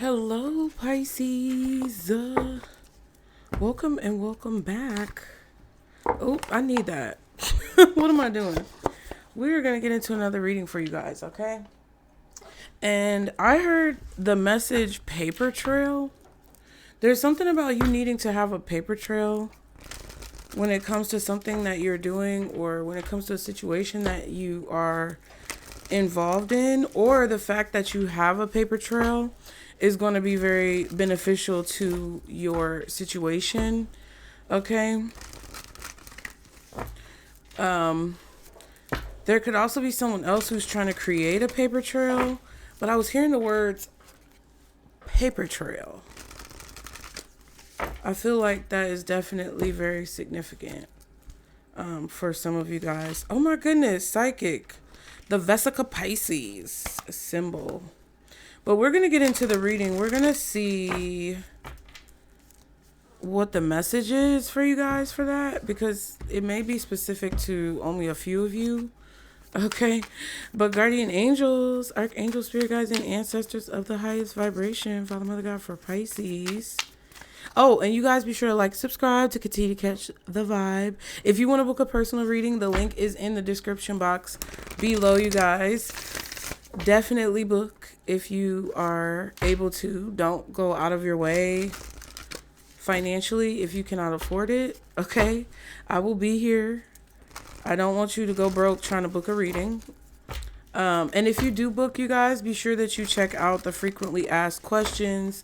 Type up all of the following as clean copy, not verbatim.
Hello, Pisces. Welcome and welcome back. Oh, I need that. What am I doing? We're going to get into another reading for you guys, okay? And I heard the message paper trail. There's something about you needing to have a paper trail when it comes to something that you're doing, or when it comes to a situation that you are involved in, or the fact that you have a paper trail is going to be very beneficial to your situation. Okay. There could also be someone else who's trying to create a paper trail, but I was hearing the words paper trail. I feel like that is definitely very significant for some of you guys. Oh my goodness, psychic. The Vesica Pisces symbol. But we're going to get into the reading. We're going to see what the message is for you guys for that, because it may be specific to only a few of you. Okay. But guardian angels, archangels, spirit guides, and ancestors of the highest vibration, Father, Mother, God, for Pisces. Oh, and you guys be sure to like, subscribe to continue to catch the vibe. If you want to book a personal reading, the link is in the description box below, you guys. Definitely book if you are able to. Don't go out of your way financially if you cannot afford it. Okay, I will be here. I don't want you to go broke trying to book a reading. And if you do book, you guys, be sure that you check out the frequently asked questions.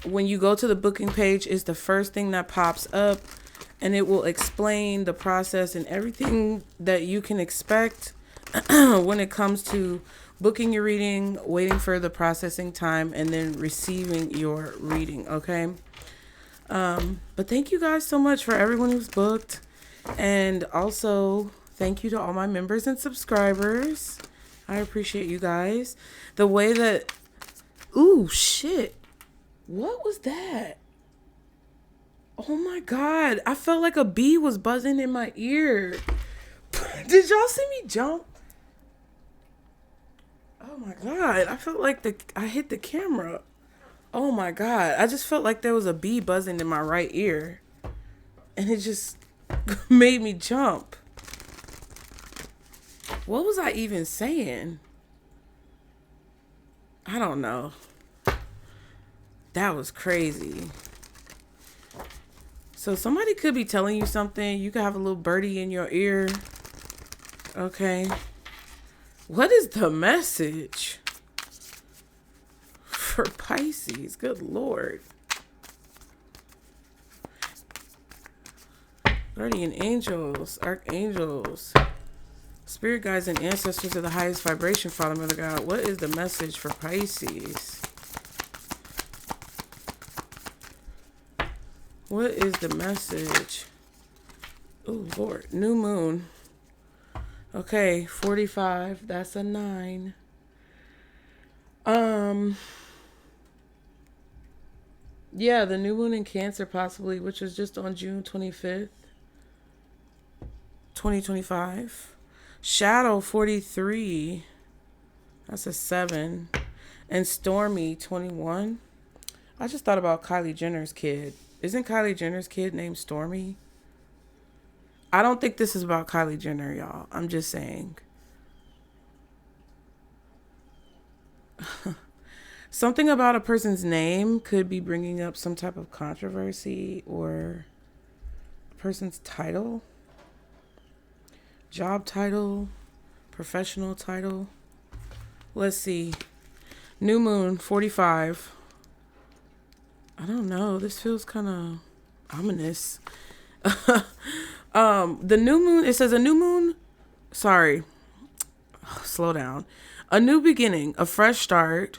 When you go to the booking page, it's the first thing that pops up, and it will explain the process and everything that you can expect when it comes to booking your reading, waiting for the processing time, and then receiving your reading. Okay. But thank you guys so much for everyone who's booked. And also thank you to all my members and subscribers. I appreciate you guys. The way that, ooh, shit. What was that? Oh my God. I felt like a bee was buzzing in my ear. Did y'all see me jump? Oh my God. I felt like I hit the camera. Oh my God. I just felt like there was a bee buzzing in my right ear. And it just made me jump. What was I even saying? I don't know. That was crazy. So somebody could be telling you something. You could have a little birdie in your ear. Okay. What is the message for Pisces? Good Lord. Guardian angels, archangels, spirit guides, and ancestors of the highest vibration, Father, Mother, God. What is the message for Pisces? What is the message? Oh, Lord. New moon. Okay, 45. That's a 9. Yeah, the new moon in Cancer possibly, which was just on June 25th, 2025. Shadow 43. That's a 7. And Stormy 21. I just thought about Kylie Jenner's kid. Isn't Kylie Jenner's kid named Stormy? I don't think this is about Kylie Jenner, y'all. I'm just saying. Something about a person's name could be bringing up some type of controversy, or a person's title, job title, professional title. Let's see. New moon 45. I don't know. This feels kind of ominous. The new moon, it says a new moon. Sorry. Slow down. A new beginning, a fresh start,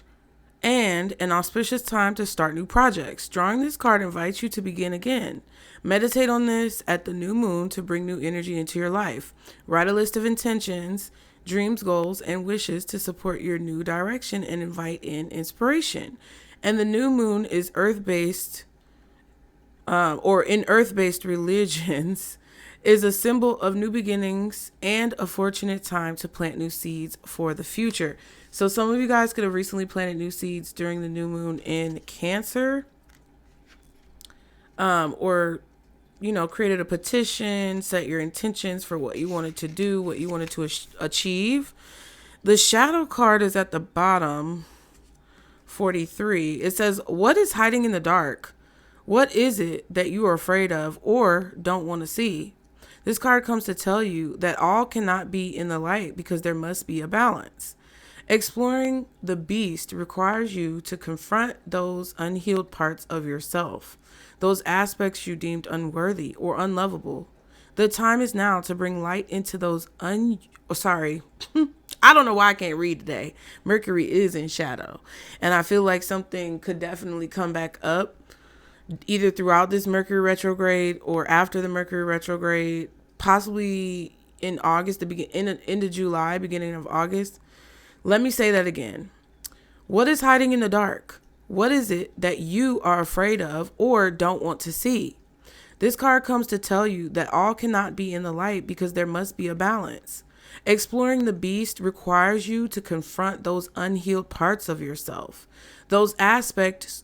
and an auspicious time to start new projects. Drawing this card invites you to begin again. Meditate on this at the new moon to bring new energy into your life. Write a list of intentions, dreams, goals, and wishes to support your new direction and invite in inspiration. And the new moon is earth-based, or in earth-based religions, is a symbol of new beginnings and a fortunate time to plant new seeds for the future. So some of you guys could have recently planted new seeds during the new moon in Cancer, or, created a petition, set your intentions for what you wanted to do, what you wanted to achieve. The shadow card is at the bottom, 43. It says, what is hiding in the dark? What is it that you are afraid of or don't want to see? This card comes to tell you that all cannot be in the light because there must be a balance. Exploring the beast requires you to confront those unhealed parts of yourself, those aspects you deemed unworthy or unlovable. The time is now to bring light into those I don't know why I can't read today. Mercury is in shadow. And I feel like something could definitely come back up either throughout this Mercury retrograde or after the Mercury retrograde, possibly in August, end of July, beginning of August. Let me say that again. What is hiding in the dark? What is it that you are afraid of or don't want to see? This card comes to tell you that all cannot be in the light because there must be a balance. Exploring the beast requires you to confront those unhealed parts of yourself, those aspects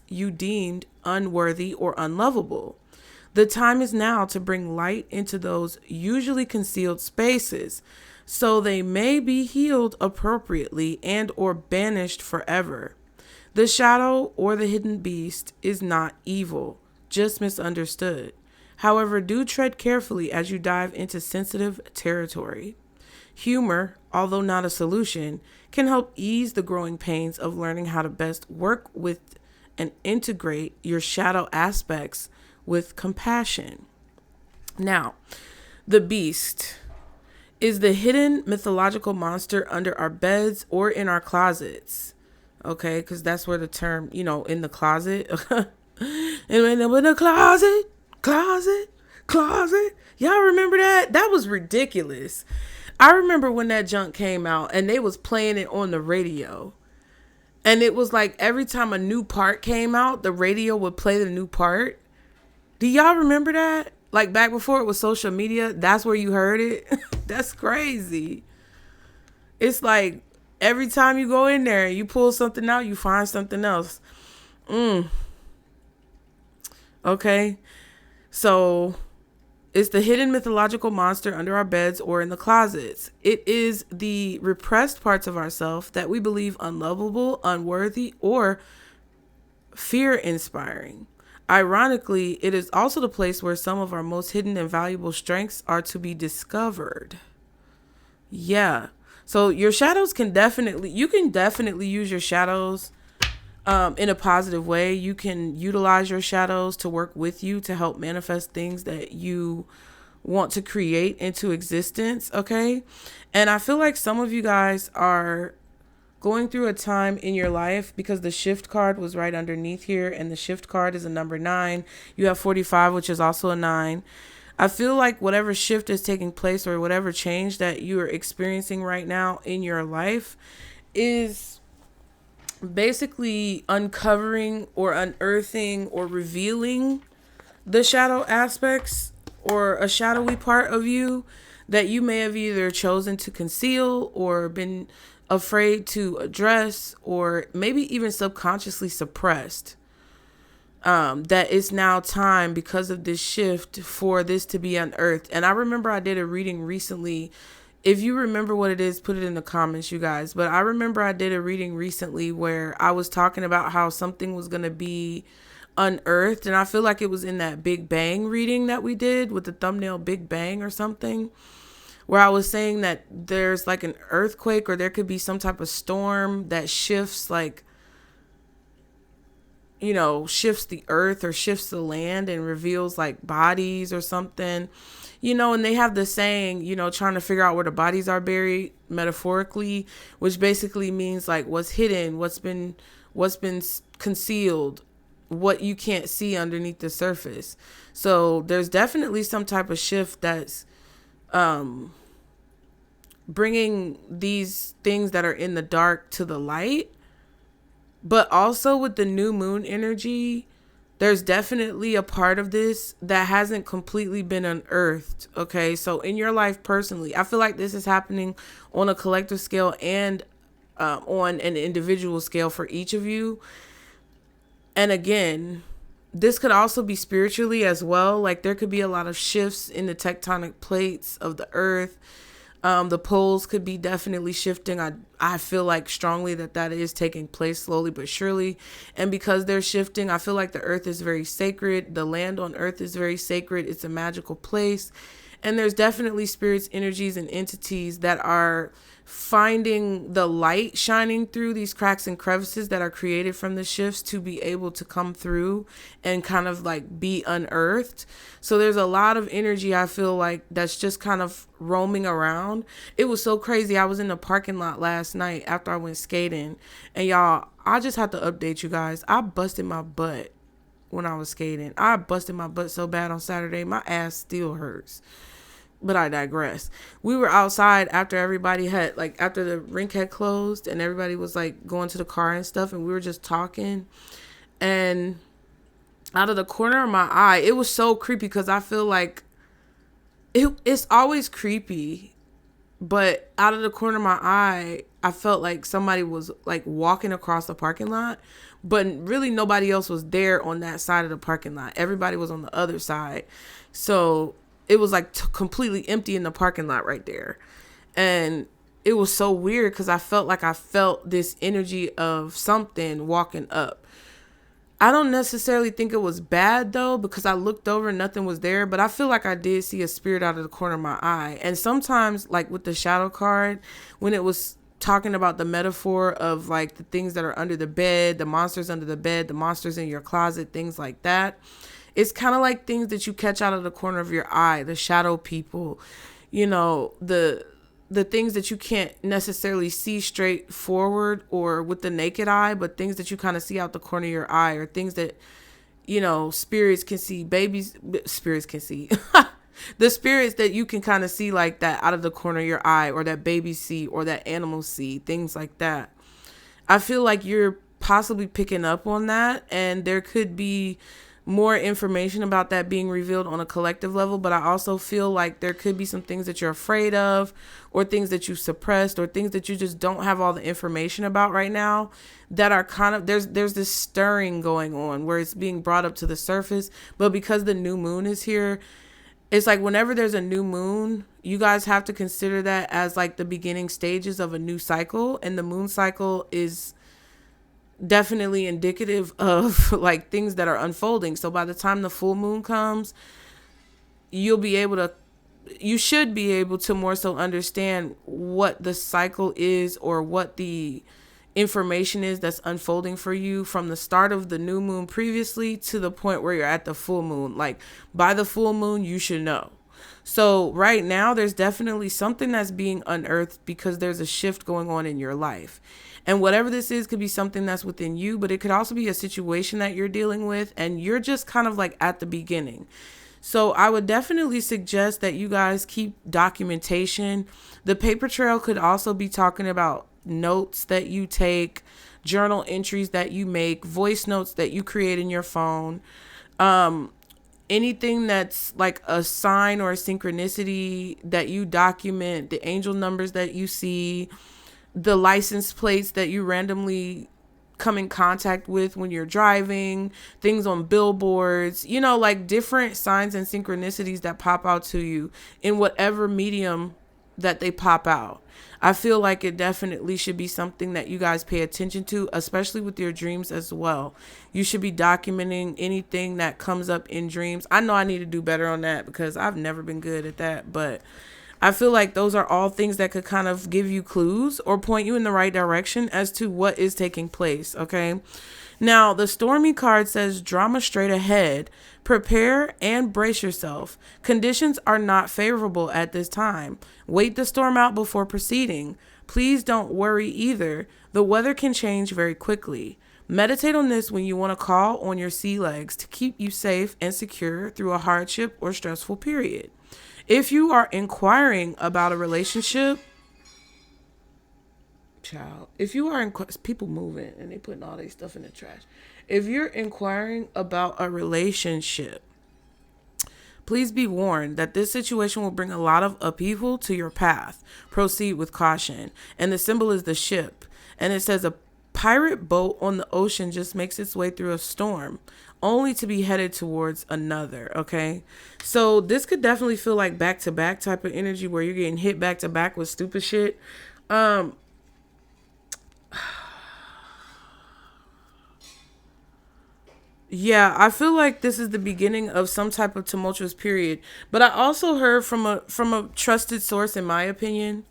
you deemed unworthy or unlovable. The time is now to bring light into those usually concealed spaces, so they may be healed appropriately and or banished forever. The shadow or the hidden beast is not evil, just misunderstood. However, do tread carefully as you dive into sensitive territory. Humor, although not a solution, can help ease the growing pains of learning how to best work with and integrate your shadow aspects with compassion. Now, the beast is the hidden mythological monster under our beds or in our closets. Okay, because that's where the term, in the closet. And when in the closet. Y'all remember that? That was ridiculous. I remember when that junk came out and they was playing it on the radio. And it was like every time a new part came out, the radio would play the new part. Do y'all remember that? Like back before it was social media, that's where you heard it. That's crazy. It's like every time you go in there and you pull something out, you find something else. Okay. So it's the hidden mythological monster under our beds or in the closets. It is the repressed parts of ourselves that we believe unlovable, unworthy, or fear-inspiring. Ironically, it is also the place where some of our most hidden and valuable strengths are to be discovered. Yeah. So your shadows you can definitely use your shadows in a positive way. You can utilize your shadows to work with you to help manifest things that you want to create into existence. Okay. And I feel like some of you guys are going through a time in your life because the shift card was right underneath here, and the shift card is a number 9. You have 45, which is also a 9. I feel like whatever shift is taking place or whatever change that you are experiencing right now in your life is basically uncovering or unearthing or revealing the shadow aspects or a shadowy part of you that you may have either chosen to conceal or been afraid to address, or maybe even subconsciously suppressed. That it's now time because of this shift for this to be unearthed. And I remember I did a reading recently. If you remember what it is, put it in the comments, you guys. But I remember I did a reading recently where I was talking about how something was going to be unearthed. And I feel like it was in that Big Bang reading that we did with the thumbnail Big Bang or something, where I was saying that there's like an earthquake or there could be some type of storm that shifts shifts the earth or shifts the land and reveals like bodies or something, and they have the saying, trying to figure out where the bodies are buried metaphorically, which basically means like what's hidden, what's been concealed, what you can't see underneath the surface. So there's definitely some type of shift that's bringing these things that are in the dark to the light. But also with the new moon energy, there's definitely a part of this that hasn't completely been unearthed. Okay. So in your life personally, I feel like this is happening on a collective scale and on an individual scale for each of you. And again, this could also be spiritually as well. Like there could be a lot of shifts in the tectonic plates of the earth. The poles could be definitely shifting. I feel like strongly that is taking place slowly but surely. And because they're shifting, I feel like the earth is very sacred. The land on earth is very sacred. It's a magical place. And there's definitely spirits, energies, and entities that are finding the light shining through these cracks and crevices that are created from the shifts to be able to come through and kind of like be unearthed. So there's a lot of energy, I feel like, that's just kind of roaming around. It was so crazy. I was in the parking lot last night after I went skating, and y'all, I just have to update you guys. I busted my butt when I was skating. I busted my butt so bad on Saturday. My ass still hurts. But I digress. We were outside after everybody had, like, after the rink had closed and everybody was like going to the car and stuff, and we were just talking, and out of the corner of my eye, it was so creepy because I feel like it's always creepy, but out of the corner of my eye, I felt like somebody was like walking across the parking lot, but really nobody else was there on that side of the parking lot. Everybody was on the other side. So it was like completely empty in the parking lot right there. And it was so weird because I felt like I felt this energy of something walking up. I don't necessarily think it was bad though, because I looked over and nothing was there, but I feel like I did see a spirit out of the corner of my eye. And sometimes, like with the shadow card, when it was talking about the metaphor of like the things that are under the bed, the monsters under the bed, the monsters in your closet, things like that, it's kind of like things that you catch out of the corner of your eye, the shadow people, you know, the things that you can't necessarily see straight forward or with the naked eye, but things that you kind of see out the corner of your eye, or things that, you know, spirits can see, spirits can see. The spirits that you can kind of see like that out of the corner of your eye, or that babies see, or that animals see, things like that. I feel like you're possibly picking up on that, and there could be more information about that being revealed on a collective level. But I also feel like there could be some things that you're afraid of, or things that you suppressed, or things that you just don't have all the information about right now, that are kind of, there's this stirring going on where it's being brought up to the surface. But because the new moon is here, it's like whenever there's a new moon, you guys have to consider that as like the beginning stages of a new cycle. And the moon cycle is definitely indicative of like things that are unfolding. So by the time the full moon comes, you should be able to more so understand what the cycle is, or what the information is that's unfolding for you from the start of the new moon previously to the point where you're at the full moon. Like by the full moon, you should know. So right now, there's definitely something that's being unearthed because there's a shift going on in your life. And whatever this is could be something that's within you, but it could also be a situation that you're dealing with, and you're just kind of like at the beginning. So I would definitely suggest that you guys keep documentation. The paper trail could also be talking about notes that you take, journal entries that you make, voice notes that you create in your phone. Anything that's like a sign or a synchronicity that you document, the angel numbers that you see, the license plates that you randomly come in contact with when you're driving, things on billboards, you know, like different signs and synchronicities that pop out to you in whatever medium that they pop out. I feel like it definitely should be something that you guys pay attention to, especially with your dreams as well. You should be documenting anything that comes up in dreams. I know I need to do better on that because I've never been good at that, but I feel like those are all things that could kind of give you clues or point you in the right direction as to what is taking place. Okay. Now, the Stormy card says drama straight ahead. Prepare and brace yourself. Conditions are not favorable at this time. Wait the storm out before proceeding. Please don't worry either. The weather can change very quickly. Meditate on this when you want to call on your sea legs to keep you safe and secure through a hardship or stressful period. If you are inquiring about a relationship, child, if you are people moving and they putting all their stuff in the trash. If you're inquiring about a relationship, please be warned that this situation will bring a lot of upheaval to your path. Proceed with caution. And the symbol is the ship. And it says a pirate boat on the ocean just makes its way through a storm, only to be headed towards another. Okay. So this could definitely feel like back to back type of energy where you're getting hit back to back with stupid shit. Yeah, I feel like this is the beginning of some type of tumultuous period. But I also heard from a trusted source, in my opinion,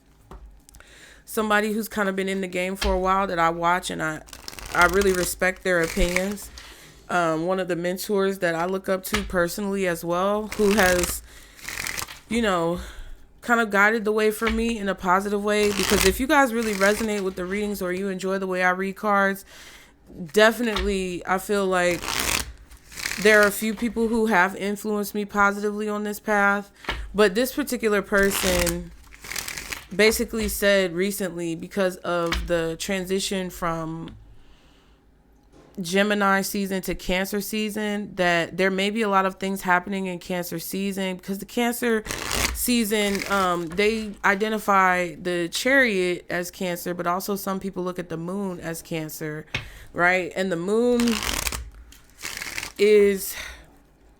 somebody who's kind of been in the game for a while that I watch, and I really respect their opinions. One of the mentors that I look up to personally as well, who has, kind of guided the way for me in a positive way. Because if you guys really resonate with the readings or you enjoy the way I read cards, definitely I feel like there are a few people who have influenced me positively on this path. But this particular person basically said recently, because of the transition from Gemini season to Cancer season, that there may be a lot of things happening in Cancer season, because the Cancer season, they identify the Chariot as Cancer, but also some people look at the moon as Cancer, right? And the moon is,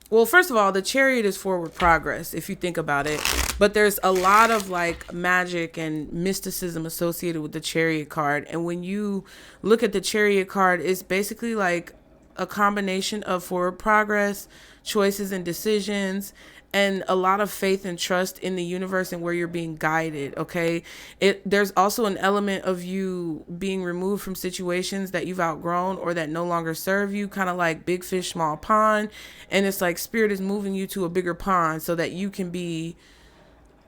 well, first of all, the Chariot is forward progress, if you think about it. But there's a lot of like magic and mysticism associated with the Chariot card. And when you look at the Chariot card, it's basically like a combination of forward progress, choices and decisions, and a lot of faith and trust in the universe and where you're being guided. Okay. There's also an element of you being removed from situations that you've outgrown or that no longer serve you, kind of like big fish, small pond. And it's like spirit is moving you to a bigger pond so that you can be,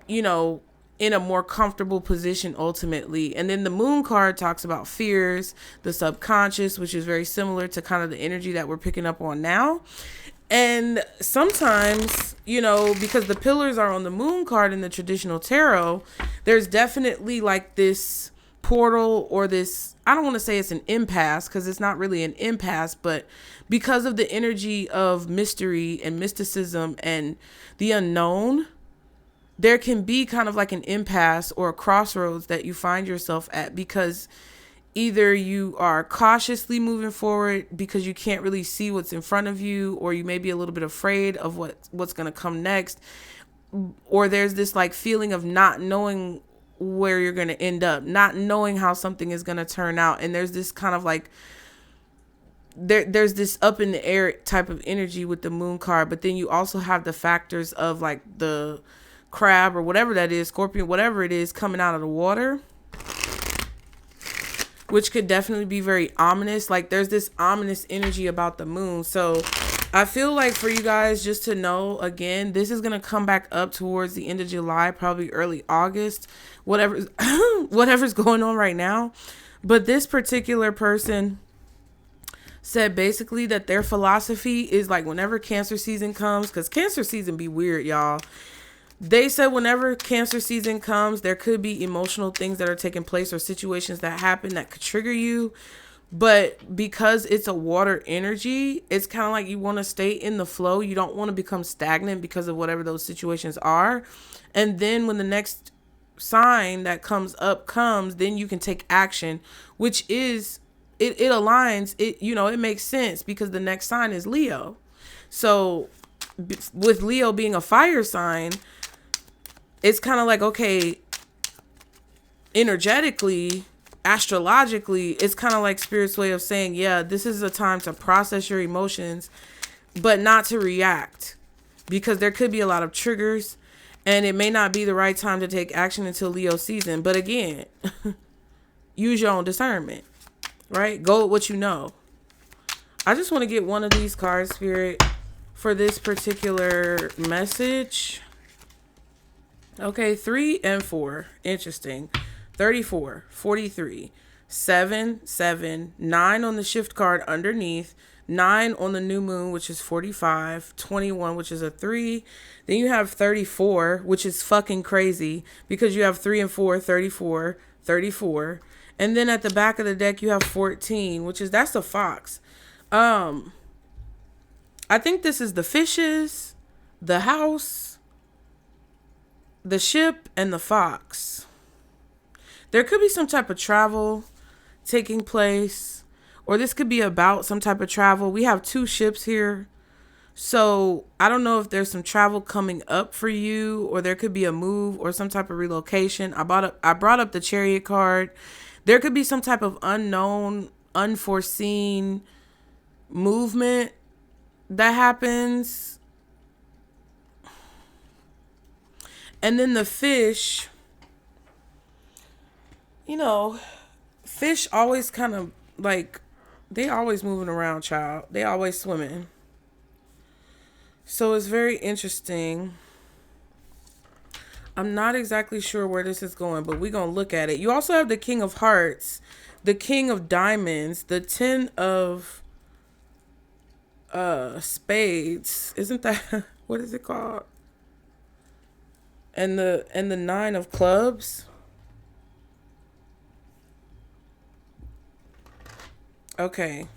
in a more comfortable position ultimately. And then the moon card talks about fears, the subconscious, which is very similar to kind of the energy that we're picking up on now. And sometimes, because the pillars are on the moon card in the traditional tarot, there's definitely like this portal or this, I don't want to say it's an impasse because it's not really an impasse, but because of the energy of mystery and mysticism and the unknown, there can be kind of like an impasse or a crossroads that you find yourself at, because either you are cautiously moving forward because you can't really see what's in front of you, or you may be a little bit afraid of what's going to come next, or there's this like feeling of not knowing where you're going to end up, not knowing how something is going to turn out. And there's this kind of like, there's this up in the air type of energy with the moon card. But then you also have the factors of like the crab or whatever that is, scorpion, whatever it is, coming out of the water, which could definitely be very ominous. Like there's this ominous energy about the moon. So I feel like for you guys just to know, again, this is going to come back up towards the end of July, probably early August, whatever's going on right now. But this particular person said basically that their philosophy is like whenever Cancer season comes, because Cancer season be weird, y'all. They said whenever Cancer season comes, there could be emotional things that are taking place or situations that happen that could trigger you. But because it's a water energy, it's kind of like you want to stay in the flow. You don't want to become stagnant because of whatever those situations are. And then when the next sign that comes, then you can take action, which is, it aligns, it makes sense because the next sign is Leo. So with Leo being a fire sign, it's kind of like, okay, energetically, astrologically, it's kind of like Spirit's way of saying, yeah, this is a time to process your emotions, but not to react, because there could be a lot of triggers and it may not be the right time to take action until Leo season. But again, use your own discernment, right? Go with what you know. I just want to get one of these cards, Spirit, for this particular message. Okay, 3 and 4. Interesting. 34, 43, 7, 7, 9 on the shift card underneath, 9 on the new moon, which is 45, 21, which is a 3. Then you have 34, which is fucking crazy because you have 3 and 4, 34, 34. And then at the back of the deck, you have 14, that's the fox. I think this is the fishes, the house, the ship, and the fox. There could be some type of travel taking place, or this could be about some type of travel. We have 2 ships here. So I don't know if there's some travel coming up for you, or there could be a move or some type of relocation. I brought up the Chariot card. There could be some type of unknown, unforeseen movement that happens. And then the fish, fish always kind of like, they always moving around, child. They always swimming. So it's very interesting. I'm not exactly sure where this is going, but we're going to look at it. You also have the King of Hearts, the King of Diamonds, the 10 of spades. Isn't that, what is it called? And the 9 of clubs. Okay.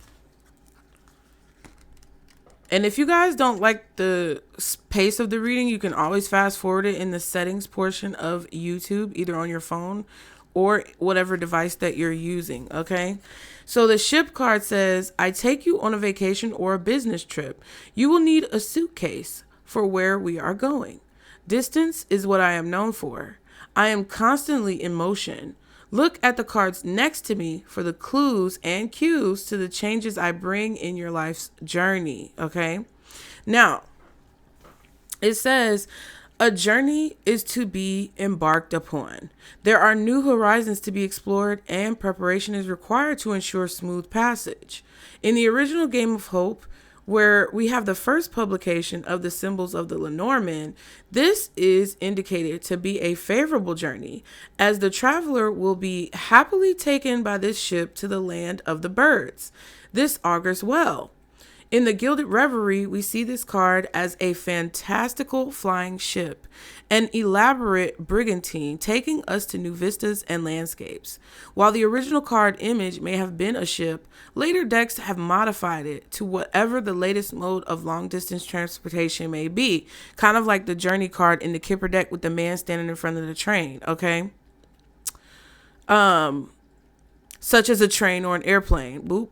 And if you guys don't like the pace of the reading, you can always fast forward it in the settings portion of YouTube, either on your phone or whatever device that you're using, okay? So the ship card says, I take you on a vacation or a business trip. You will need a suitcase for where we are going. Distance is what I am known for. I am constantly in motion. Look at the cards next to me for the clues and cues to the changes I bring in your life's journey, okay? Now, it says, a journey is to be embarked upon. There are new horizons to be explored, and preparation is required to ensure smooth passage. In the original Game of Hope, where we have the first publication of the symbols of the Lenormand, this is indicated to be a favorable journey, as the traveler will be happily taken by this ship to the land of the birds. This augurs well. In the Gilded Reverie, we see this card as a fantastical flying ship, an elaborate brigantine taking us to new vistas and landscapes. While the original card image may have been a ship, later decks have modified it to whatever the latest mode of long-distance transportation may be, kind of like the Journey card in the Kipper deck with the man standing in front of the train, okay? Such as a train or an airplane. Boop.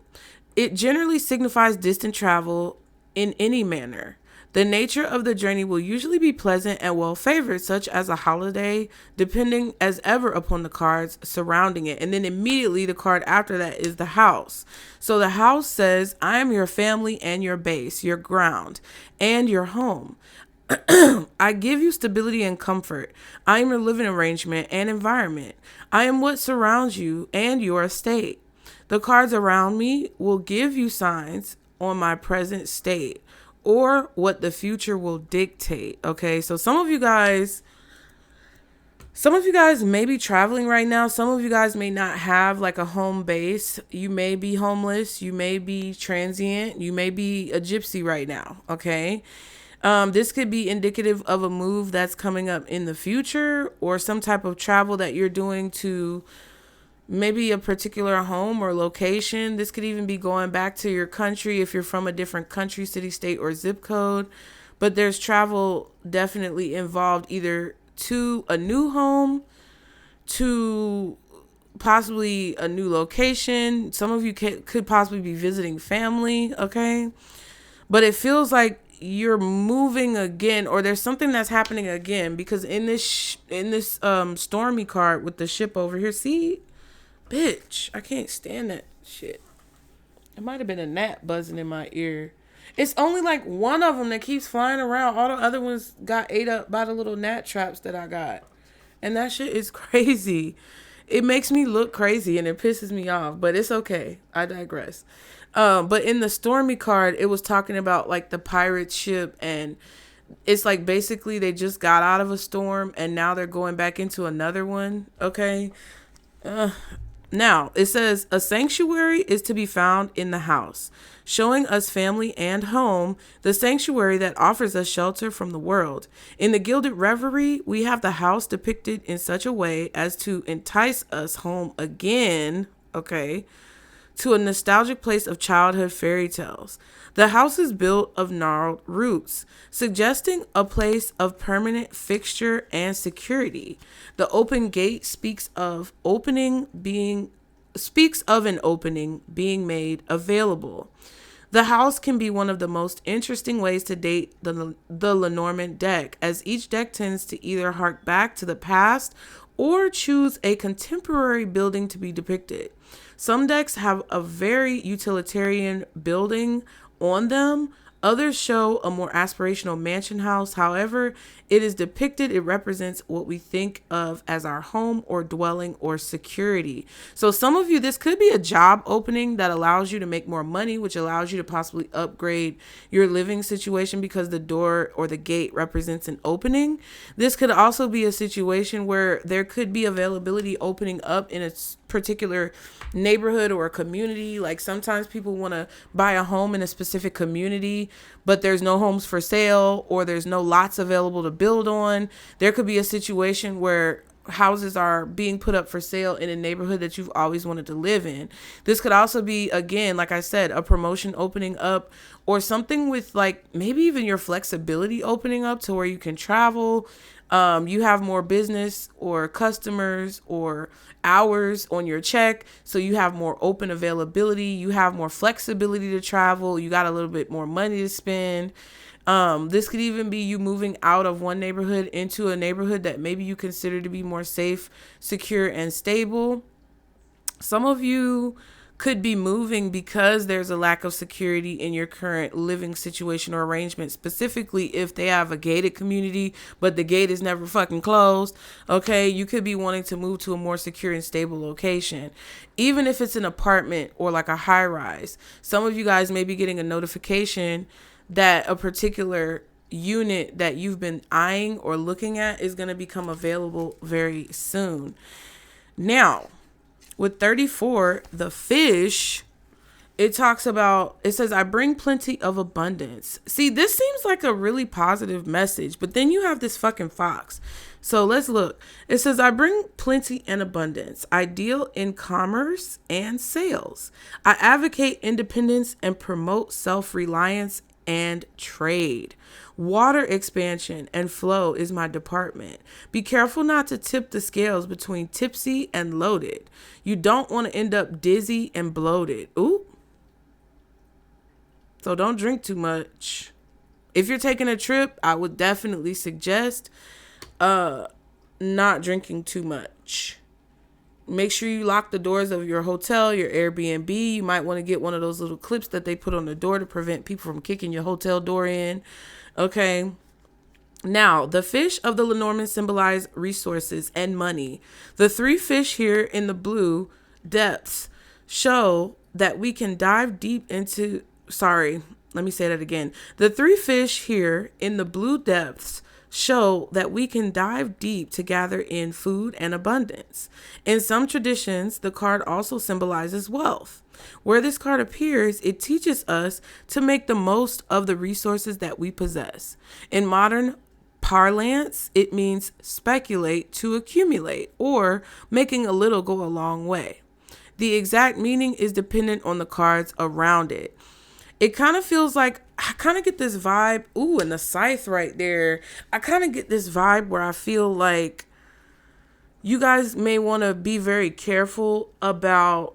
It generally signifies distant travel in any manner. The nature of the journey will usually be pleasant and well favored, such as a holiday, depending as ever upon the cards surrounding it. And then immediately the card after that is the house. So the house says, I am your family and your base, your ground, and your home. I give you stability and comfort. I am your living arrangement and environment. I am what surrounds you and your estate. The cards around me will give you signs on my present state or what the future will dictate. Okay, so some of you guys may be traveling right now. Some of you guys may not have like a home base. You may be homeless. You may be transient. You may be a gypsy right now. Okay. This could be indicative of a move that's coming up in the future, or some type of travel that you're doing to maybe a particular home or location. This could even be going back to your country if you're from a different country, city, state, or zip code. But there's travel definitely involved, either to a new home, to possibly a new location. Some of you could possibly be visiting family, okay? But it feels like you're moving again, or there's something that's happening again, because in this Stormy card with the ship over here, see? Bitch, I can't stand that shit. It might have been a gnat buzzing in my ear. It's only like one of them that keeps flying around. All the other ones got ate up by the little gnat traps that I got. And that shit is crazy. It makes me look crazy and it pisses me off. But it's okay. I digress. But in the Stormy card, it was talking about like the pirate ship. And it's like basically they just got out of a storm and now they're going back into another one. Okay. Now, it says a sanctuary is to be found in the house, showing us family and home, the sanctuary that offers us shelter from the world. In the Gilded Reverie, we have the house depicted in such a way as to entice us home again, okay, to a nostalgic place of childhood fairy tales. The house is built of gnarled roots, suggesting a place of permanent fixture and security. The open gate speaks of an opening being made available. The house can be one of the most interesting ways to date the Lenormand deck, as each deck tends to either hark back to the past or choose a contemporary building to be depicted. Some decks have a very utilitarian building on them. Others show a more aspirational mansion house. However, it is depicted, it represents what we think of as our home or dwelling or security. So some of you, this could be a job opening that allows you to make more money, which allows you to possibly upgrade your living situation because the door or the gate represents an opening. This could also be a situation where there could be availability opening up in a particular neighborhood or a community. Like sometimes people want to buy a home in a specific community, but there's no homes for sale or there's no lots available to build on. There could be a situation where houses are being put up for sale in a neighborhood that you've always wanted to live in. This could also be, again, like I said, a promotion opening up or something with like maybe even your flexibility opening up to where you can travel. You have more business or customers or hours on your check, so you have more open availability, you have more flexibility to travel, you got a little bit more money to spend. This could even be you moving out of one neighborhood into a neighborhood that maybe you consider to be more safe, secure, and stable. Some of you could be moving because there's a lack of security in your current living situation or arrangement, specifically if they have a gated community, but the gate is never fucking closed. Okay, you could be wanting to move to a more secure and stable location. Even if it's an apartment or like a high rise, some of you guys may be getting a notification that a particular unit that you've been eyeing or looking at is going to become available very soon. Now, with 34, the fish, it says, I bring plenty of abundance. See, this seems like a really positive message, but then you have this fucking fox. So let's look. It says, I bring plenty and abundance. I deal in commerce and sales. I advocate independence and promote self-reliance and trade. Water expansion and flow is my department. Be careful not to tip the scales between tipsy and loaded. You don't want to end up dizzy and bloated. Ooh. So don't drink too much. If you're taking a trip, I would definitely suggest not drinking too much. Make sure you lock the doors of your hotel, your Airbnb. You might want to get one of those little clips that they put on the door to prevent people from kicking your hotel door in. Okay. Now, the fish of the Lenormand symbolize resources and money. The three fish here in the blue depths show that we can dive deep into... Sorry, let me say that again. The three fish here in the blue depths show that we can dive deep to gather in food and abundance. In some traditions, the card also symbolizes wealth. Where this card appears, it teaches us to make the most of the resources that we possess. In modern parlance, it means speculate to accumulate, or making a little go a long way. The exact meaning is dependent on the cards around it. It kind of feels like, I kind of get this vibe. Ooh, and the scythe right there. I kind of get this vibe where I feel like you guys may want to be very careful about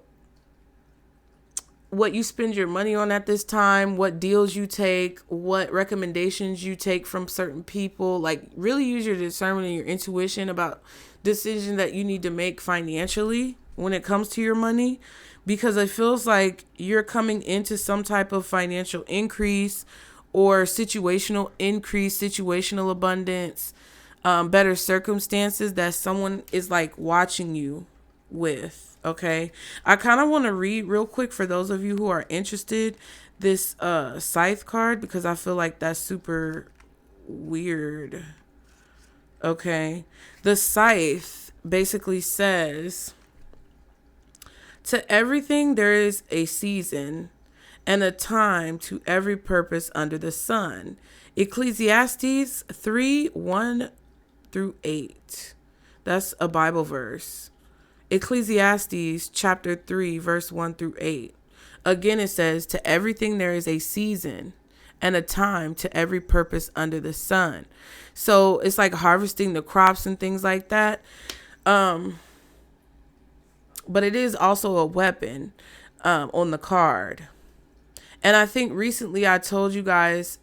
what you spend your money on at this time, what deals you take, what recommendations you take from certain people. Like, really use your discernment and your intuition about decisions that you need to make financially when it comes to your money. Because it feels like you're coming into some type of financial increase or situational increase, situational abundance, better circumstances that someone is like watching you with. Okay. I kind of want to read real quick for those of you who are interested this scythe card, because I feel like that's super weird. Okay. The scythe basically says, To everything there is a season and a time to every purpose under the sun. Ecclesiastes 3:1-8. That's a Bible verse. Ecclesiastes chapter 3, verse 1-8. Again, it says, to everything there is a season and a time to every purpose under the sun. So it's like harvesting the crops and things like that. But it is also a weapon on the card. And I think recently I told you guys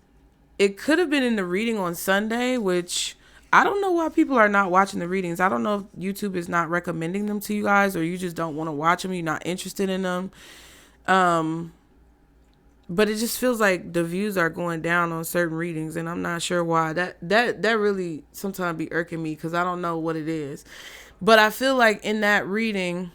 it could have been in the reading on Sunday, which I don't know why people are not watching the readings. I don't know if YouTube is not recommending them to you guys, or you just don't want to watch them. You're not interested in them. But it just feels like the views are going down on certain readings, and I'm not sure why. That really sometimes be irking me, because I don't know what it is. But I feel like in that reading,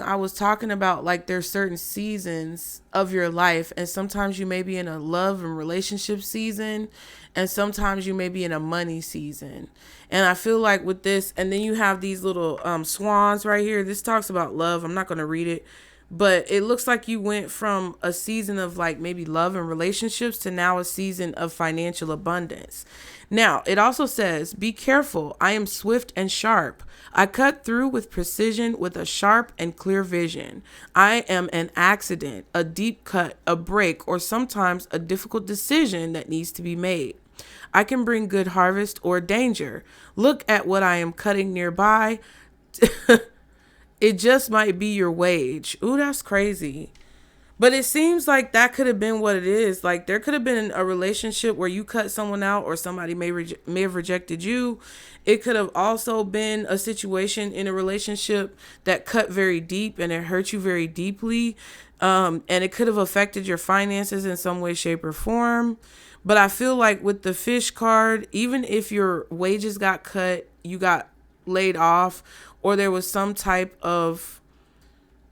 I was talking about like there's certain seasons of your life, and sometimes you may be in a love and relationship season, and sometimes you may be in a money season. And I feel like with this, and then you have these little swans right here. This talks about love. I'm not going to read it, but it looks like you went from a season of like maybe love and relationships to now a season of financial abundance. Now, it also says, be careful. I am swift and sharp. I cut through with precision with a sharp and clear vision. I am an accident, a deep cut, a break, or sometimes a difficult decision that needs to be made. I can bring good harvest or danger. Look at what I am cutting nearby. It just might be your wage. Ooh, that's crazy. But it seems like that could have been what it is. Like there could have been a relationship where you cut someone out, or somebody may have rejected you. It could have also been a situation in a relationship that cut very deep and it hurt you very deeply. And it could have affected your finances in some way, shape, or form. But I feel like with the fish card, even if your wages got cut, you got laid off, or there was some type of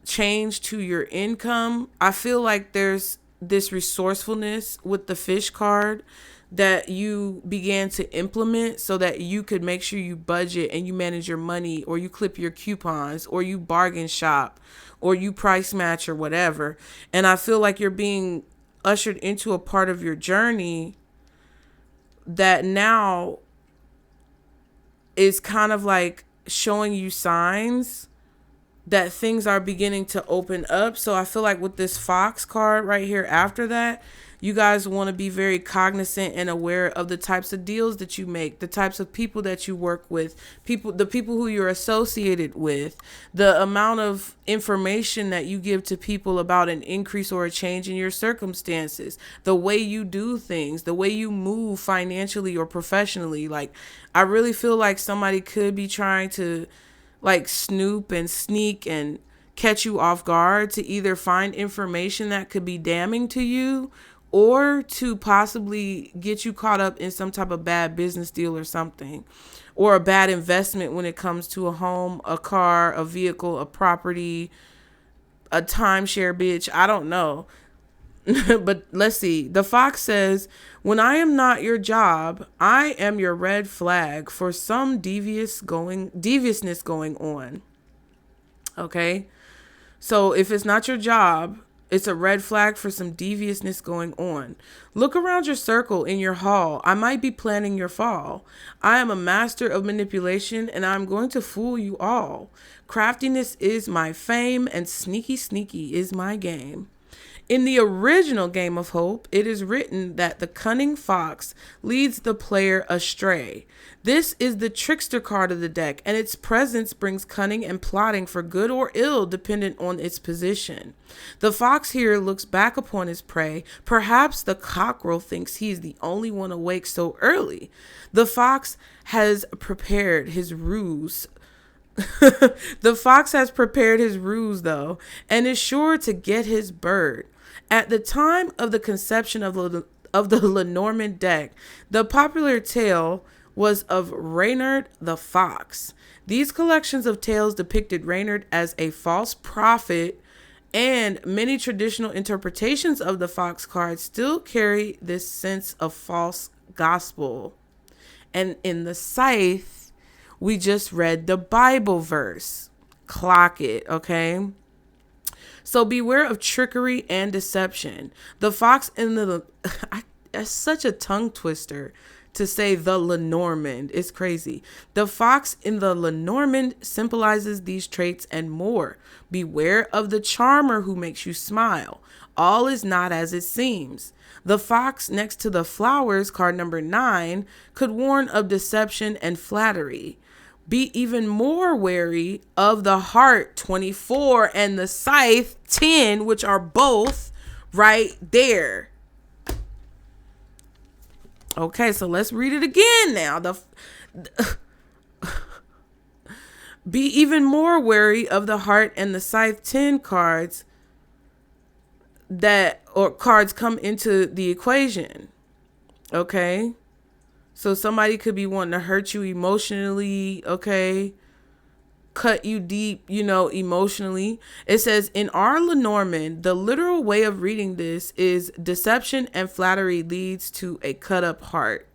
change to your income, I feel like there's this resourcefulness with the fish card that you began to implement so that you could make sure you budget and you manage your money, or you clip your coupons, or you bargain shop, or you price match, or whatever. And I feel like you're being ushered into a part of your journey that now is kind of like showing you signs that things are beginning to open up. So I feel like with this fox card right here after that, you guys want to be very cognizant and aware of the types of deals that you make, the types of people that you work with, the people who you're associated with, the amount of information that you give to people about an increase or a change in your circumstances, the way you do things, the way you move financially or professionally. Like, I really feel like somebody could be trying to like snoop and sneak and catch you off guard to either find information that could be damning to you, or to possibly get you caught up in some type of bad business deal or something, or a bad investment when it comes to a home, a car, a vehicle, a property, a timeshare, bitch. I don't know. But let's see. The fox says, when I am not your job, I am your red flag for some deviousness going on. Okay. So if it's not your job, it's a red flag for some deviousness going on. Look around your circle in your hall. I might be planning your fall. I am a master of manipulation, and I'm going to fool you all. Craftiness is my fame, and sneaky is my game. In the original Game of Hope, it is written that the cunning fox leads the player astray. This is the trickster card of the deck, and its presence brings cunning and plotting for good or ill, dependent on its position. The fox here looks back upon his prey. Perhaps the cockerel thinks he is the only one awake so early. The fox has prepared his ruse. The fox has prepared his ruse, though, and is sure to get his bird. At the time of the conception of the Lenormand deck, the popular tale was of Reynard the Fox. These collections of tales depicted Reynard as a false prophet, and many traditional interpretations of the fox card still carry this sense of false gospel. And in the scythe, We just read the Bible verse. Clock it, okay? So beware of trickery and deception. The fox in the... That's such a tongue twister to say the Lenormand. It's crazy. The fox in the Lenormand symbolizes these traits and more. Beware of the charmer who makes you smile. All is not as it seems. The fox next to the flowers, card number 9, could warn of deception and flattery. Be even more wary of the heart, 24, and the scythe, 10, which are both right there. Okay, so let's read it again now. Be even more wary of the heart and the scythe, 10 cards cards come into the equation. Okay? So somebody could be wanting to hurt you emotionally, okay? Cut you deep, emotionally. It says, in our Lenormand, the literal way of reading this is deception and flattery leads to a cut up heart.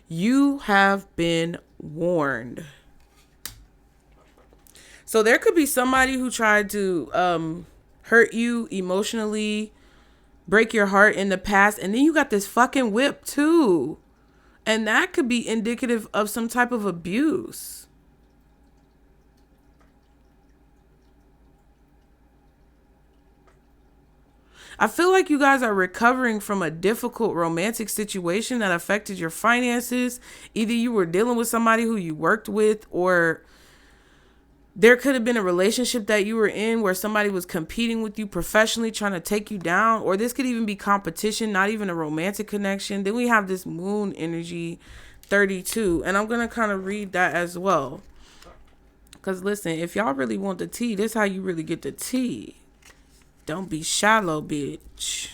You have been warned. So there could be somebody who tried to hurt you emotionally, break your heart in the past, and then you got this fucking whip too. And that could be indicative of some type of abuse. I feel like you guys are recovering from a difficult romantic situation that affected your finances. Either you were dealing with somebody who you worked with, or there could have been a relationship that you were in where somebody was competing with you professionally, trying to take you down. Or this could even be competition, not even a romantic connection. Then we have this moon energy, 32. And I'm going to kind of read that as well. Because listen, if y'all really want the tea, this is how you really get the tea. Don't be shallow, bitch.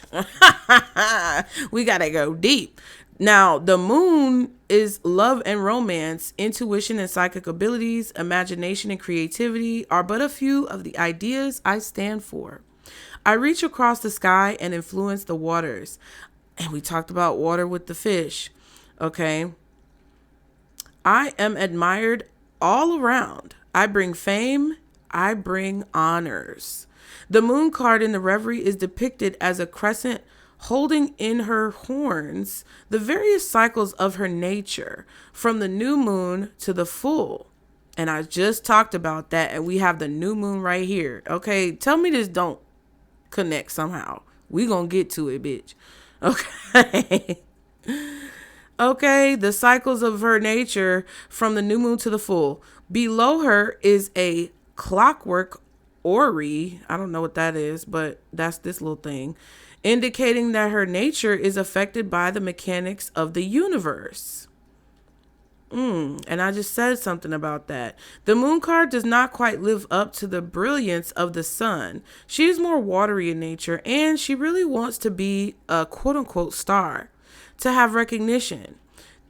We gotta go deep. Now, the moon is love and romance, intuition and psychic abilities, imagination and creativity are but a few of the ideas I stand for. I reach across the sky and influence the waters. And we talked about water with the fish. Okay. I am admired all around. I bring fame. I bring honors. The moon card in the Reverie is depicted as a crescent holding in her horns the various cycles of her nature, from the new moon to the full. And I just talked about that, and we have the new moon right here. Okay, tell me this don't connect somehow. We gonna get to it, bitch. Okay. Okay, the cycles of her nature from the new moon to the full. Below her is a clockwork Ori, I don't know what that is, but that's this little thing, indicating that her nature is affected by the mechanics of the universe. And I just said something about that. The moon card does not quite live up to the brilliance of the sun. She is more watery in nature, and she really wants to be a quote-unquote star, to have recognition.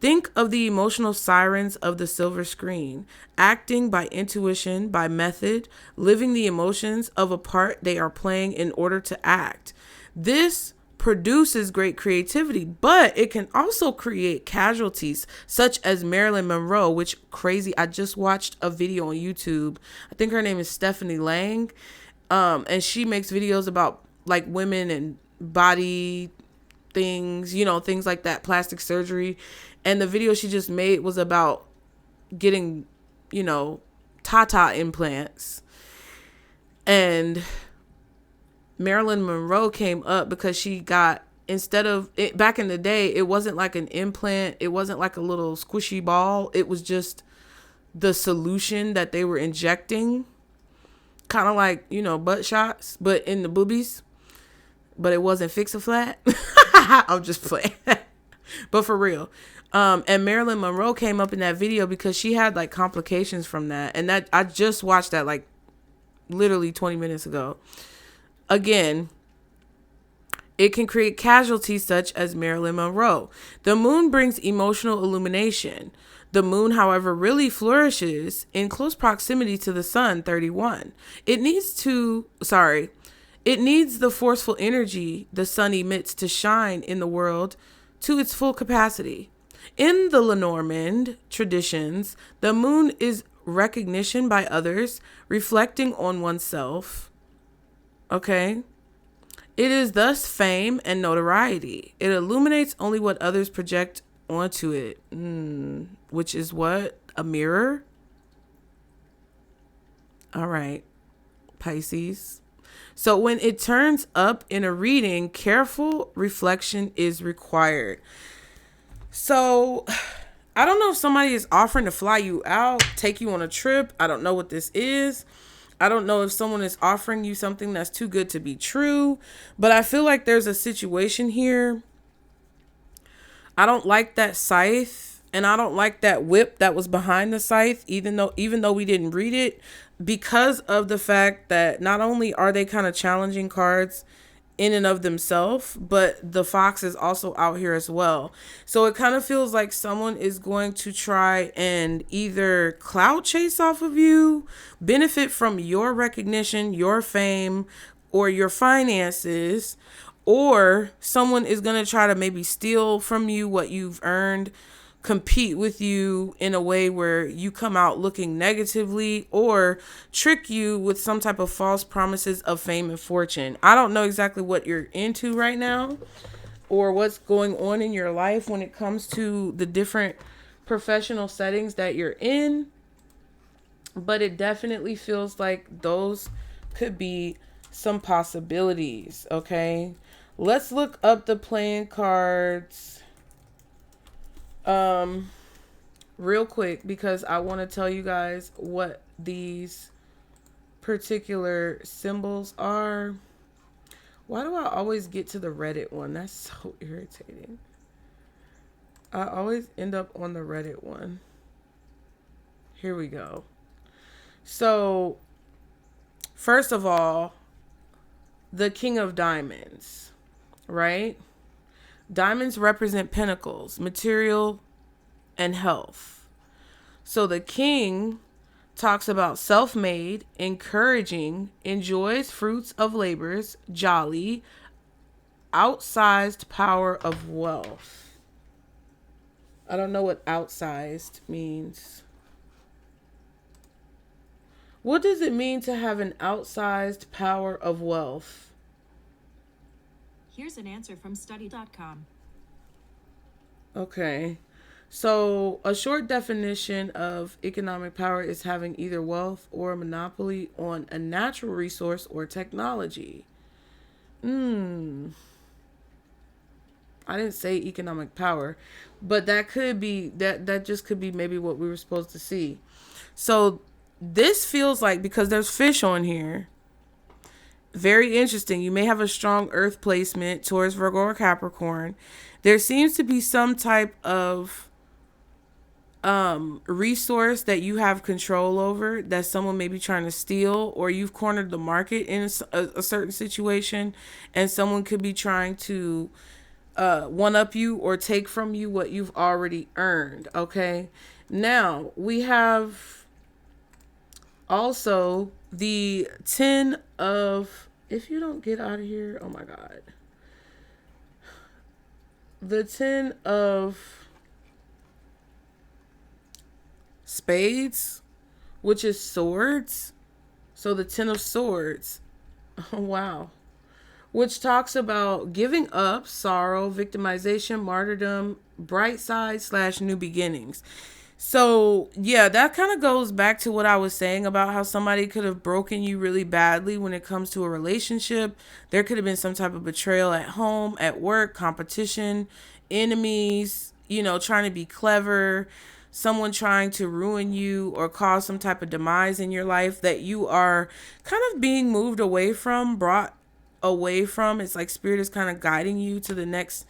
Think of the emotional sirens of the silver screen, acting by intuition, by method, living the emotions of a part they are playing in order to act. This produces great creativity, but it can also create casualties, such as Marilyn Monroe, which crazy. I just watched a video on YouTube. I think her name is Stephanie Lang. And she makes videos about like women and body things, things like that, plastic surgery. And the video she just made was about getting, Tata implants. And Marilyn Monroe came up because she got, instead of it, back in the day, it wasn't like an implant. It wasn't like a little squishy ball. It was just the solution that they were injecting, kind of like, butt shots, but in the boobies. But it wasn't Fix-A-Flat. I'm just playing. But for real. And Marilyn Monroe came up in that video because she had like complications from that. And that I just watched that like literally 20 minutes ago. Again, it can create casualties such as Marilyn Monroe. The moon brings emotional illumination. The moon, however, really flourishes in close proximity to the sun, 31. It needs the forceful energy the sun emits to shine in the world to its full capacity. In the Lenormand traditions, the moon is recognition by others, reflecting on oneself. Okay. It is thus fame and notoriety. It illuminates only what others project onto it. Which is what? A mirror? All right, Pisces. So when it turns up in a reading, careful reflection is required. So I don't know if somebody is offering to fly you out, take you on a trip. I don't know what this is. I don't know if someone is offering you something that's too good to be true, but I feel like there's a situation here. I don't like that scythe, and I don't like that whip that was behind the scythe, even though we didn't read it, because of the fact that not only are they kind of challenging cards in and of themselves, but the fox is also out here as well. So it kind of feels like someone is going to try and either clout chase off of you, benefit from your recognition, your fame, or your finances, or someone is going to try to maybe steal from you what you've earned, compete with you in a way where you come out looking negatively, or trick you with some type of false promises of fame and fortune. I don't know exactly what you're into right now or what's going on in your life when it comes to the different professional settings that you're in, but it definitely feels like those could be some possibilities. Okay, let's look up the playing cards real quick, because I want to tell you guys what these particular symbols are. Why do I always get to the Reddit one? That's so irritating. I always end up on the Reddit one. Here we go. So, first of all, the King of Diamonds, right? Diamonds represent pentacles, material, and health. So the king talks about self-made, encouraging, enjoys fruits of labors, jolly, outsized power of wealth. I don't know what outsized means. What does it mean to have an outsized power of wealth? Here's an answer from study.com. Okay. So a short definition of economic power is having either wealth or a monopoly on a natural resource or technology. I didn't say economic power, but that could be, that just could be maybe what we were supposed to see. So this feels like, because there's fish on here, very interesting. You may have a strong earth placement towards Virgo or Capricorn. There seems to be some type of resource that you have control over that someone may be trying to steal, or you've cornered the market in a certain situation, and someone could be trying to one up you or take from you what you've already earned. Okay, now we have also the 10 of, if you don't get out of here, oh my God, the 10 of spades, which is swords. So the 10 of swords, oh wow, which talks about giving up, sorrow, victimization, martyrdom, bright side / new beginnings. So yeah, that kind of goes back to what I was saying about how somebody could have broken you really badly when it comes to a relationship. There could have been some type of betrayal at home, at work, competition, enemies, trying to be clever, someone trying to ruin you or cause some type of demise in your life that you are kind of being moved away from, brought away from. It's like spirit is kind of guiding you to the next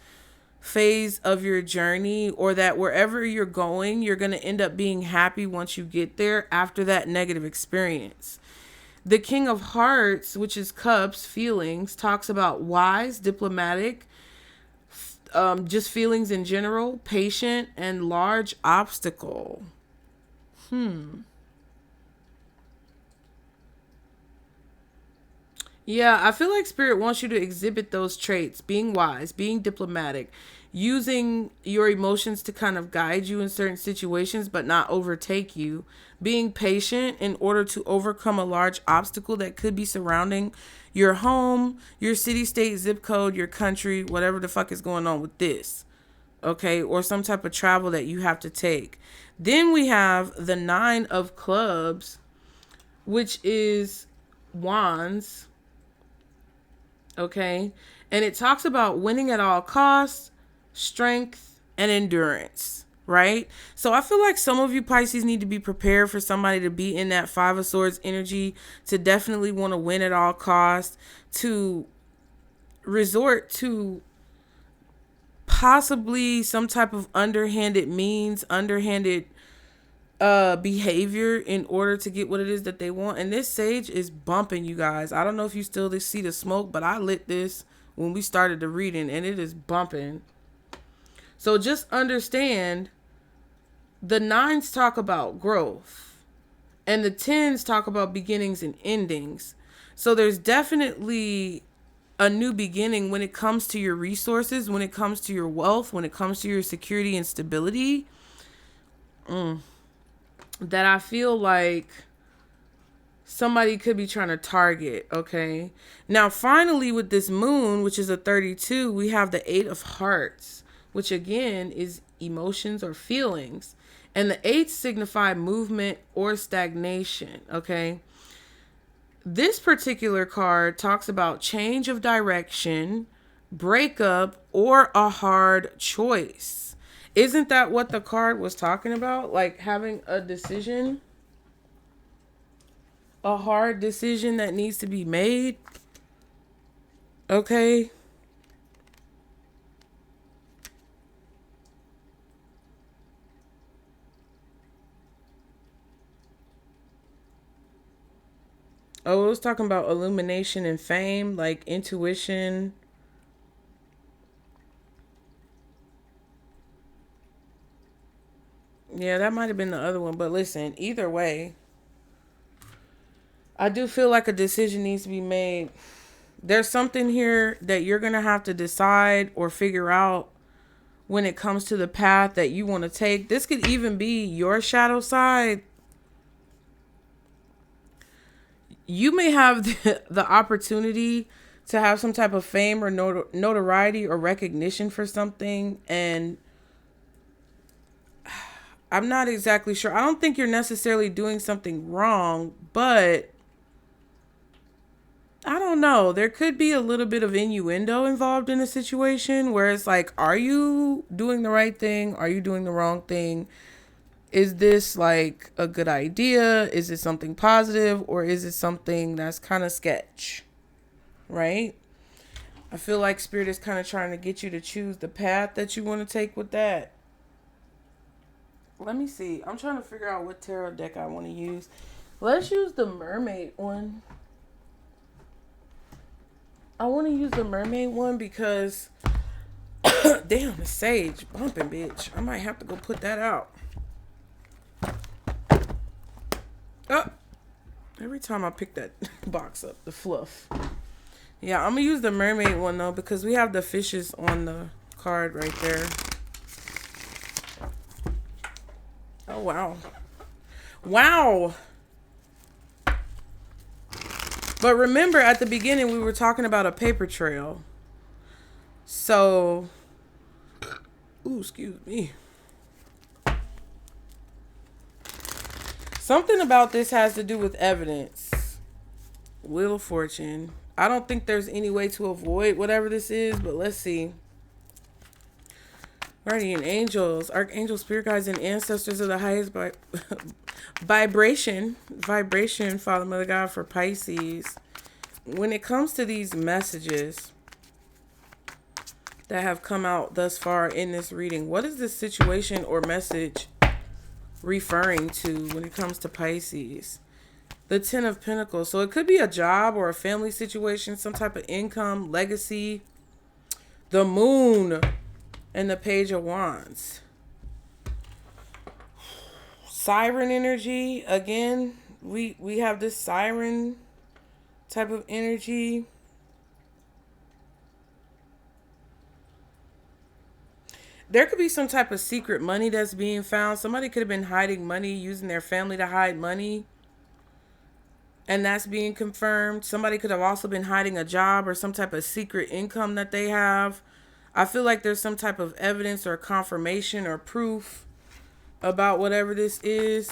phase of your journey, or that wherever you're going, you're going to end up being happy once you get there after that negative experience. The King of Hearts, which is cups, feelings, talks about wise, diplomatic, just feelings in general, patient, and large obstacle. Yeah, I feel like Spirit wants you to exhibit those traits, being wise, being diplomatic, using your emotions to kind of guide you in certain situations, but not overtake you, being patient in order to overcome a large obstacle that could be surrounding your home, your city, state, zip code, your country, whatever the fuck is going on with this. Okay, or some type of travel that you have to take. Then we have the 9 of Clubs, which is wands. Okay. And it talks about winning at all costs, strength, and endurance. Right. So I feel like some of you Pisces need to be prepared for somebody to be in that 5 of Swords energy, to definitely want to win at all costs, to resort to possibly some type of underhanded means, underhanded behavior in order to get what it is that they want. And this sage is bumping, you guys. I don't know if you still see the smoke, but I lit this when we started the reading and it is bumping. So just understand, the 9s talk about growth and the 10s talk about beginnings and endings. So there's definitely a new beginning when it comes to your resources, when it comes to your wealth, when it comes to your security and stability. That I feel like somebody could be trying to target. Okay. Now, finally, with this moon, which is a 32, we have the 8 of Hearts, which again is emotions or feelings. And the 8s signify movement or stagnation. Okay. This particular card talks about change of direction, breakup, or a hard choice. Isn't that what the card was talking about? Like having a decision, a hard decision that needs to be made. Okay. Oh, it was talking about illumination and fame, like intuition. Yeah, that might have been the other one. But listen, either way, I do feel like a decision needs to be made. There's something here that you're going to have to decide or figure out when it comes to the path that you want to take. This could even be your shadow side. You may have the opportunity to have some type of fame or notoriety or recognition for something. And I'm not exactly sure. I don't think you're necessarily doing something wrong, but I don't know. There could be a little bit of innuendo involved in a situation where it's like, are you doing the right thing? Are you doing the wrong thing? Is this like a good idea? Is it something positive? Or is it something that's kind of sketch? Right? I feel like Spirit is kind of trying to get you to choose the path that you want to take with that. Let me see. I'm trying to figure out what tarot deck I want to use. Let's use the mermaid one. I want to use the mermaid one because damn, the sage bumping, bitch. I might have to go put that out. Oh, every time I pick that box up, the fluff. Yeah, I'm gonna use the mermaid one though because we have the fishes on the card right there. Oh wow. Wow. But remember at the beginning we were talking about a paper trail. So, ooh, excuse me. Something about this has to do with evidence. Wheel of Fortune. I don't think there's any way to avoid whatever this is, but let's see. Guardian angels, archangels, spirit guides, and ancestors of the highest vibration, Father, Mother, God for Pisces. When it comes to these messages that have come out thus far in this reading, what is this situation or message referring to when it comes to Pisces? The 10 of Pentacles. So it could be a job or a family situation, some type of income, legacy. The Moon and the Page of Wands. Siren energy. Again, we have this siren type of energy. There could be some type of secret money that's being found. Somebody could have been hiding money, using their family to hide money, and that's being confirmed. Somebody could have also been hiding a job or some type of secret income that they have. I feel like there's some type of evidence or confirmation or proof about whatever this is.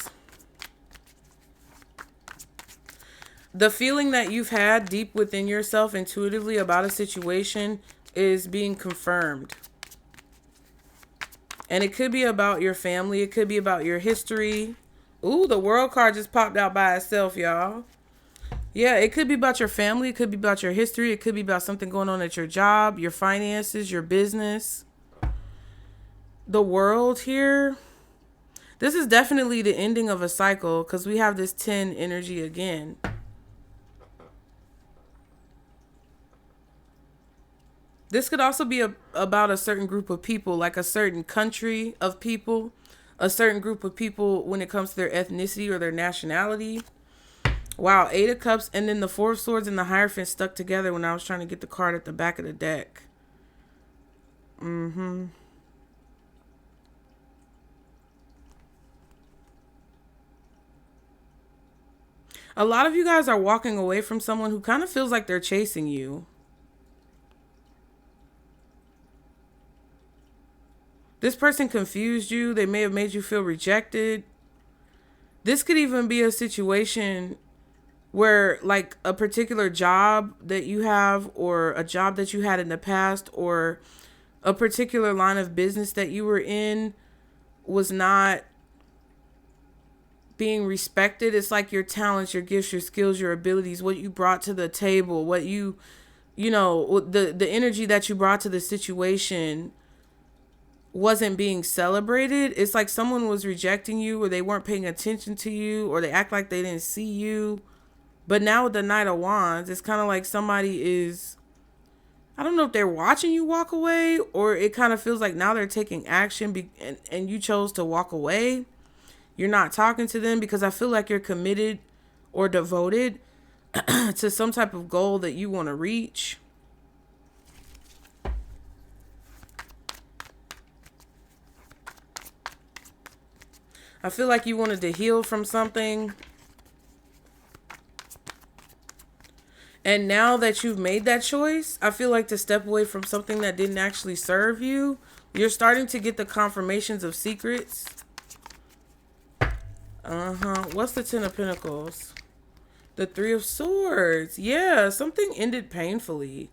The feeling that you've had deep within yourself intuitively about a situation is being confirmed. And it could be about your family. It could be about your history. Ooh, the world card just popped out by itself, y'all. Yeah, it could be about your family. It could be about your history. It could be about something going on at your job, your finances, your business. The world here. This is definitely the ending of a cycle because we have this 10 energy again. This could also be about a certain group of people, like a certain country of people, a certain group of people when it comes to their ethnicity or their nationality. Wow, 8 of Cups and then the 4 of Swords and the Hierophant stuck together when I was trying to get the card at the back of the deck. A lot of you guys are walking away from someone who kind of feels like they're chasing you. This person confused you. They may have made you feel rejected. This could even be a situation where like a particular job that you have or a job that you had in the past or a particular line of business that you were in was not being respected. It's like your talents, your gifts, your skills, your abilities, what you brought to the table, what you know, the energy that you brought to the situation wasn't being celebrated. It's like someone was rejecting you or they weren't paying attention to you or they act like they didn't see you. But now with the Knight of Wands, it's kind of like somebody is, I don't know if they're watching you walk away or it kind of feels like now they're taking action and you chose to walk away. You're not talking to them because I feel like you're committed or devoted to some type of goal that you want to reach. I feel like you wanted to heal from something. And now that you've made that choice, I feel like to step away from something that didn't actually serve you, you're starting to get the confirmations of secrets. What's the 10 of Pentacles? The 3 of Swords. Yeah, something ended painfully.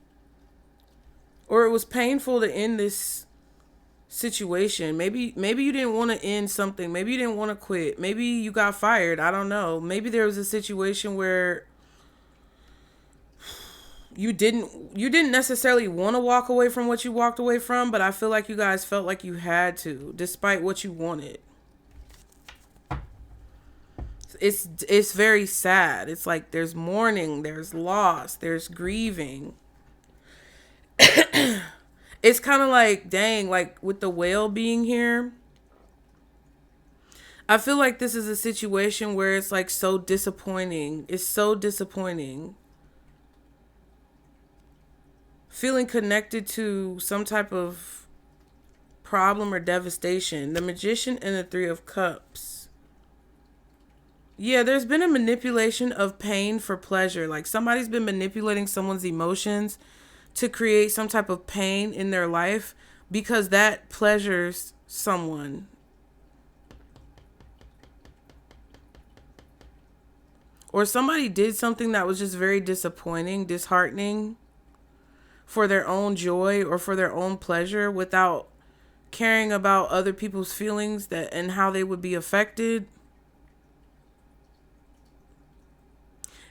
Or it was painful to end this situation. Maybe you didn't want to end something. Maybe you didn't want to quit. Maybe you got fired. I don't know. Maybe there was a situation where you didn't necessarily want to walk away from what you walked away from, but I feel like you guys felt like you had to, despite what you wanted. It's very sad. It's like there's mourning, there's loss, there's grieving. It's kind of like, dang, like with the whale being here, I feel like this is a situation where it's like so disappointing. It's so disappointing. Feeling connected to some type of problem or devastation. The Magician and the 3 of Cups. Yeah, there's been a manipulation of pain for pleasure. Like somebody's been manipulating someone's emotions to create some type of pain in their life because that pleasures someone. Or somebody did something that was just very disappointing, disheartening for their own joy or for their own pleasure without caring about other people's feelings that and how they would be affected.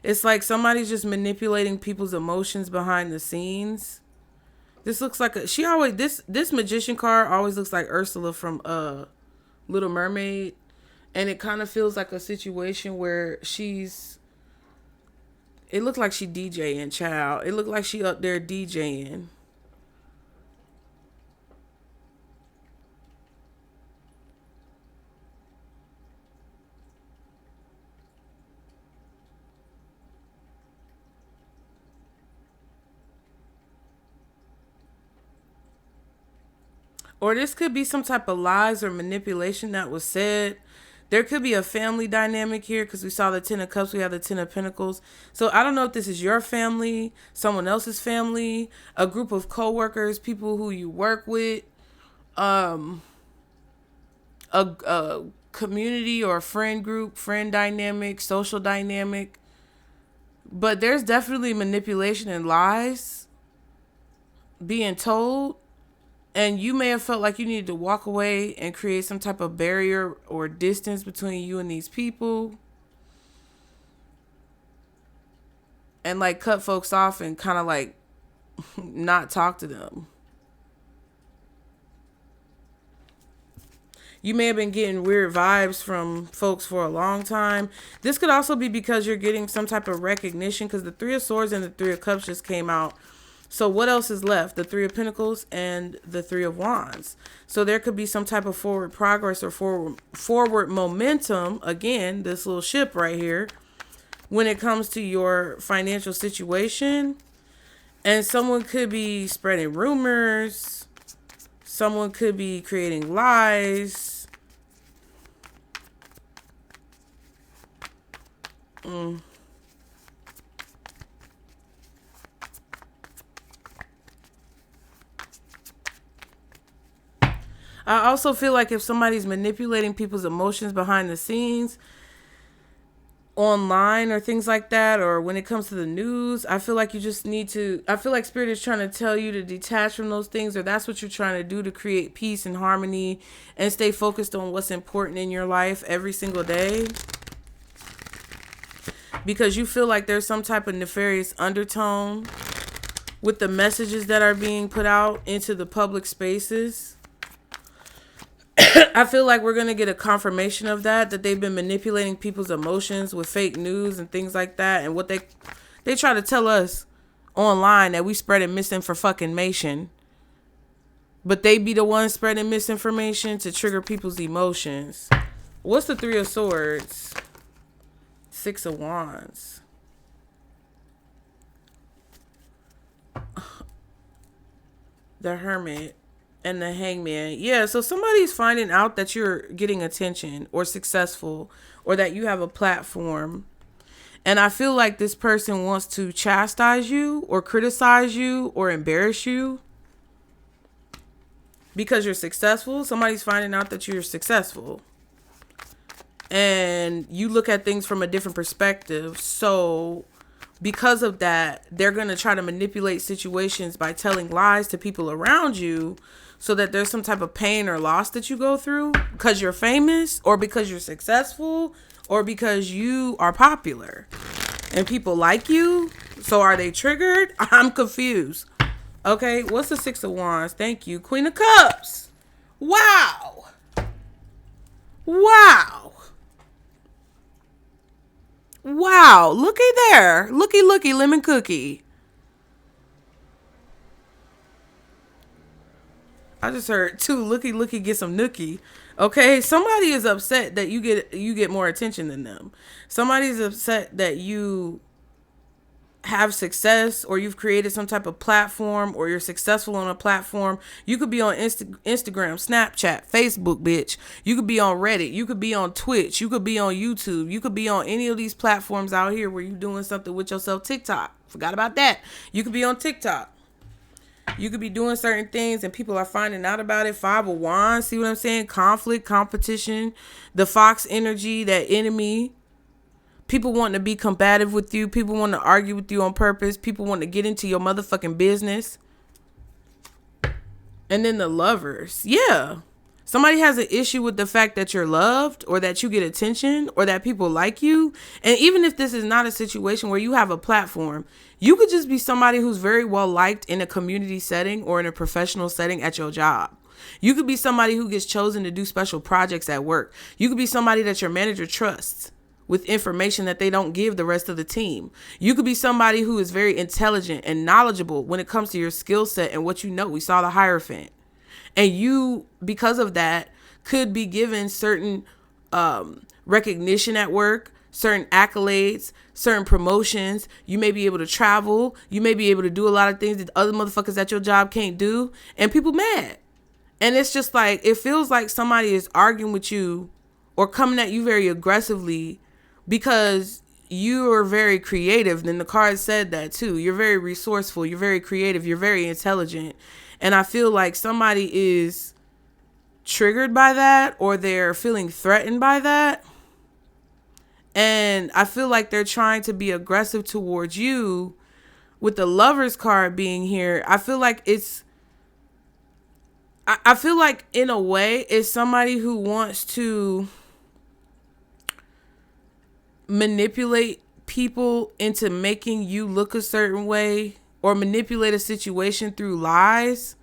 It's like somebody's just manipulating people's emotions behind the scenes. This looks like this Magician card always looks like Ursula from Little Mermaid, and it kind of feels like a situation where it looked like she DJing, child. It looked like she up there DJing. Or this could be some type of lies or manipulation that was said. There could be a family dynamic here because we saw the Ten of Cups, we have the Ten of Pentacles. So I don't know if this is your family, someone else's family, a group of co-workers, people who you work with, a community or a friend group, friend dynamic, social dynamic. But there's definitely manipulation and lies being told. And you may have felt like you needed to walk away and create some type of barrier or distance between you and these people. And like cut folks off and kind of like not talk to them. You may have been getting weird vibes from folks for a long time. This could also be because you're getting some type of recognition because the Three of Swords and the Three of Cups just came out. So what else is left? The Three of Pentacles and the Three of Wands. So there could be some type of forward progress or forward momentum. Again, this little ship right here. When it comes to your financial situation. And someone could be spreading rumors. Someone could be creating lies. I also feel like if somebody's manipulating people's emotions behind the scenes, online or things like that, or when it comes to the news, I feel like you just need to, I feel like Spirit is trying to tell you to detach from those things, or that's what you're trying to do to create peace and harmony and stay focused on what's important in your life every single day. Because you feel like there's some type of nefarious undertone with the messages that are being put out into the public spaces. I feel like we're going to get a confirmation of that they've been manipulating people's emotions with fake news and things like that. And what they try to tell us online that we spreading misinformation. But they be the ones spreading misinformation to trigger people's emotions. What's the Three of Swords? Six of Wands. The Hermit. And the Hangman. Yeah, so somebody's finding out that you're getting attention or successful or that you have a platform. And I feel like this person wants to chastise you or criticize you or embarrass you because you're successful. Somebody's finding out that you're successful. And you look at things from a different perspective. So because of that, they're going to try to manipulate situations by telling lies to people around you so that there's some type of pain or loss that you go through because you're famous or because you're successful or because you are popular and people like you. So are they triggered? I'm confused. Okay, what's the Six of Wands? Thank you. Queen of Cups. Wow. Wow. Wow. Looky there. Looky, lemon cookie. I just heard two looky get some nookie. Okay, somebody is upset that you get more attention than them. Somebody's upset that you have success or you've created some type of platform or you're successful on a platform. You could be on Instagram, Snapchat, Facebook, bitch. You could be on Reddit. You could be on Twitch. You could be on YouTube. You could be on any of these platforms out here where you're doing something with yourself. TikTok. Forgot about that. You could be on TikTok. You could be doing certain things and people are finding out about it. Five of Wands. See what I'm saying? Conflict, competition, the fox energy, that enemy. People wanting to be combative with you. People want to argue with you on purpose. People want to get into your motherfucking business. And then the Lovers. Yeah. Somebody has an issue with the fact that you're loved or that you get attention or that people like you. And even if this is not a situation where you have a platform, you could just be somebody who's very well liked in a community setting or in a professional setting at your job. You could be somebody who gets chosen to do special projects at work. You could be somebody that your manager trusts with information that they don't give the rest of the team. You could be somebody who is very intelligent and knowledgeable when it comes to your skill set and what you know. We saw the Hierophant. And you, because of that, could be given certain recognition at work, certain accolades, certain promotions. You may be able to travel. You may be able to do a lot of things that other motherfuckers at your job can't do. And people mad. And it's just like, it feels like somebody is arguing with you or coming at you very aggressively because you are very creative. And the card said that too. You're very resourceful. You're very creative. You're very intelligent. And I feel like somebody is triggered by that, or they're feeling threatened by that. And I feel like they're trying to be aggressive towards you with the Lover's card being here. I feel like I feel like in a way it's somebody who wants to manipulate people into making you look a certain way, or manipulate a situation through lies,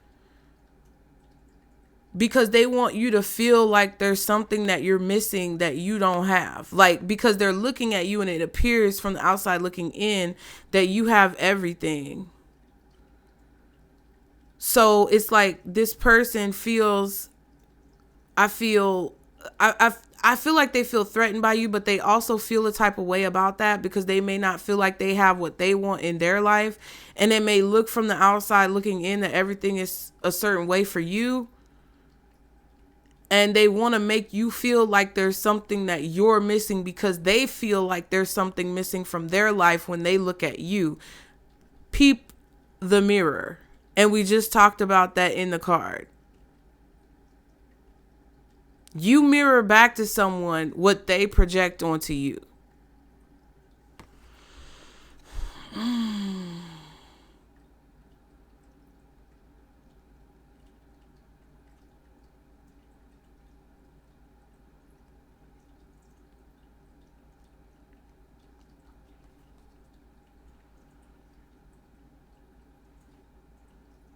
because they want you to feel like there's something that you're missing that you don't have. Like, because they're looking at you and it appears from the outside looking in that you have everything. So it's like this person feels, I feel like they feel threatened by you, but they also feel a type of way about that because they may not feel like they have what they want in their life. And it may look from the outside looking in that everything is a certain way for you. And they want to make you feel like there's something that you're missing because they feel like there's something missing from their life when they look at you. Peep the mirror. And we just talked about that in the card. You mirror back to someone what they project onto you.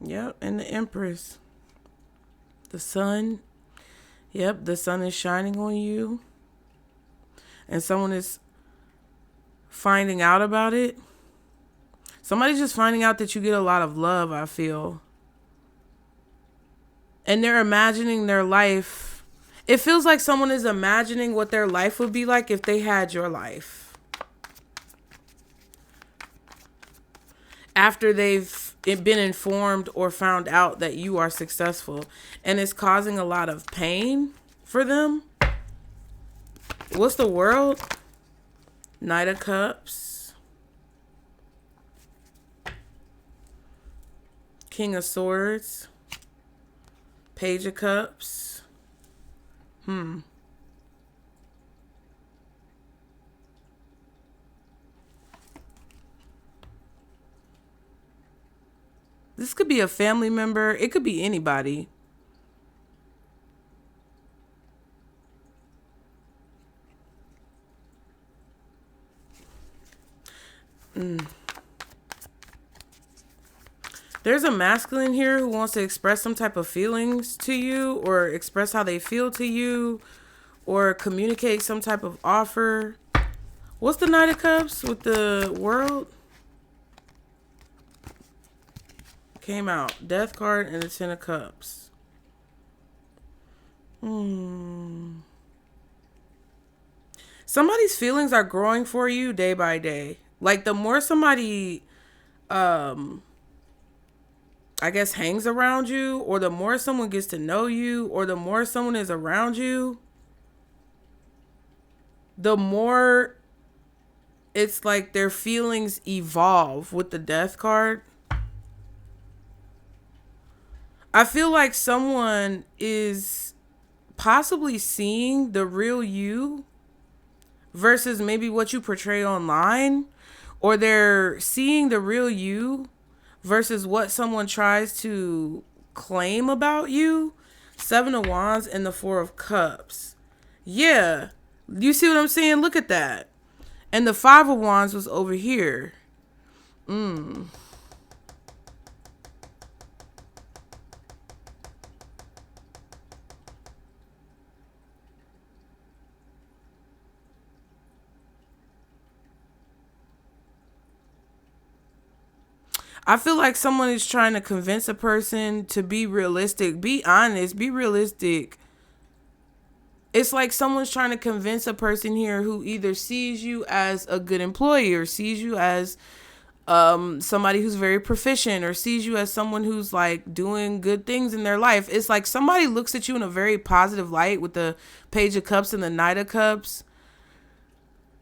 Yep, and the Empress. The sun. Yep, the sun is shining on you. And someone is finding out about it. Somebody's just finding out that you get a lot of love, I feel. And they're imagining their life. It feels like someone is imagining what their life would be like if they had your life. After they've been informed or found out that you are successful. And it's causing a lot of pain for them. What's the World? Knight of Cups. King of Swords. Page of Cups. This could be a family member. It could be anybody. There's a masculine here who wants to express some type of feelings to you, or express how they feel to you, or communicate some type of offer. What's the Knight of Cups with the World? Came out. Death card and the Ten of Cups. Somebody's feelings are growing for you day by day. Like, the more somebody, I guess, hangs around you, or the more someone gets to know you, or the more someone is around you, the more it's like their feelings evolve with the Death card. I feel like someone is possibly seeing the real you versus maybe what you portray online, or they're seeing the real you versus what someone tries to claim about you. Seven of Wands and the Four of Cups. Yeah. You see what I'm saying? Look at that. And the Five of Wands was over here. I feel like someone is trying to convince a person to be realistic. Be honest. Be realistic. It's like someone's trying to convince a person here who either sees you as a good employee or sees you as somebody who's very proficient or sees you as someone who's like doing good things in their life. It's like somebody looks at you in a very positive light with the Page of Cups and the Knight of Cups.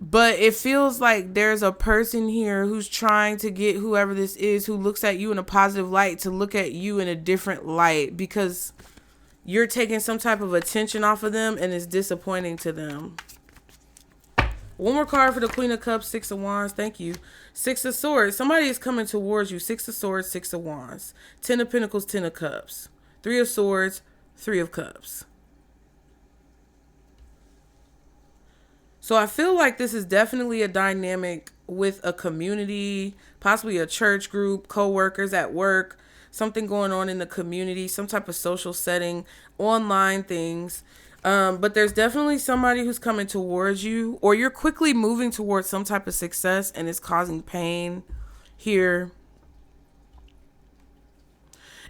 But it feels like there's a person here who's trying to get whoever this is who looks at you in a positive light to look at you in a different light, because you're taking some type of attention off of them and it's disappointing to them. One more card for the Queen of Cups, Six of Wands. Thank you. Six of Swords. Somebody is coming towards you. Six of Swords, Six of Wands. 10 of Pentacles, 10 of Cups. 3 of Swords, 3 of Cups. So I feel like this is definitely a dynamic with a community, possibly a church group, co-workers at work, something going on in the community, some type of social setting, online things. But there's definitely somebody who's coming towards you, or you're quickly moving towards some type of success and it's causing pain here.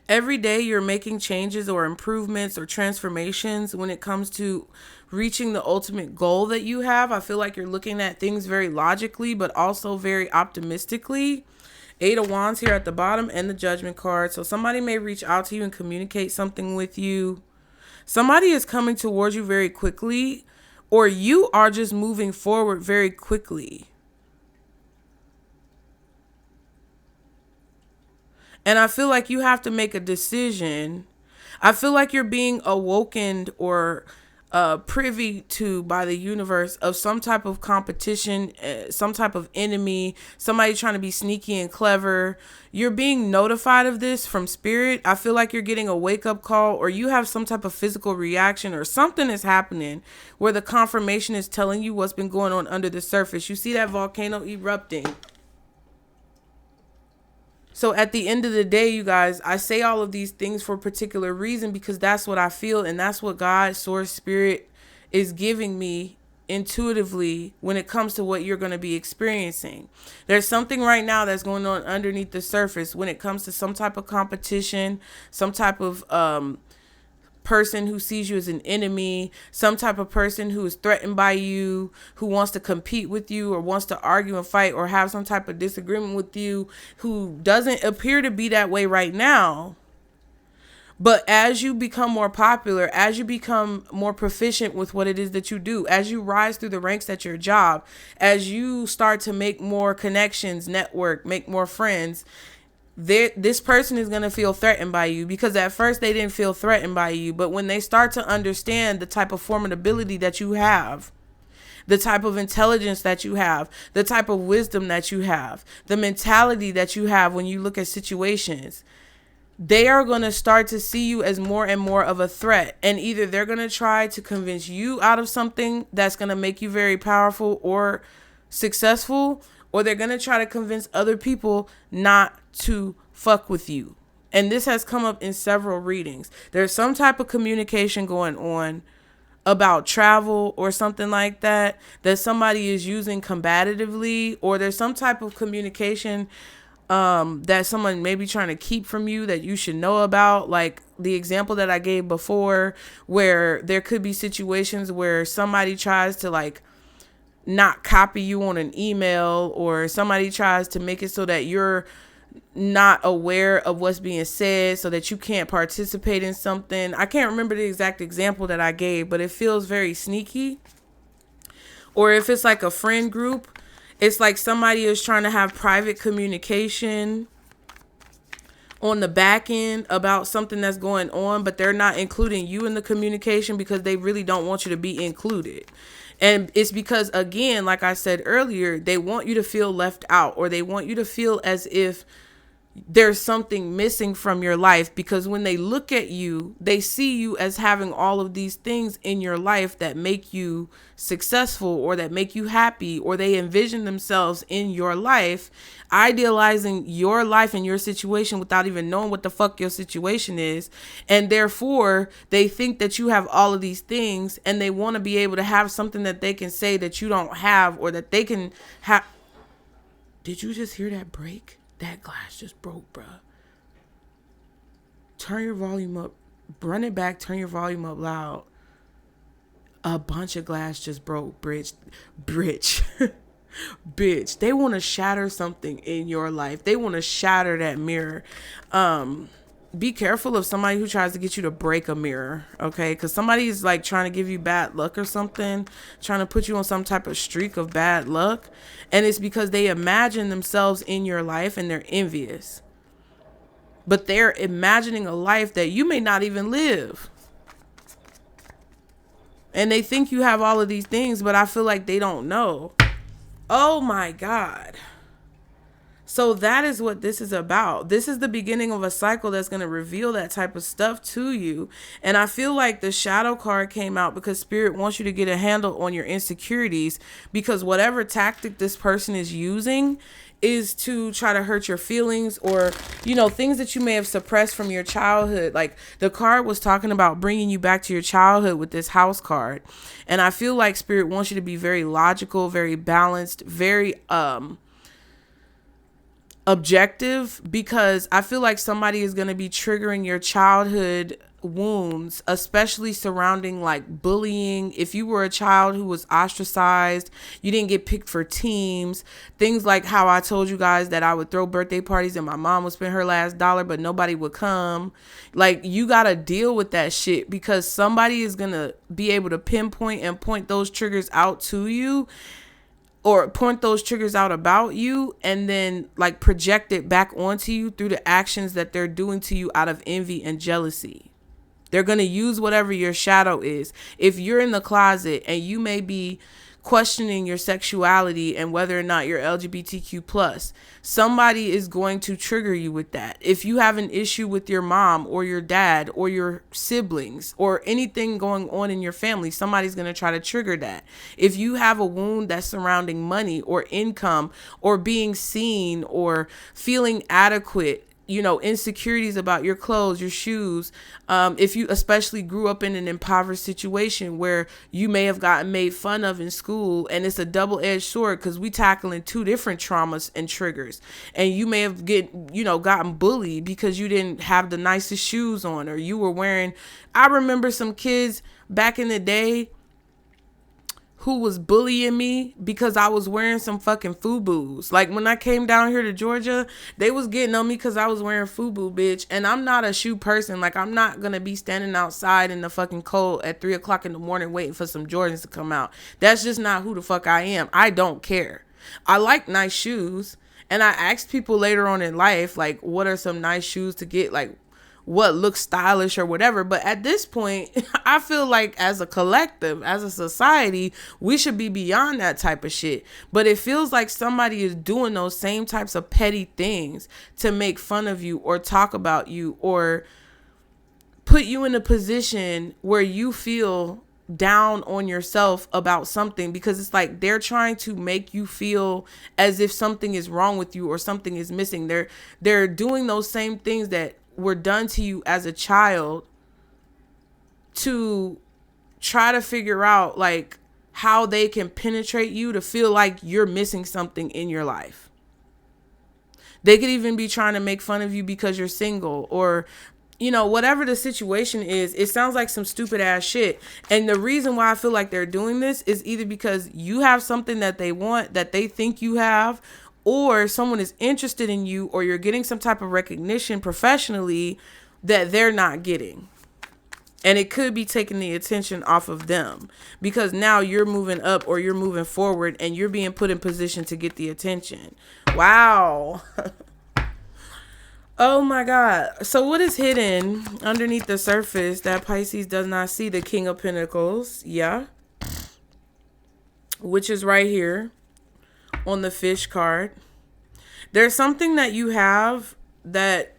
Every day you're making changes or improvements or transformations when it comes to reaching the ultimate goal that you have. I feel like you're looking at things very logically, but also very optimistically. 8 of Wands here at the bottom and the Judgment card. So somebody may reach out to you and communicate something with you. Somebody is coming towards you very quickly, or you are just moving forward very quickly. And I feel like you have to make a decision. I feel like you're being awoken or privy to by the universe of some type of competition, some type of enemy, somebody trying to be sneaky and clever. You're being notified of this from spirit. I feel like you're getting a wake-up call, or you have some type of physical reaction, or something is happening where the confirmation is telling you what's been going on under the surface. You see that volcano erupting. So at the end of the day, you guys, I say all of these things for a particular reason, because that's what I feel, and that's what God, Source, Spirit is giving me intuitively when it comes to what you're going to be experiencing. There's something right now that's going on underneath the surface when it comes to some type of competition, some type of person who sees you as an enemy, some type of person who is threatened by you, who wants to compete with you or wants to argue and fight or have some type of disagreement with you, who doesn't appear to be that way right now. But as you become more popular, as you become more proficient with what it is that you do, as you rise through the ranks at your job, as you start to make more connections, network, make more friends, this person is going to feel threatened by you, because at first they didn't feel threatened by you. But when they start to understand the type of formidability that you have, the type of intelligence that you have, the type of wisdom that you have, the mentality that you have when you look at situations, they are going to start to see you as more and more of a threat. And either they're going to try to convince you out of something that's going to make you very powerful or successful, or they're going to try to convince other people not to fuck with you. And this has come up in several readings. There's some type of communication going on about travel or something like that somebody is using combatively, or there's some type of communication that someone may be trying to keep from you that you should know about. Like the example that I gave before, where there could be situations where somebody tries to like not copy you on an email, or somebody tries to make it so that you're not aware of what's being said so that you can't participate in something. I can't remember the exact example that I gave, but it feels very sneaky. Or if it's like a friend group, it's like somebody is trying to have private communication on the back end about something that's going on, but they're not including you in the communication because they really don't want you to be included. And it's because, again, like I said earlier, they want you to feel left out, or they want you to feel as if there's something missing from your life, because when they look at you, they see you as having all of these things in your life that make you successful, or that make you happy, or they envision themselves in your life, idealizing your life and your situation without even knowing what the fuck your situation is. And therefore, they think that you have all of these things, and they want to be able to have something that they can say that you don't have, or that they can have. Did you just hear that break? That glass just broke, bruh. Turn your volume up. Run it back. Turn your volume up loud. A bunch of glass just broke. Bridge. Bitch, they want to shatter something in your life. They want to shatter that mirror. Be careful of somebody who tries to get you to break a mirror, okay? Because somebody is like trying to give you bad luck or something, trying to put you on some type of streak of bad luck. And it's because they imagine themselves in your life and they're envious. But they're imagining a life that you may not even live. And they think you have all of these things, but I feel like they don't know. Oh my God. So that is what this is about. This is the beginning of a cycle that's going to reveal that type of stuff to you. And I feel like the shadow card came out because Spirit wants you to get a handle on your insecurities, because whatever tactic this person is using is to try to hurt your feelings, or, you know, things that you may have suppressed from your childhood. Like the card was talking about bringing you back to your childhood with this house card. And I feel like Spirit wants you to be very logical, very balanced, very, objective, because I feel like somebody is going to be triggering your childhood wounds, especially surrounding like bullying. If you were a child who was ostracized, you didn't get picked for teams, things like how I told you guys that I would throw birthday parties and my mom would spend her last dollar, but nobody would come. Like, you got to deal with that shit, because somebody is going to be able to pinpoint and point those triggers out to you, or point those triggers out about you, and then like project it back onto you through the actions that they're doing to you out of envy and jealousy. They're going to use whatever your shadow is. If you're in the closet and you may be questioning your sexuality and whether or not you're LGBTQ plus, somebody is going to trigger you with that. If you have an issue with your mom or your dad or your siblings or anything going on in your family, somebody's going to try to trigger that. If you have a wound that's surrounding money or income or being seen or feeling adequate, you know, insecurities about your clothes, your shoes. If you especially grew up in an impoverished situation where you may have gotten made fun of in school, and it's a double-edged sword because we tackling two different traumas and triggers. And you may have gotten bullied because you didn't have the nicest shoes on, or you were wearing, I remember some kids back in the day who was bullying me because I was wearing some fucking FUBUs. Like when I came down here to Georgia, they was getting on me because I was wearing FUBU, bitch. And I'm not a shoe person. Like, I'm not going to be standing outside in the fucking cold at 3:00 in the morning waiting for some Jordans to come out. That's just not who the fuck I am. I don't care. I like nice shoes. And I asked people later on in life, like, what are some nice shoes to get? Like, what looks stylish or whatever. But at this point, I feel like as a collective, as a society, we should be beyond that type of shit. But it feels like somebody is doing those same types of petty things to make fun of you or talk about you or put you in a position where you feel down on yourself about something, because it's like they're trying to make you feel as if something is wrong with you or something is missing. They're doing those same things that were done to you as a child to try to figure out like how they can penetrate you to feel like you're missing something in your life. They could even be trying to make fun of you because you're single, or, you know, whatever the situation is. It sounds like some stupid ass shit. And the reason why I feel like they're doing this is either because you have something that they want, that they think you have, or someone is interested in you, or you're getting some type of recognition professionally that they're not getting. And it could be taking the attention off of them, because now you're moving up or you're moving forward and you're being put in position to get the attention. Wow. Oh my God. So what is hidden underneath the surface that Pisces does not see? The King of Pentacles. Yeah. Which is right here on the fish card. There's something that you have that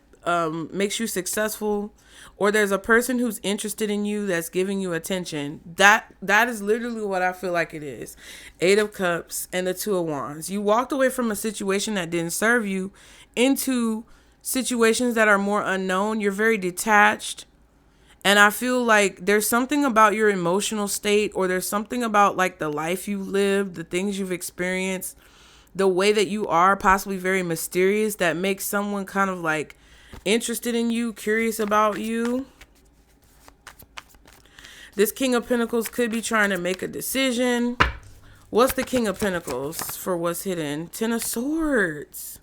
makes you successful, or there's a person who's interested in you that's giving you attention. That is literally what I feel like it is. 8 of Cups and the 2 of Wands. You walked away from a situation that didn't serve you into situations that are more unknown. You're very detached. And I feel like there's something about your emotional state, or there's something about like the life you lived, the things you've experienced, the way that you are possibly very mysterious, that makes someone kind of like interested in you, curious about you. This King of Pentacles could be trying to make a decision, What's the King of Pentacles for what's hidden? Ten of Swords.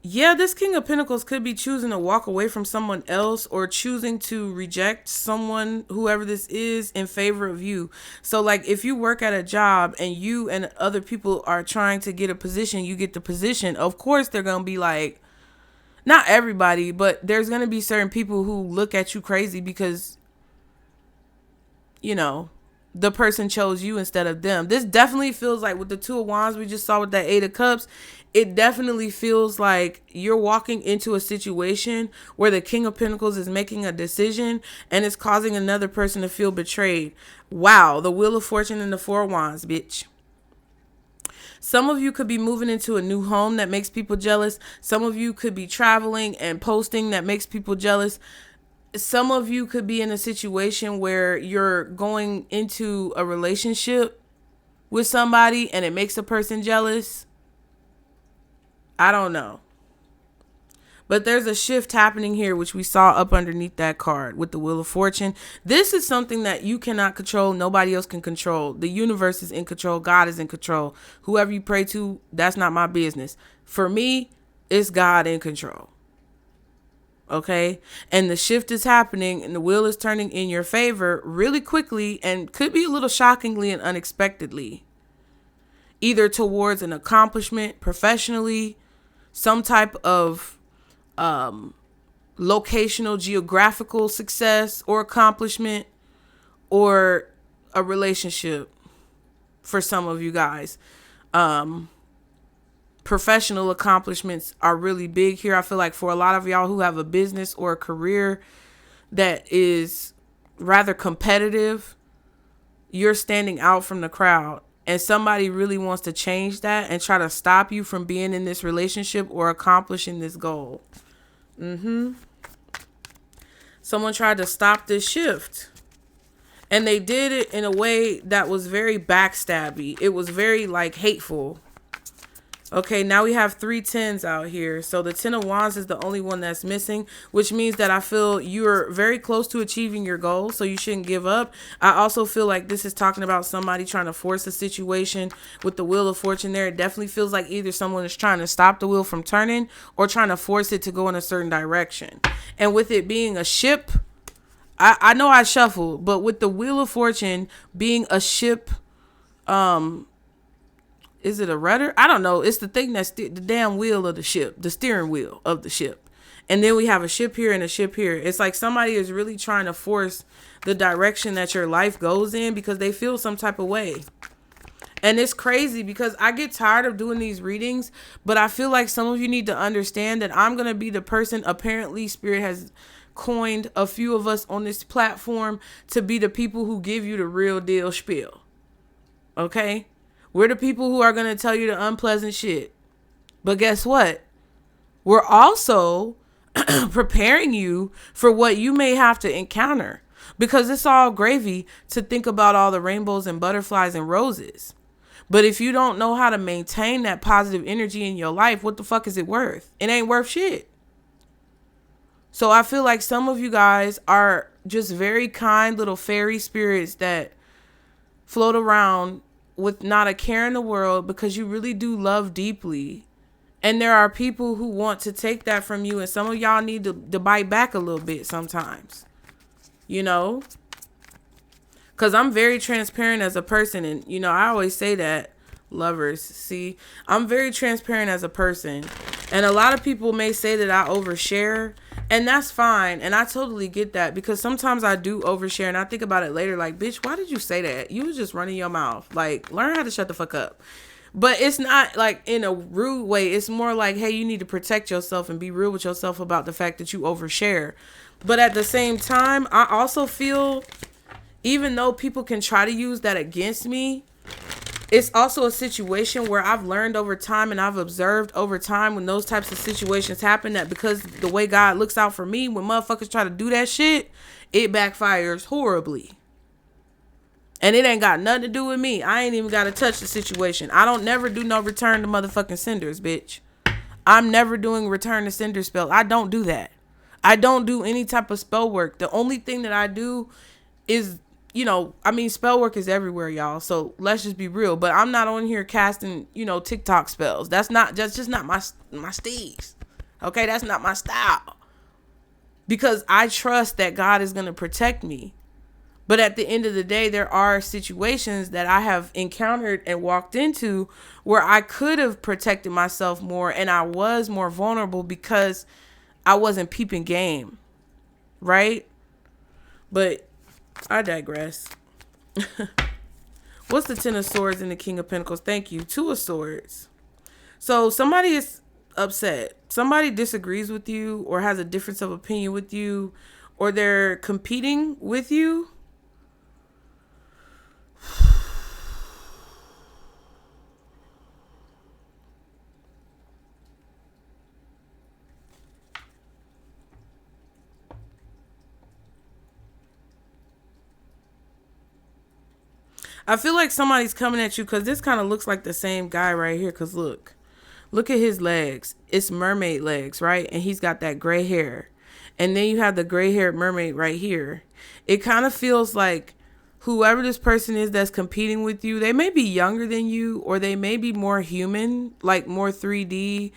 Yeah, this King of Pentacles could be choosing to walk away from someone else or choosing to reject someone, whoever this is, in favor of you. So like if you work at a job and you and other people are trying to get a position, you get the position. Of course, they're going to be like, not everybody, but there's going to be certain people who look at you crazy because, you know, the person chose you instead of them. This definitely feels like with the Two of Wands we just saw with that Eight of Cups, it definitely feels like you're walking into a situation where the King of Pentacles is making a decision and it's causing another person to feel betrayed. Wow, the Wheel of Fortune and the Four of Wands, bitch. Some of you could be moving into a new home that makes people jealous. Some of you could be traveling and posting that makes people jealous. Some of you could be in a situation where you're going into a relationship with somebody and it makes a person jealous. I don't know. But there's a shift happening here, which we saw up underneath that card with the Wheel of Fortune. This is something that you cannot control. Nobody else can control. The universe is in control. God is in control. Whoever you pray to, that's not my business. For me, it's God in control. Okay? And the shift is happening and the wheel is turning in your favor really quickly and could be a little shockingly and unexpectedly. Either towards an accomplishment professionally, some type of locational geographical success or accomplishment, or a relationship for some of you guys. Professional accomplishments are really big here. I feel like for a lot of y'all who have a business or a career that is rather competitive, you're standing out from the crowd. And somebody really wants to change that and try to stop you from being in this relationship or accomplishing this goal. Someone tried to stop this shift. And they did it in a way that was very backstabby. It was very like hateful. Okay, now we have 3 tens out here. So the Ten of Wands is the only one that's missing, which means that I feel you're very close to achieving your goal, so you shouldn't give up. I also feel like this is talking about somebody trying to force a situation with the Wheel of Fortune there. It definitely feels like either someone is trying to stop the wheel from turning or trying to force it to go in a certain direction. And with it being a ship, I know I shuffled, but with the Wheel of Fortune being a ship, is it a rudder? I don't know. It's the thing that's the damn wheel of the ship, the steering wheel of the ship. And then we have a ship here and a ship here. It's like somebody is really trying to force the direction that your life goes in because they feel some type of way. And it's crazy because I get tired of doing these readings, but I feel like some of you need to understand that I'm going to be the person, apparently Spirit has coined a few of us on this platform to be the people who give you the real deal spiel. Okay? We're the people who are going to tell you the unpleasant shit. But guess what? We're also preparing you for what you may have to encounter. Because it's all gravy to think about all the rainbows and butterflies and roses. But if you don't know how to maintain that positive energy in your life, what the fuck is it worth? It ain't worth shit. So I feel like some of you guys are just very kind little fairy spirits that float around with not a care in the world because you really do love deeply. And there are people who want to take that from you. And some of y'all need to bite back a little bit sometimes. You know? Because I'm very transparent as a person. And, you know, I always say that, lovers. See, I'm very transparent as a person. And a lot of people may say that I overshare. And that's fine. And I totally get that. Because sometimes I do overshare. And I think about it later like, bitch, why did you say that? You was just running your mouth. Like, learn how to shut the fuck up. But it's not like in a rude way. It's more like, hey, you need to protect yourself and be real with yourself about the fact that you overshare. But at the same time, I also feel, even though people can try to use that against me, it's also a situation where I've learned over time and I've observed over time when those types of situations happen that because the way God looks out for me, when motherfuckers try to do that shit, it backfires horribly. And it ain't got nothing to do with me. I ain't even got to touch the situation. I don't never do no return to motherfucking senders, bitch. I'm never doing return to sender spell. I don't do that. I don't do any type of spell work. The only thing that I do is, spell work is everywhere, y'all. So let's just be real. But I'm not on here casting, TikTok spells. That's just not my steez. Okay, that's not my style. Because I trust that God is going to protect me. But at the end of the day, there are situations that I have encountered and walked into where I could have protected myself more, and I was more vulnerable because I wasn't peeping game, right? But I digress. What's the Ten of Swords and the King of Pentacles? Thank you. Two of Swords. So somebody is upset. Somebody disagrees with you or has a difference of opinion with you, or they're competing with you. I feel like somebody's coming at you because this kind of looks like the same guy right here. Because look at his legs. It's mermaid legs, right? And he's got that gray hair. And then you have the gray haired mermaid right here. It kind of feels like whoever this person is that's competing with you, they may be younger than you, or they may be more human, like more 3D.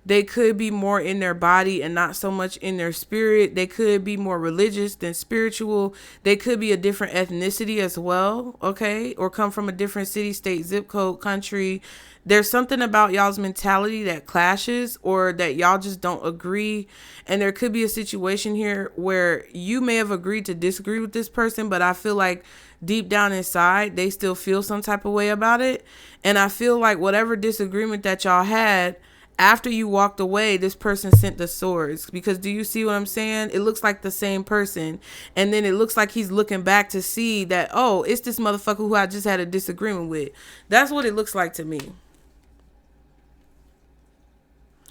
They could be more in their body and not so much in their spirit. They could be more religious than spiritual. They could be a different ethnicity as well, okay? Or come from a different city, state, zip code, country. There's something about y'all's mentality that clashes, or that y'all just don't agree. And there could be a situation here where you may have agreed to disagree with this person, but I feel like deep down inside, they still feel some type of way about it. And I feel like whatever disagreement that y'all had, after you walked away, this person sent the swords. Because do you see what I'm saying? It looks like the same person. And then it looks like he's looking back to see that, oh, it's this motherfucker who I just had a disagreement with. That's what it looks like to me.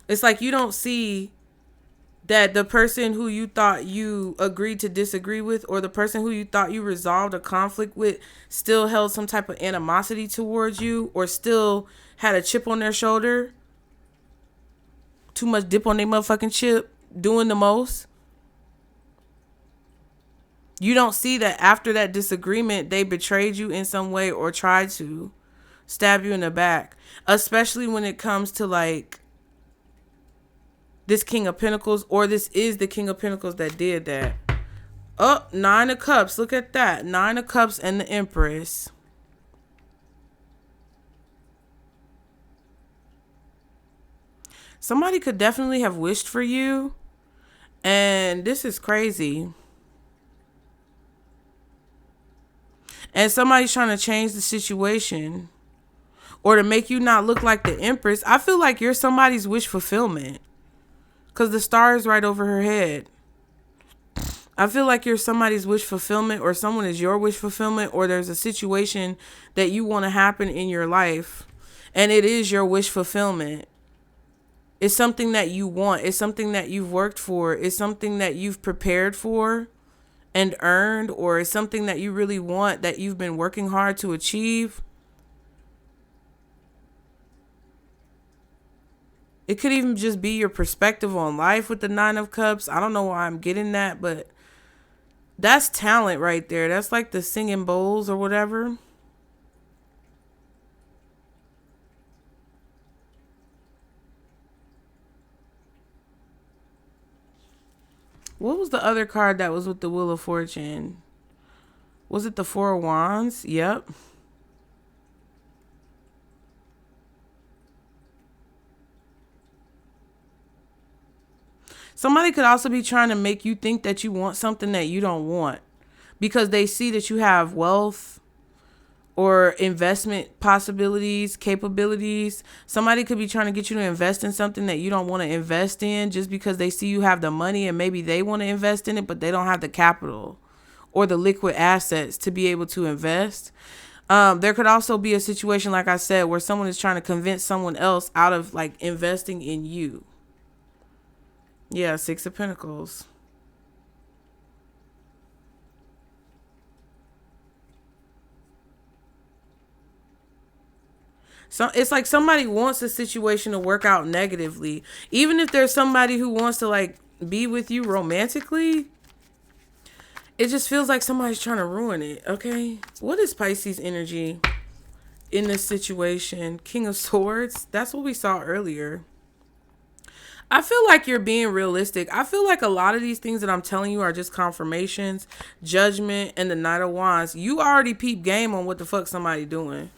It's like you don't see that the person who you thought you agreed to disagree with, or the person who you thought you resolved a conflict with, still held some type of animosity towards you, or still had a chip on their shoulder. Too much dip on their motherfucking chip, doing the most. You don't see that after that disagreement, they betrayed you in some way or tried to stab you in the back. Especially when it comes to like this King of Pentacles, or this is the King of Pentacles that did that. Oh, Nine of Cups. Look at that. Nine of Cups and the Empress. Somebody could definitely have wished for you. And this is crazy. And somebody's trying to change the situation, or to make you not look like the Empress. I feel like you're somebody's wish fulfillment, because the star is right over her head. I feel like you're somebody's wish fulfillment, or someone is your wish fulfillment, or there's a situation that you want to happen in your life, and it is your wish fulfillment. It's something that you want. It's something that you've worked for. It's something that you've prepared for and earned, or it's something that you really want that you've been working hard to achieve. It could even just be your perspective on life with the Nine of Cups. I don't know why I'm getting that, but that's talent right there. That's like the singing bowls or whatever. What was the other card that was with the Wheel of Fortune? Was it the Four of Wands? Yep. Somebody could also be trying to make you think that you want something that you don't want, because they see that you have wealth or investment possibilities, capabilities. Somebody could be trying to get you to invest in something that you don't want to invest in, just because they see you have the money and maybe they want to invest in it, but they don't have the capital or the liquid assets to be able to invest. There could also be a situation, like I said, where someone is trying to convince someone else out of like investing in you. Yeah, Six of Pentacles. So it's like somebody wants a situation to work out negatively. Even if there's somebody who wants to like be with you romantically, it just feels like somebody's trying to ruin it, okay? What is Pisces energy in this situation? King of Swords. That's what we saw earlier. I feel like you're being realistic. I feel like a lot of these things that I'm telling you are just confirmations, judgment, and the Knight of Wands. You already peep game on what the fuck somebody doing.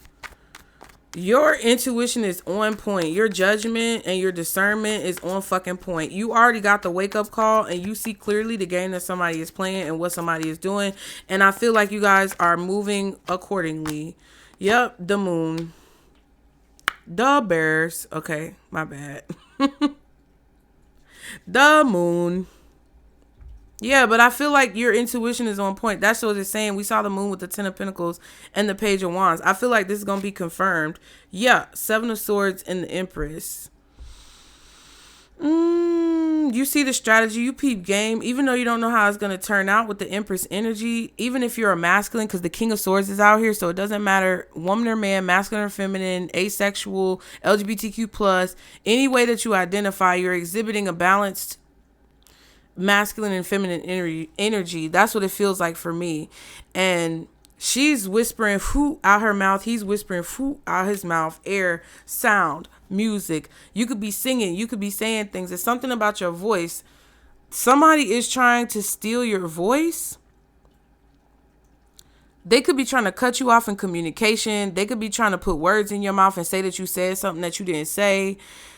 Your intuition is on point. Your judgment and your discernment is on fucking point. You already got the wake up call and you see clearly the game that somebody is playing and what somebody is doing. And I feel like you guys are moving accordingly. Yep, the moon. The bears. Okay, my bad. The moon. Yeah, but I feel like your intuition is on point. That's what it's saying. We saw the moon with the 10 of Pentacles and the Page of Wands. I feel like this is going to be confirmed. Yeah, 7 of Swords and the Empress. You see the strategy. You peep game. Even though you don't know how it's going to turn out with the Empress energy. Even if you're a masculine, because the King of Swords is out here. So it doesn't matter woman or man, masculine or feminine, asexual, LGBTQ+. Any way that you identify, you're exhibiting a balanced masculine and feminine energy. That's what it feels like for me. And she's whispering whoo out her mouth. He's whispering whoo out his mouth. Air, sound, music. You could be singing. You could be saying things. It's something about your voice. Somebody is trying to steal your voice. They could be trying to cut you off in communication. They could be trying to put words in your mouth and say that you said something that you didn't say.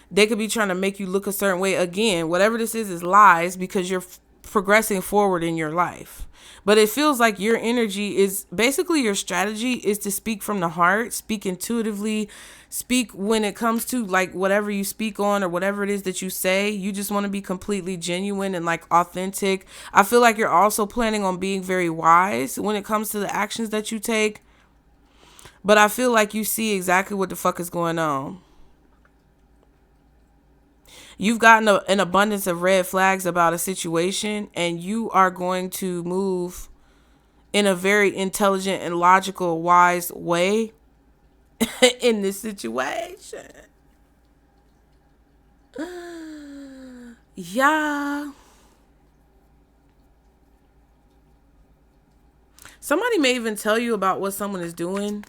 They could be trying to make you look a certain way. Again, whatever this is lies because you're progressing forward in your life. But it feels like your energy is basically your strategy is to speak from the heart, speak intuitively, speak when it comes to like whatever you speak on or whatever it is that you say. You just want to be completely genuine and like authentic. I feel like you're also planning on being very wise when it comes to the actions that you take. But I feel like you see exactly what the fuck is going on. You've gotten an abundance of red flags about a situation and you are going to move in a very intelligent and logical, wise way in this situation. Yeah. Somebody may even tell you about what someone is doing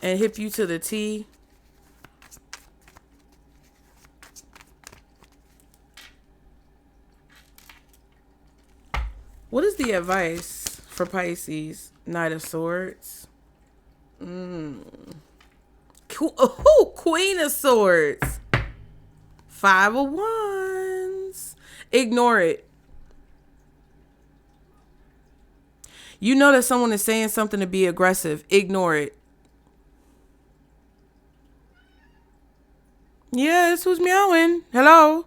and hip you to the T. What is the advice for Pisces? Knight of Swords. Queen of Swords. 5 of Wands. Ignore it. You know that someone is saying something to be aggressive. Ignore it. Yeah, this was meowing. Hello.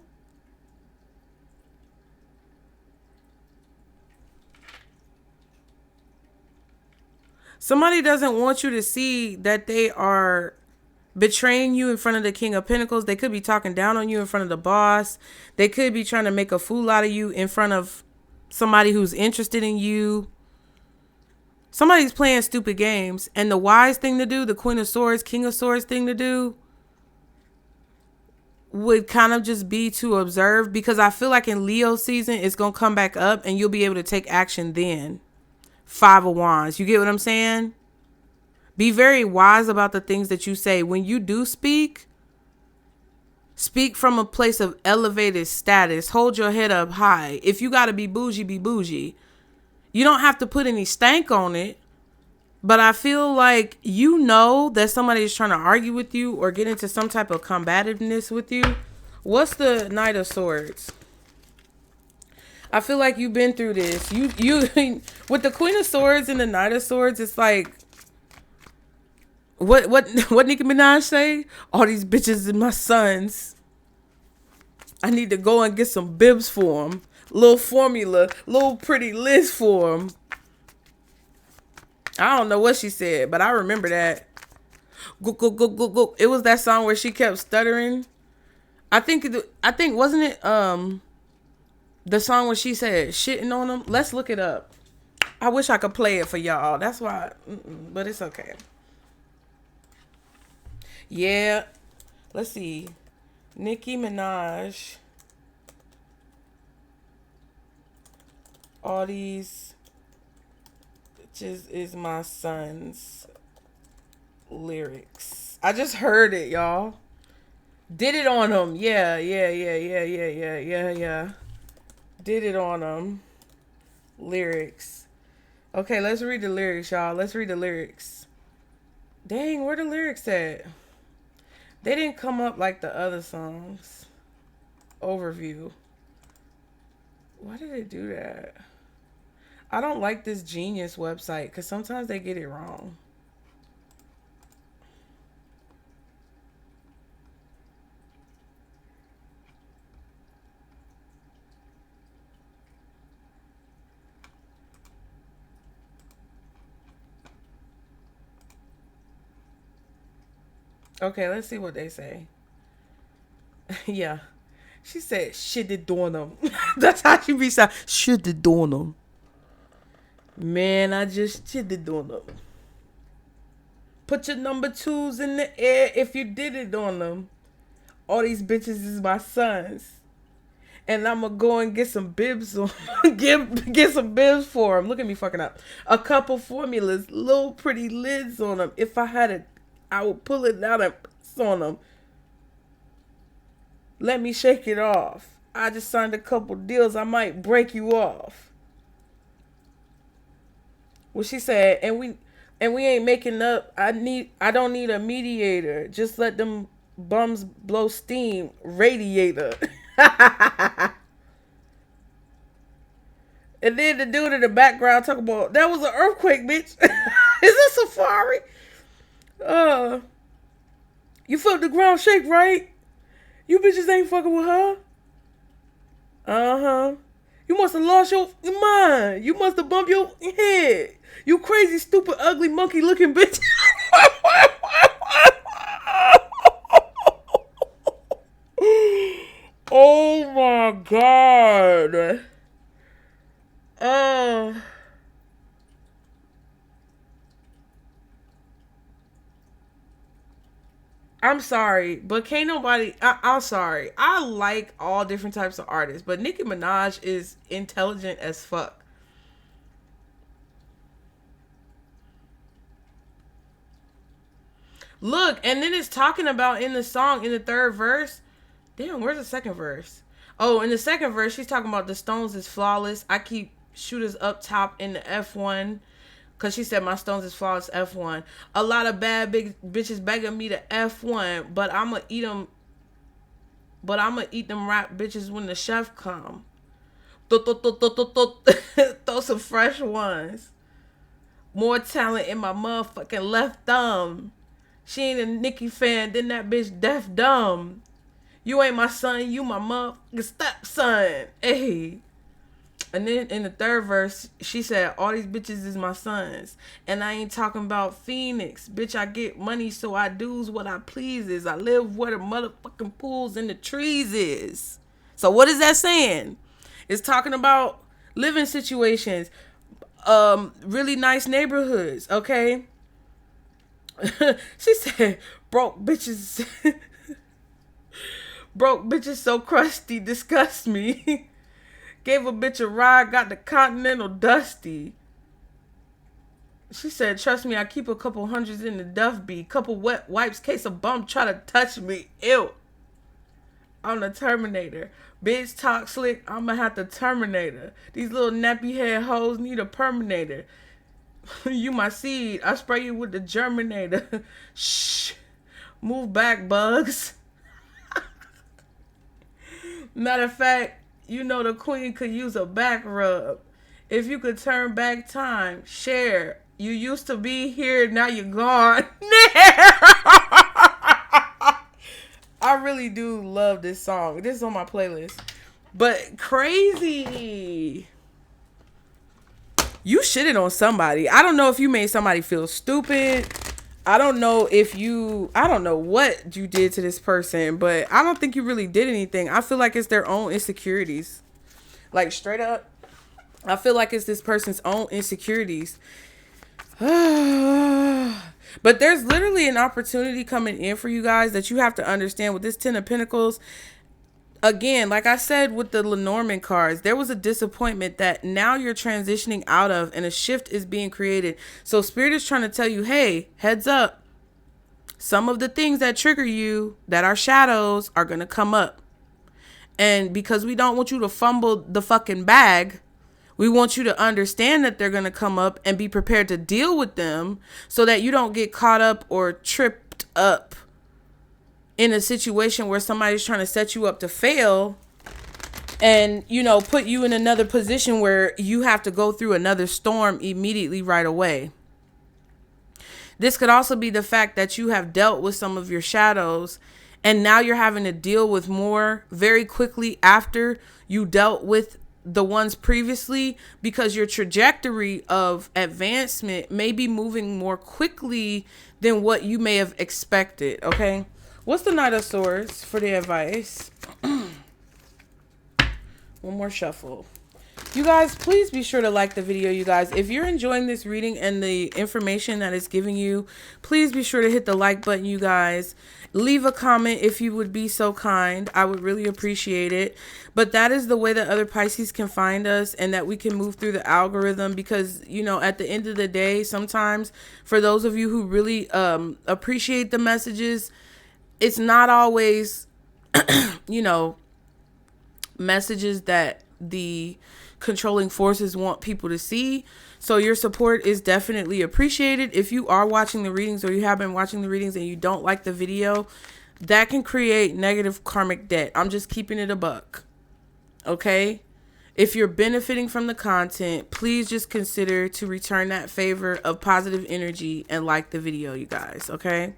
Somebody doesn't want you to see that they are betraying you in front of the King of Pentacles. They could be talking down on you in front of the boss. They could be trying to make a fool out of you in front of somebody who's interested in you. Somebody's playing stupid games. And the wise thing to do, the Queen of Swords, King of Swords thing to do would kind of just be to observe. Because I feel like in Leo season, it's going to come back up and you'll be able to take action then. 5 of Wands. You get what I'm saying? Be very wise about the things that you say. When you do speak, speak from a place of elevated status. Hold your head up high. If you got to be bougie, be bougie. You don't have to put any stank on it. But I feel like you know that somebody is trying to argue with you or get into some type of combativeness with you. What's the Knight of Swords? I feel like you've been through this. You with the Queen of Swords and the Knight of Swords, it's like what Nicki Minaj say? All these bitches are my sons. I need to go and get some bibs for them. Little formula, little pretty list for them. I don't know what she said, but I remember that. Go, go, go, go, go. It was that song where she kept stuttering. I think wasn't it the song where she said shitting on them? Let's look it up. I wish I could play it for y'all. That's why, but it's okay. Yeah. Let's see. Nicki Minaj. All these bitches is my son's lyrics. I just heard it, y'all. Did it on them. Yeah. Did it on them. Lyrics. Okay, let's read the lyrics, y'all. Let's read the lyrics. Dang, where the lyrics at? They didn't come up like the other songs. Overview. Why did it do that? I don't like this Genius website because sometimes they get it wrong. Okay, let's see what they say. Yeah. She said, shit it on them. That's how she be sound. Shit it on them. Man, I just shit it on them. Put your number 2s in the air if you did it on them. All these bitches is my sons. And I'ma go and get some bibs on get some bibs for them. Look at me fucking up. A couple formulas, little pretty lids on them. If I had it, I would pull it out and on them. Let me shake it off. I just signed a couple deals. I might break you off. Well, she said, and we ain't making up. I don't need a mediator. Just let them bums blow steam. Radiator. And then the dude in the background talking about that was an earthquake, bitch. Is this safari? You felt the ground shake, right? You bitches ain't fucking with her. Uh-huh. You must have lost your mind. You must have bumped your head. You crazy, stupid, ugly, monkey-looking bitch. Oh, my God. I'm sorry, but can't nobody. I'm sorry. I like all different types of artists, but Nicki Minaj is intelligent as fuck. Look, and then it's talking about in the song in the third verse. Damn, where's the second verse? Oh, in the second verse, she's talking about the stones is flawless. I keep shooters up top in the F1. Because she said my stones is flawless F1. A lot of bad big bitches begging me to F1. But I'm going to eat them. But I'm going to eat them rap bitches when the chef come. Throw some fresh ones. More talent in my motherfucking left thumb. She ain't a Nicki fan. Then that bitch deaf dumb. You ain't my son. You my motherfucking stepson. Hey. And then in the third verse, she said, all these bitches is my sons. And I ain't talking about Phoenix. Bitch, I get money, so I do's what I pleases. I live where the motherfucking pools and the trees is. So what is that saying? It's talking about living situations. Really nice neighborhoods, okay? She said, broke bitches. Broke bitches so crusty, disgust me. Gave a bitch a ride, got the Continental dusty. She said, trust me, I keep a couple hundreds in the duff bee. Couple wet wipes, case a bum try to touch me. Ew. I'm the Terminator. Bitch talk slick, I'ma have to Terminator. These little nappy head hoes need a Perminator. You my seed, I spray you with the Germinator. Shh. Move back, bugs. Matter of fact, you know the queen could use a back rub. If you could turn back time, share. You used to be here, now you're gone. I really do love this song. This is on my playlist. But crazy. You shitted on somebody. I don't know if you made somebody feel stupid. I don't know what you did to this person, but I don't think you really did anything. I feel like it's their own insecurities. Like, straight up, I feel like it's this person's own insecurities. But there's literally an opportunity coming in for you guys that you have to understand with this Ten of Pentacles. again, like I said with the Lenormand cards, there was a disappointment that now you're transitioning out of, and a shift is being created. So Spirit is trying to tell you, hey, heads up. Some of the things that trigger you, that are shadows, are going to come up. And because we don't want you to fumble the fucking bag, we want you to understand that they're going to come up and be prepared to deal with them so that you don't get caught up or tripped up in a situation where somebody's trying to set you up to fail and, you know, put you in another position where you have to go through another storm immediately right away. This could also be the fact that you have dealt with some of your shadows and now you're having to deal with more very quickly after you dealt with the ones previously, because your trajectory of advancement may be moving more quickly than what you may have expected. Okay. What's the Knight of Swords for the advice? One more shuffle. You guys, please be sure to like the video, you guys. If you're enjoying this reading and the information that it's giving you, please be sure to hit the like button, you guys. Leave a comment if you would be so kind. I would really appreciate it. But that is the way that other Pisces can find us and that we can move through the algorithm, because, you know, at the end of the day, sometimes for those of you who really appreciate the messages, it's not always, you know, messages that the controlling forces want people to see. So your support is definitely appreciated. If you are watching the readings or you have been watching the readings and you don't like the video, that can create negative karmic debt. I'm just keeping it a buck. Okay? If you're benefiting from the content, please just consider to return that favor of positive energy and like the video, you guys. Okay?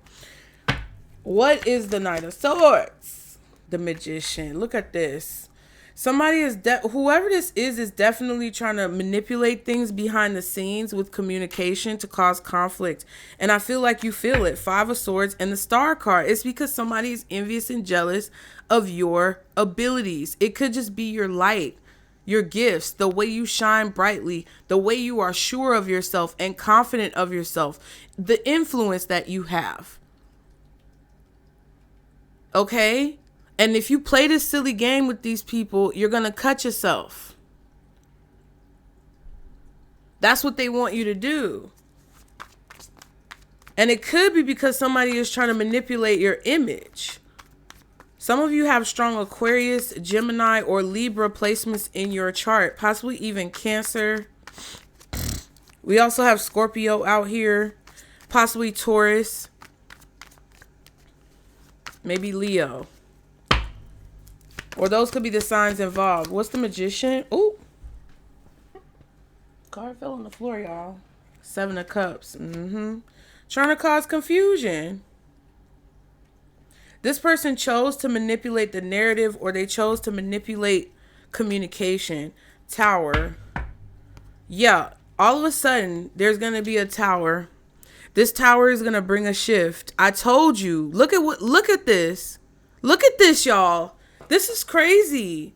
What is the Knight of Swords? The Magician. Look at this. Somebody is, whoever this is definitely trying to manipulate things behind the scenes with communication to cause conflict. And I feel like you feel it. 5 of Swords and the Star card. It's because somebody is envious and jealous of your abilities. It could just be your light, your gifts, the way you shine brightly, the way you are sure of yourself and confident of yourself, the influence that you have. Okay? And if you play this silly game with these people, you're going to cut yourself. That's what they want you to do. And it could be because somebody is trying to manipulate your image. Some of you have strong Aquarius, Gemini, or Libra placements in your chart, possibly even Cancer. We also have Scorpio out here, possibly Taurus, maybe Leo. Or those could be the signs involved. What's the Magician? Ooh. Card fell on the floor, y'all. 7 of Cups. Trying to cause confusion. This person chose to manipulate the narrative, or they chose to manipulate communication. Tower. Yeah. All of a sudden, there's going to be a tower. This tower is going to bring a shift. I told you. Look at this. Look at this, y'all. This is crazy.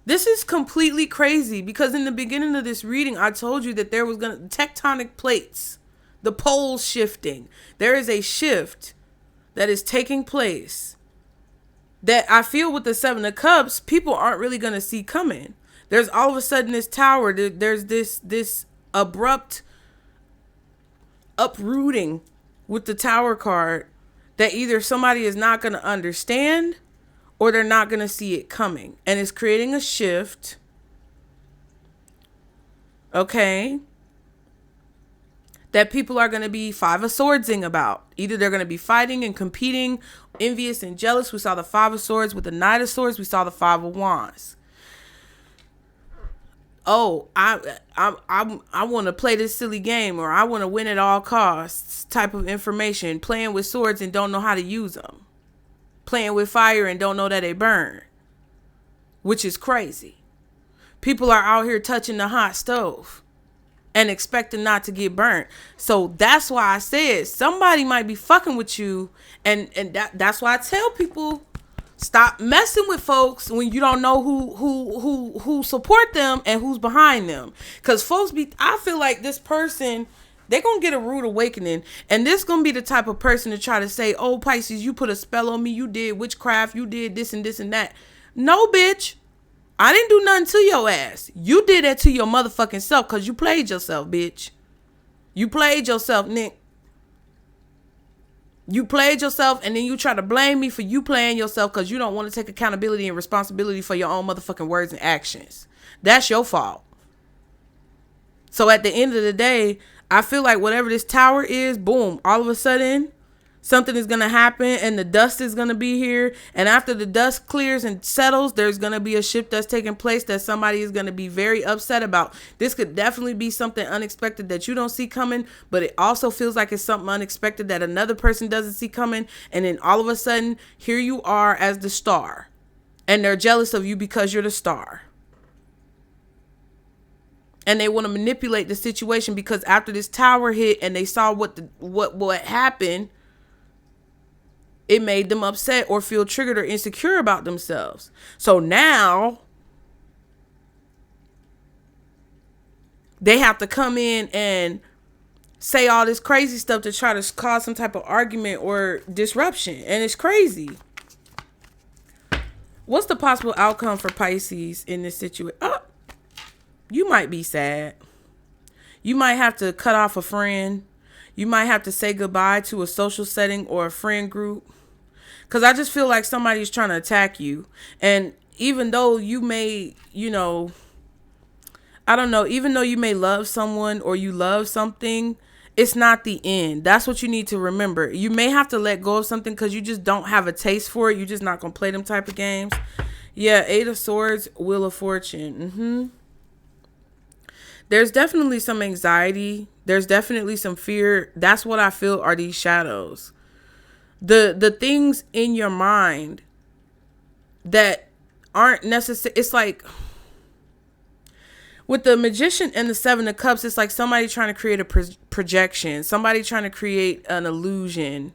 This is completely crazy, because in the beginning of this reading, I told you that there was tectonic plates, the poles shifting. There is a shift that is taking place that I feel with the 7 of Cups, people aren't really going to see coming. There's all of a sudden this tower. There's this abrupt uprooting with the Tower card that either somebody is not going to understand or they're not going to see it coming. And it's creating a shift. Okay. That people are going to be 5 of Swordsing about. Either they're going to be fighting and competing, envious and jealous. We saw the 5 of Swords with the Knight of Swords. We saw the 5 of Wands. Oh, I want to play this silly game, or I want to win at all costs type of information. Playing with swords and don't know how to use them. Playing with fire and don't know that they burn, which is crazy. People are out here touching the hot stove and expecting not to get burnt. So that's why I said somebody might be fucking with you, and that's why I tell people, stop messing with folks when you don't know who support them and who's behind them. Because folks I feel like this person, they're going to get a rude awakening. And this going to be the type of person to try to say, oh, Pisces, you put a spell on me. You did witchcraft. You did this and this and that. No, bitch. I didn't do nothing to your ass. You did that to your motherfucking self because you played yourself, bitch. You played yourself, Nick. You played yourself, and then you try to blame me for you playing yourself because you don't want to take accountability and responsibility for your own motherfucking words and actions. That's your fault. So at the end of the day, I feel like whatever this tower is, boom, all of a sudden, something is going to happen and the dust is going to be here. And after the dust clears and settles, there's going to be a shift that's taking place that somebody is going to be very upset about. This could definitely be something unexpected that you don't see coming, but it also feels like it's something unexpected that another person doesn't see coming. And then all of a sudden, here you are as the star. And they're jealous of you because you're the star. And they want to manipulate the situation because after this tower hit and they saw what happened, it made them upset or feel triggered or insecure about themselves. So now they have to come in and say all this crazy stuff to try to cause some type of argument or disruption. And it's crazy. What's the possible outcome for Pisces in this situation? Oh, you might be sad. You might have to cut off a friend. You might have to say goodbye to a social setting or a friend group. Because I just feel like somebody's trying to attack you. And even though you may, I don't know, even though you may love someone or you love something, it's not the end. That's what you need to remember. You may have to let go of something because you just don't have a taste for it. You're just not going to play them type of games. Yeah, Eight of Swords, Wheel of Fortune. There's definitely some anxiety. There's definitely some fear. That's what I feel are these shadows. The things in your mind that aren't necessary. It's like with the Magician and the Seven of Cups, it's like somebody trying to create a projection, somebody trying to create an illusion.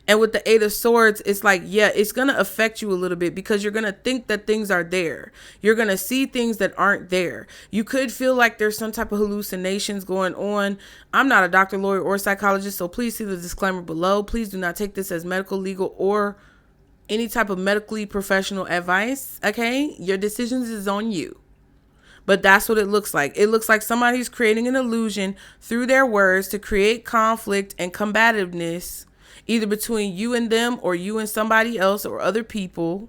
And with the Eight of Swords, it's like, yeah, it's going to affect you a little bit because you're going to think that things are there. You're going to see things that aren't there. You could feel like there's some type of hallucinations going on. I'm not a doctor, lawyer, or psychologist, so please see the disclaimer below. Please do not take this as medical, legal, or any type of medically professional advice, okay? Your decisions is on you. But that's what it looks like. It looks like somebody's creating an illusion through their words to create conflict and combativeness, either between you and them or you and somebody else or other people,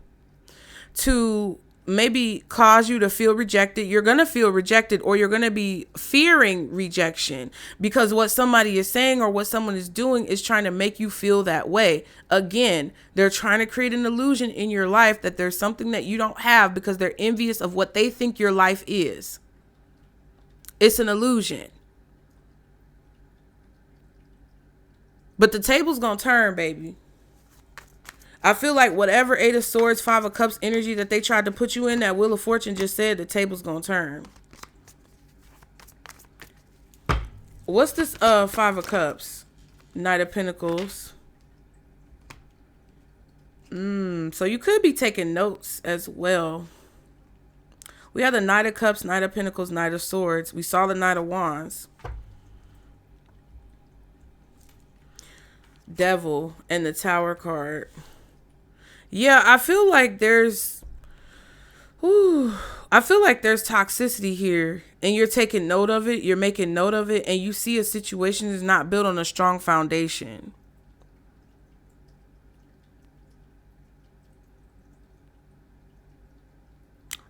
to maybe cause you to feel rejected. You're going to feel rejected, or you're going to be fearing rejection because what somebody is saying or what someone is doing is trying to make you feel that way. Again, they're trying to create an illusion in your life that there's something that you don't have because they're envious of what they think your life is. It's an illusion. But the table's going to turn, baby. I feel like whatever Eight of Swords, Five of Cups energy that they tried to put you in, that Wheel of Fortune just said, the table's going to turn. What's this Five of Cups? Knight of Pentacles. So you could be taking notes as well. We have the Knight of Cups, Knight of Pentacles, Knight of Swords. We saw the Knight of Wands. Devil and the Tower card. Yeah, I feel like there's toxicity here, and you're taking note of it. You're making note of it, and you see a situation is not built on a strong foundation.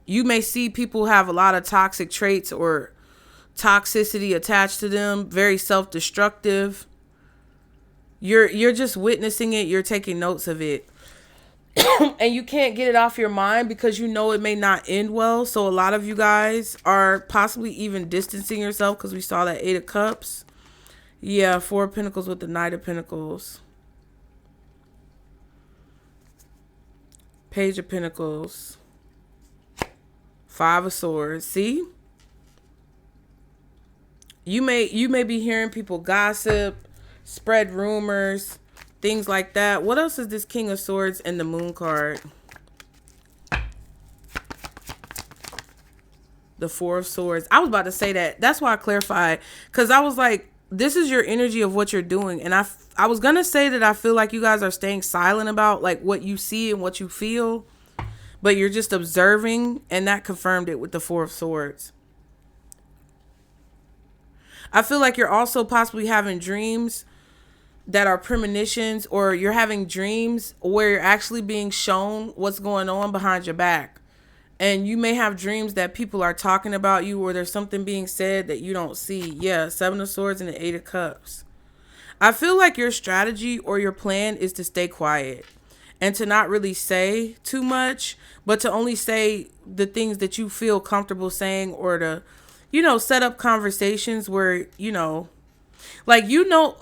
You may see people have a lot of toxic traits or toxicity attached to them, very self-destructive. You're just witnessing it. You're taking notes of it. And you can't get it off your mind because you know it may not end well. So a lot of you guys are possibly even distancing yourself because we saw that Eight of Cups. Yeah, Four of Pentacles with the Knight of Pentacles. Page of Pentacles. Five of Swords. See? You may be hearing people gossip, spread rumors, things like that. What else is this King of Swords and the Moon card? The Four of Swords. I was about to say that. That's why I clarified. Because I was like, this is your energy of what you're doing. And I was going to say that I feel like you guys are staying silent about like what you see and what you feel. but you're just observing, and that confirmed it with the Four of Swords. I feel like you're also possibly having dreams that are premonitions, or you're having dreams where you're actually being shown what's going on behind your back. And you may have dreams that people are talking about you, or there's something being said that you don't see. Yeah, Seven of Swords and the Eight of Cups. I feel like your strategy or your plan is to stay quiet and to not really say too much, but to only say the things that you feel comfortable saying, or to, set up conversations where,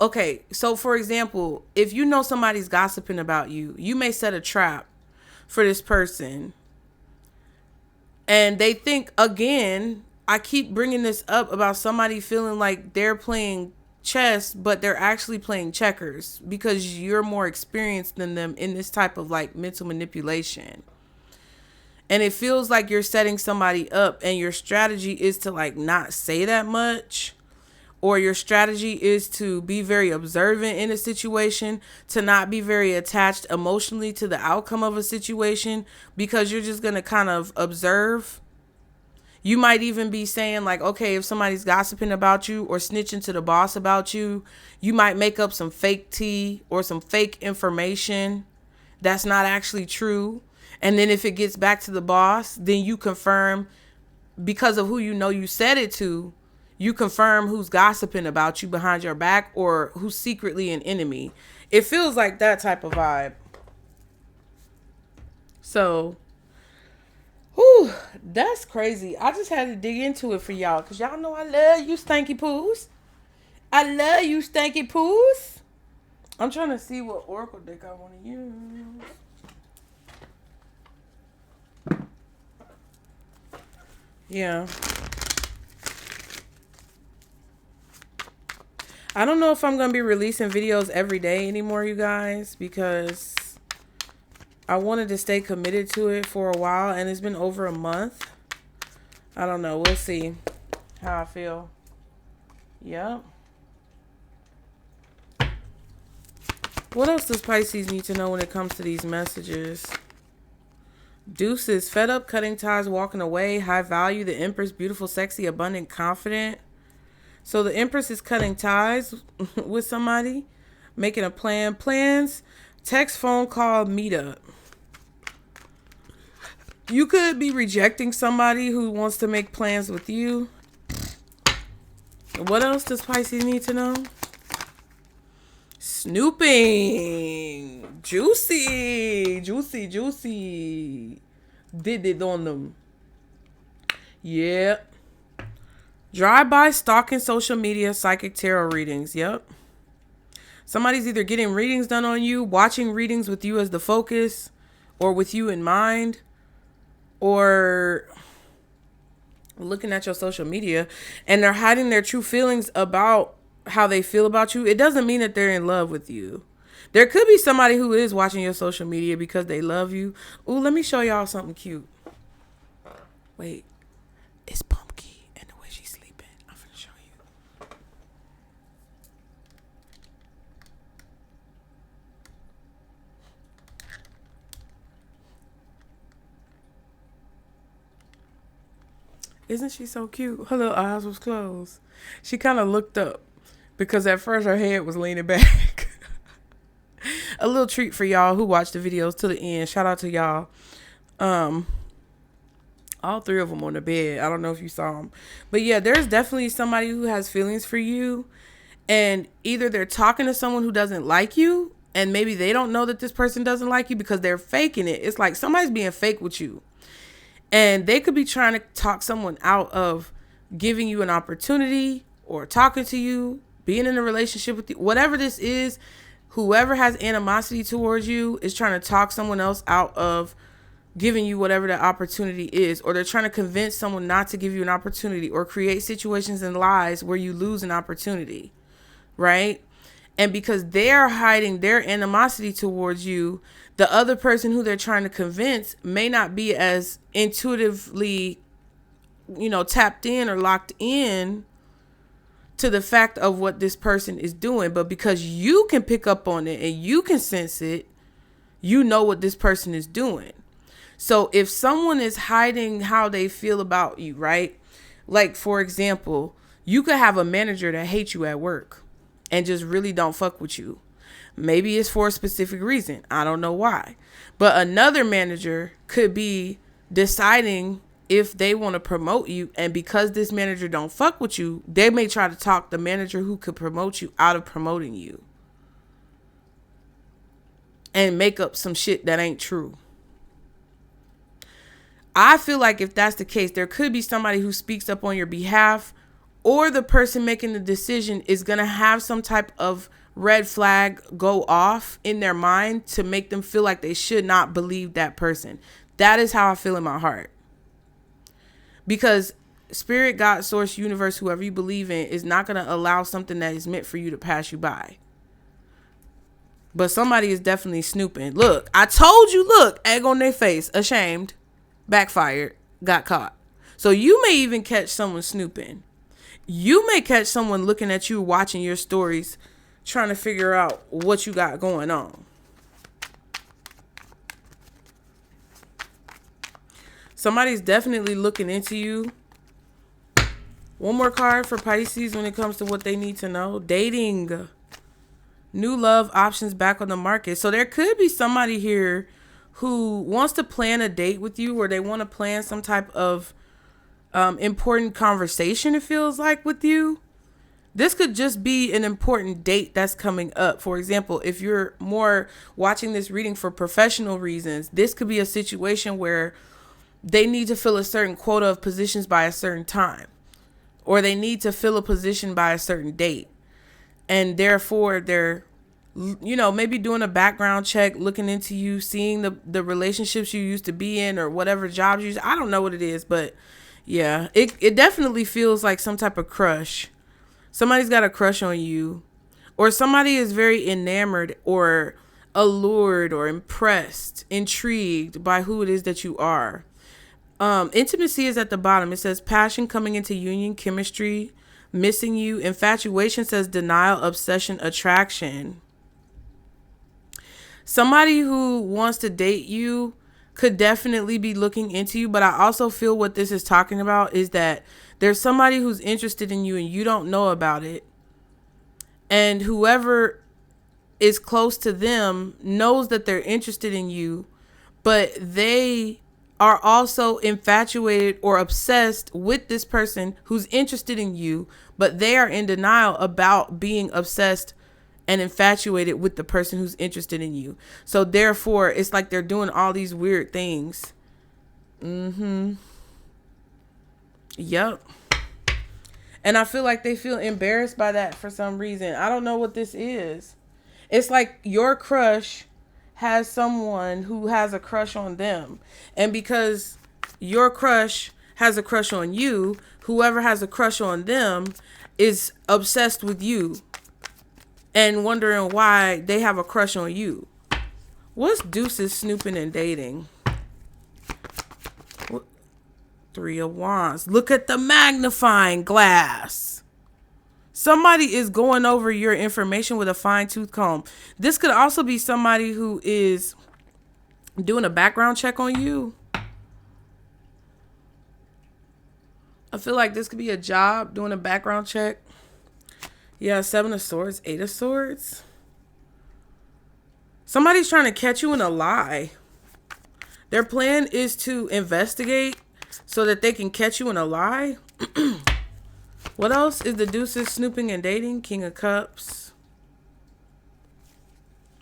okay, so for example, if you know somebody's gossiping about you, you may set a trap for this person. And they think, again, I keep bringing this up about somebody feeling like they're playing chess, but they're actually playing checkers because you're more experienced than them in this type of like mental manipulation. And it feels like you're setting somebody up, and your strategy is to like not say that much, or your strategy is to be very observant in a situation, to not be very attached emotionally to the outcome of a situation, because you're just going to kind of observe. You might even be saying like, okay, if somebody's gossiping about you or snitching to the boss about you, you might make up some fake tea or some fake information that's not actually true. And then if it gets back to the boss, then you confirm, because of who you said it to, you confirm who's gossiping about you behind your back, or who's secretly an enemy. It feels like that type of vibe. So, whew, that's crazy. I just had to dig into it for y'all, because y'all know I love you stanky poos. I love you stanky poos. I'm trying to see what oracle deck I want to use. Yeah. I don't know if I'm going to be releasing videos every day anymore, you guys, because I wanted to stay committed to it for a while, and it's been over a month. I don't know. We'll see how I feel. Yep. What else does Pisces need to know when it comes to these messages? Deuces, fed up, cutting ties, walking away, high value, the Empress, beautiful, sexy, abundant, confident. So the Empress is cutting ties with somebody, making a plan. Plans, text, phone call, meetup. You could be rejecting somebody who wants to make plans with you. What else does Pisces need to know? Snooping. Juicy. Juicy, juicy. Did it on them. Yeah. Drive-by, stalking, social media, psychic tarot readings. Yep. Somebody's either getting readings done on you, watching readings with you as the focus, or with you in mind, or looking at your social media, and they're hiding their true feelings about how they feel about you. It doesn't mean that they're in love with you. There could be somebody who is watching your social media because they love you. Ooh, let me show y'all something cute. Wait. It's Pumpkin and the way she's sleeping. I'm gonna show you. Isn't she so cute? Her little eyes was closed. She kind of looked up because at first her head was leaning back. A little treat for y'all who watched the videos to the end. Shout out to y'all. All three of them on the bed. I don't know if you saw them. But yeah, there's definitely somebody who has feelings for you. And either they're talking to someone who doesn't like you, and maybe they don't know that this person doesn't like you because they're faking it. It's like somebody's being fake with you. And they could be trying to talk someone out of giving you an opportunity, or talking to you, being in a relationship with you. Whatever this is, whoever has animosity towards you is trying to talk someone else out of giving you whatever the opportunity is, or they're trying to convince someone not to give you an opportunity, or create situations and lies where you lose an opportunity, right? And because they're hiding their animosity towards you, the other person who they're trying to convince may not be as intuitively, tapped in or locked in to the fact of what this person is doing. But because you can pick up on it and you can sense it, you know what this person is doing. So if someone is hiding how they feel about you, right? Like, for example, you could have a manager that hates you at work and just really don't fuck with you. Maybe it's for a specific reason. I don't know why. But another manager could be deciding if they want to promote you, and because this manager don't fuck with you, they may try to talk the manager who could promote you out of promoting you and make up some shit that ain't true. I feel like if that's the case, there could be somebody who speaks up on your behalf, or the person making the decision is going to have some type of red flag go off in their mind to make them feel like they should not believe that person. That is how I feel in my heart. Because spirit, God, source, universe, whoever you believe in, is not going to allow something that is meant for you to pass you by. But somebody is definitely snooping. Look, I told you, look, egg on their face, ashamed, backfired, got caught. So you may even catch someone snooping. You may catch someone looking at you, watching your stories, trying to figure out what you got going on. Somebody's definitely looking into you. One more card for Pisces when it comes to what they need to know. Dating. New love options back on the market. So there could be somebody here who wants to plan a date with you, or they want to plan some type of important conversation, it feels like, with you. This could just be an important date that's coming up. For example, if you're more watching this reading for professional reasons, this could be a situation where they need to fill a certain quota of positions by a certain time, or they need to fill a position by a certain date. And therefore they're, maybe doing a background check, looking into you, seeing the relationships you used to be in, or whatever jobs you used. I don't know what it is, but yeah, it definitely feels like some type of crush. Somebody's got a crush on you, or somebody is very enamored or allured or impressed, intrigued by who it is that you are. Intimacy is at the bottom. It says passion coming into union, chemistry, missing you. Infatuation says denial, obsession, attraction. Somebody who wants to date you could definitely be looking into you, but I also feel what this is talking about is that there's somebody who's interested in you and you don't know about it. And whoever is close to them knows that they're interested in you, but they are also infatuated or obsessed with this person who's interested in you, but they are in denial about being obsessed and infatuated with the person who's interested in you. So therefore, it's like they're doing all these weird things. Yep. And I feel like they feel embarrassed by that for some reason. I don't know what this is. It's like your crush has someone who has a crush on them. And because your crush has a crush on you, whoever has a crush on them is obsessed with you and wondering why they have a crush on you. What's deuces, snooping, and dating? Three of Wands. Look at the magnifying glass. Somebody is going over your information with a fine-tooth comb. This could also be somebody who is doing a background check on you. I feel like this could be a job, doing a background check. Yeah, 7 of Swords, 8 of Swords. Somebody's trying to catch you in a lie. Their plan is to investigate so that they can catch you in a lie. What else is the deuces, snooping, and dating? King of Cups.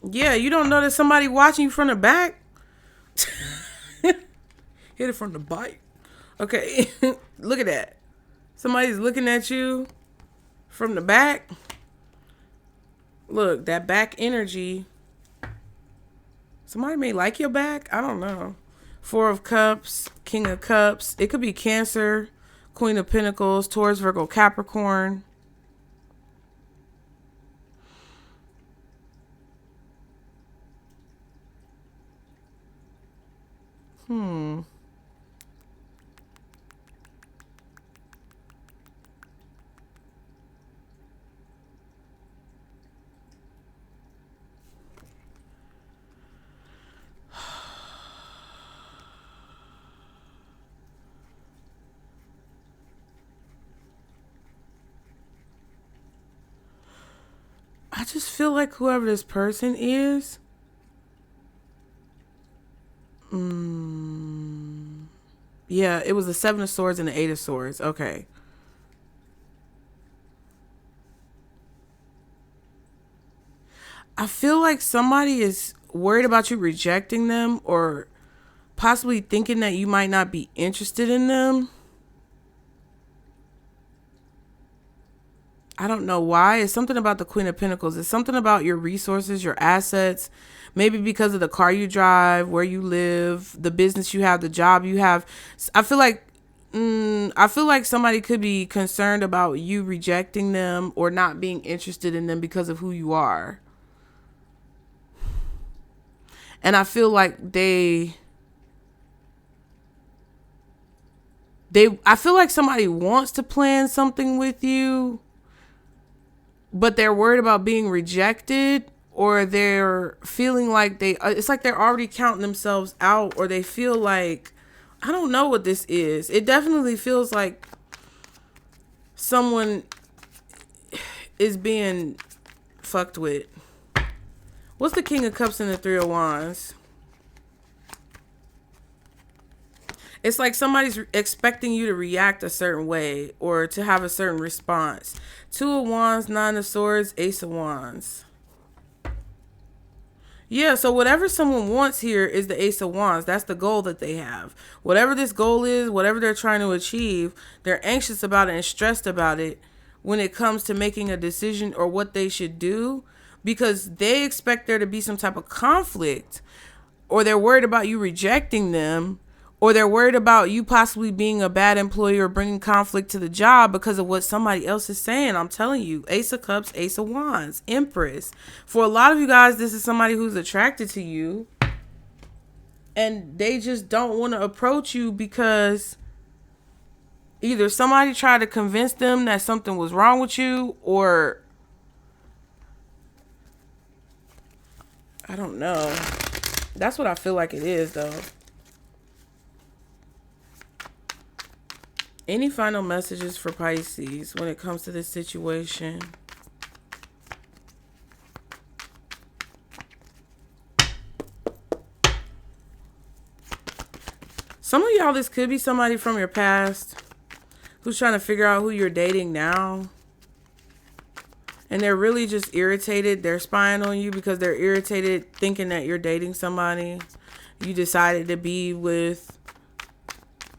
Yeah, you don't know that somebody watching you from the back? Hit it from the bite. Okay, look at that. Somebody's looking at you from the back. Look, that back energy. Somebody may like your back. I don't know. 4 of Cups, King of Cups. It could be Cancer, Queen of Pentacles, Taurus, Virgo, Capricorn. just feel like whoever this person is, yeah, it was the Seven of Swords and the Eight of Swords. Okay. I feel like somebody is worried about you rejecting them, or possibly thinking that you might not be interested in them. I don't know why. It's something about the Queen of Pentacles. It's something about your resources, your assets, maybe because of the car you drive, where you live, the business you have, the job you have. I feel like somebody could be concerned about you rejecting them or not being interested in them because of who you are. And I feel like I feel like somebody wants to plan something with you, but they're worried about being rejected, or they're feeling like it's like they're already counting themselves out, or they feel like, I don't know what this is. It definitely feels like someone is being fucked with. What's the King of Cups and the Three of Wands? It's like somebody's expecting you to react a certain way or to have a certain response. Two of Wands, Nine of Swords, Ace of Wands. Yeah, so whatever someone wants here is the Ace of Wands. That's the goal that they have. Whatever this goal is, whatever they're trying to achieve, they're anxious about it and stressed about it when it comes to making a decision or what they should do, because they expect there to be some type of conflict, or they're worried about you rejecting them, or they're worried about you possibly being a bad employee or bringing conflict to the job because of what somebody else is saying. I'm telling you, Ace of Cups, Ace of Wands, Empress. For a lot of you guys, this is somebody who's attracted to you, and they just don't want to approach you because either somebody tried to convince them that something was wrong with you, or I don't know. That's what I feel like it is, though. Any final messages for Pisces when it comes to this situation? Some of y'all, this could be somebody from your past who's trying to figure out who you're dating now. And they're really just irritated. They're spying on you because they're irritated thinking that you're dating somebody. You decided to be with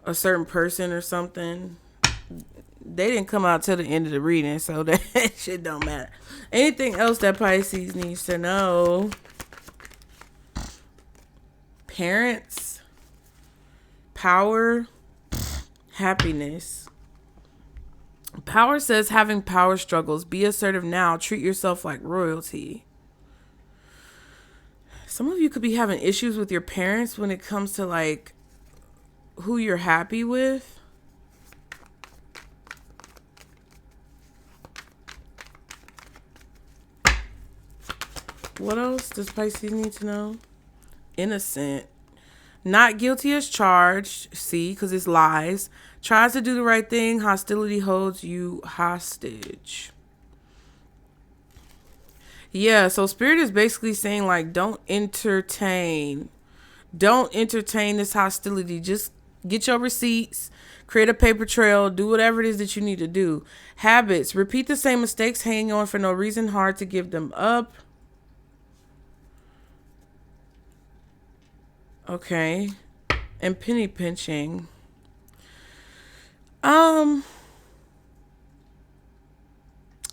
a certain person or something. They didn't come out till the end of the reading, so that shit don't matter. Anything else that Pisces needs to know? Parents, power, happiness. Power says having power struggles. Be assertive now. Treat yourself like royalty. Some of you could be having issues with your parents when it comes to like who you're happy with. What else does Pisces need to know? Innocent. Not guilty as charged. See, because it's lies. Tries to do the right thing. Hostility holds you hostage. Yeah, so Spirit is basically saying like, don't entertain this hostility. Just get your receipts, create a paper trail, do whatever it is that you need to do. Habits. Repeat the same mistakes, hanging on for no reason. Hard to give them up. Okay. And penny pinching.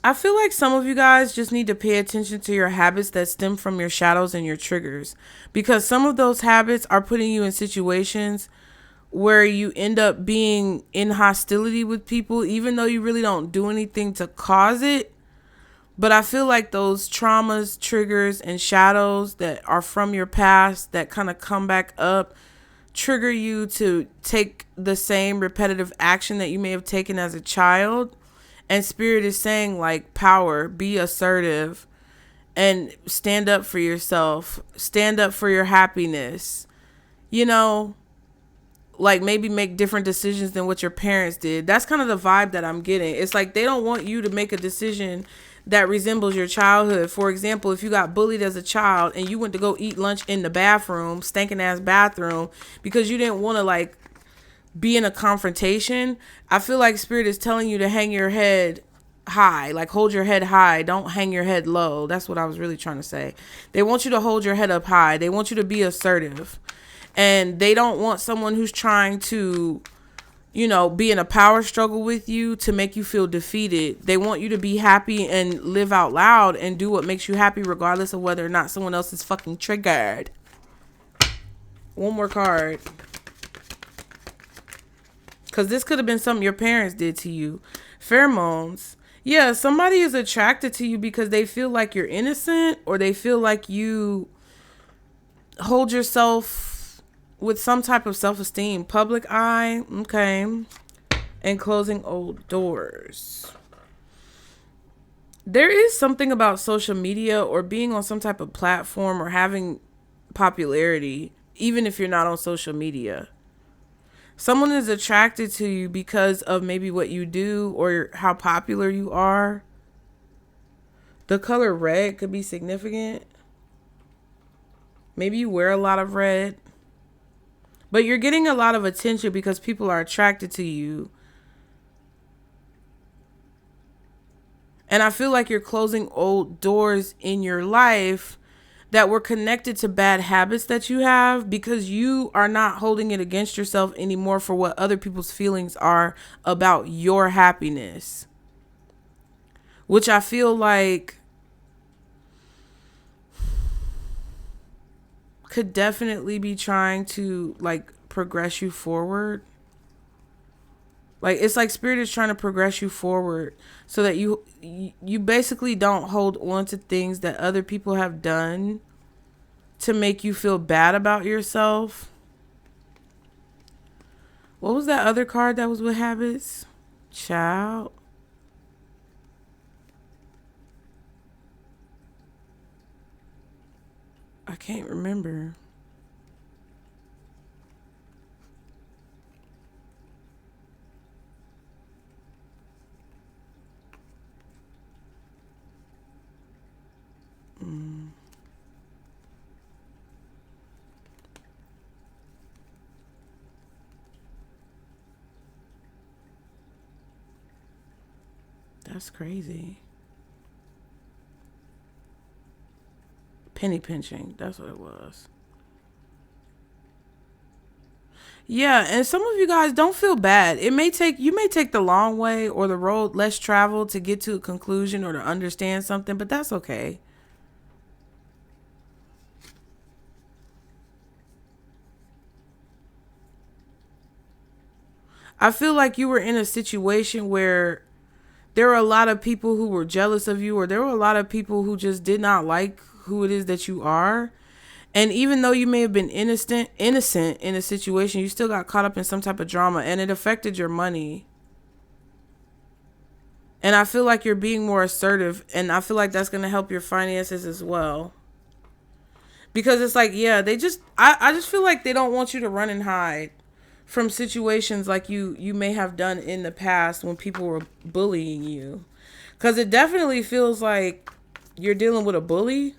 I feel like some of you guys just need to pay attention to your habits that stem from your shadows and your triggers, because some of those habits are putting you in situations where you end up being in hostility with people, even though you really don't do anything to cause it. But I feel like those traumas, triggers, and shadows that are from your past that kind of come back up trigger you to take the same repetitive action that you may have taken as a child. And Spirit is saying like, power, be assertive and stand up for yourself. Stand up for your happiness. You know, like maybe make different decisions than what your parents did. That's kind of the vibe that I'm getting. It's like they don't want you to make a decision that resembles your childhood. For example, if you got bullied as a child and you went to go eat lunch in the bathroom, stinking ass bathroom, because you didn't want to like be in a confrontation, I feel like spirit is telling you to hang your head high, like hold your head high. Don't hang your head low. That's what I was really trying to say. They want you to hold your head up high. They want you to be assertive. And they don't want someone who's trying to, you know, be in a power struggle with you to make you feel defeated. They want you to be happy and live out loud and do what makes you happy regardless of whether or not someone else is fucking triggered. One more card. Because this could have been something your parents did to you. Pheromones. Yeah, somebody is attracted to you because they feel like you're innocent, or they feel like you hold yourself with some type of self-esteem. Public eye. Okay. And closing old doors. There is something about social media or being on some type of platform or having popularity, even if you're not on social media. Someone is attracted to you because of maybe what you do or how popular you are. The color red could be significant. Maybe you wear a lot of red. But you're getting a lot of attention because people are attracted to you. And I feel like you're closing old doors in your life that were connected to bad habits that you have, because you are not holding it against yourself anymore for what other people's feelings are about your happiness. Which I feel like could definitely be trying to like progress you forward. Like, it's like spirit is trying to progress you forward so that you basically don't hold on to things that other people have done to make you feel bad about yourself. What was that other card that was with habits? Child. I can't remember. That's crazy. Penny pinching. That's what it was. Yeah, and some of you guys don't feel bad. You may take the long way or the road less traveled to get to a conclusion or to understand something, but that's okay. I feel like you were in a situation where there were a lot of people who were jealous of you, or there were a lot of people who just did not like who it is that you are. And even though you may have been innocent in a situation, you still got caught up in some type of drama, and it affected your money. And I feel like you're being more assertive, and I feel like that's going to help your finances as well. Because it's like, yeah, I just feel like they don't want you to run and hide from situations like you may have done in the past when people were bullying you. Because it definitely feels like you're dealing with a bully.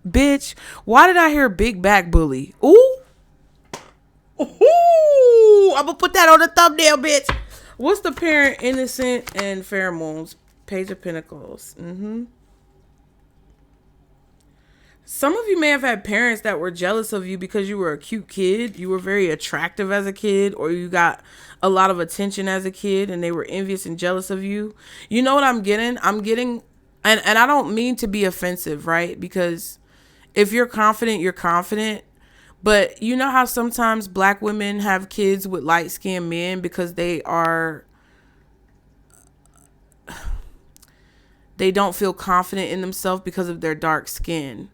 Bitch, why did I hear big back bully? Ooh. Ooh. I'm going to put that on the thumbnail, bitch. What's the parent, innocent, and pheromones? Page of Pentacles. Some of you may have had parents that were jealous of you because you were a cute kid. You were very attractive as a kid, or you got a lot of attention as a kid, and they were envious and jealous of you. You know what I'm getting? And I don't mean to be offensive, right? Because if you're confident, you're confident. But you know how sometimes black women have kids with light-skinned men because they don't feel confident in themselves because of their dark skin.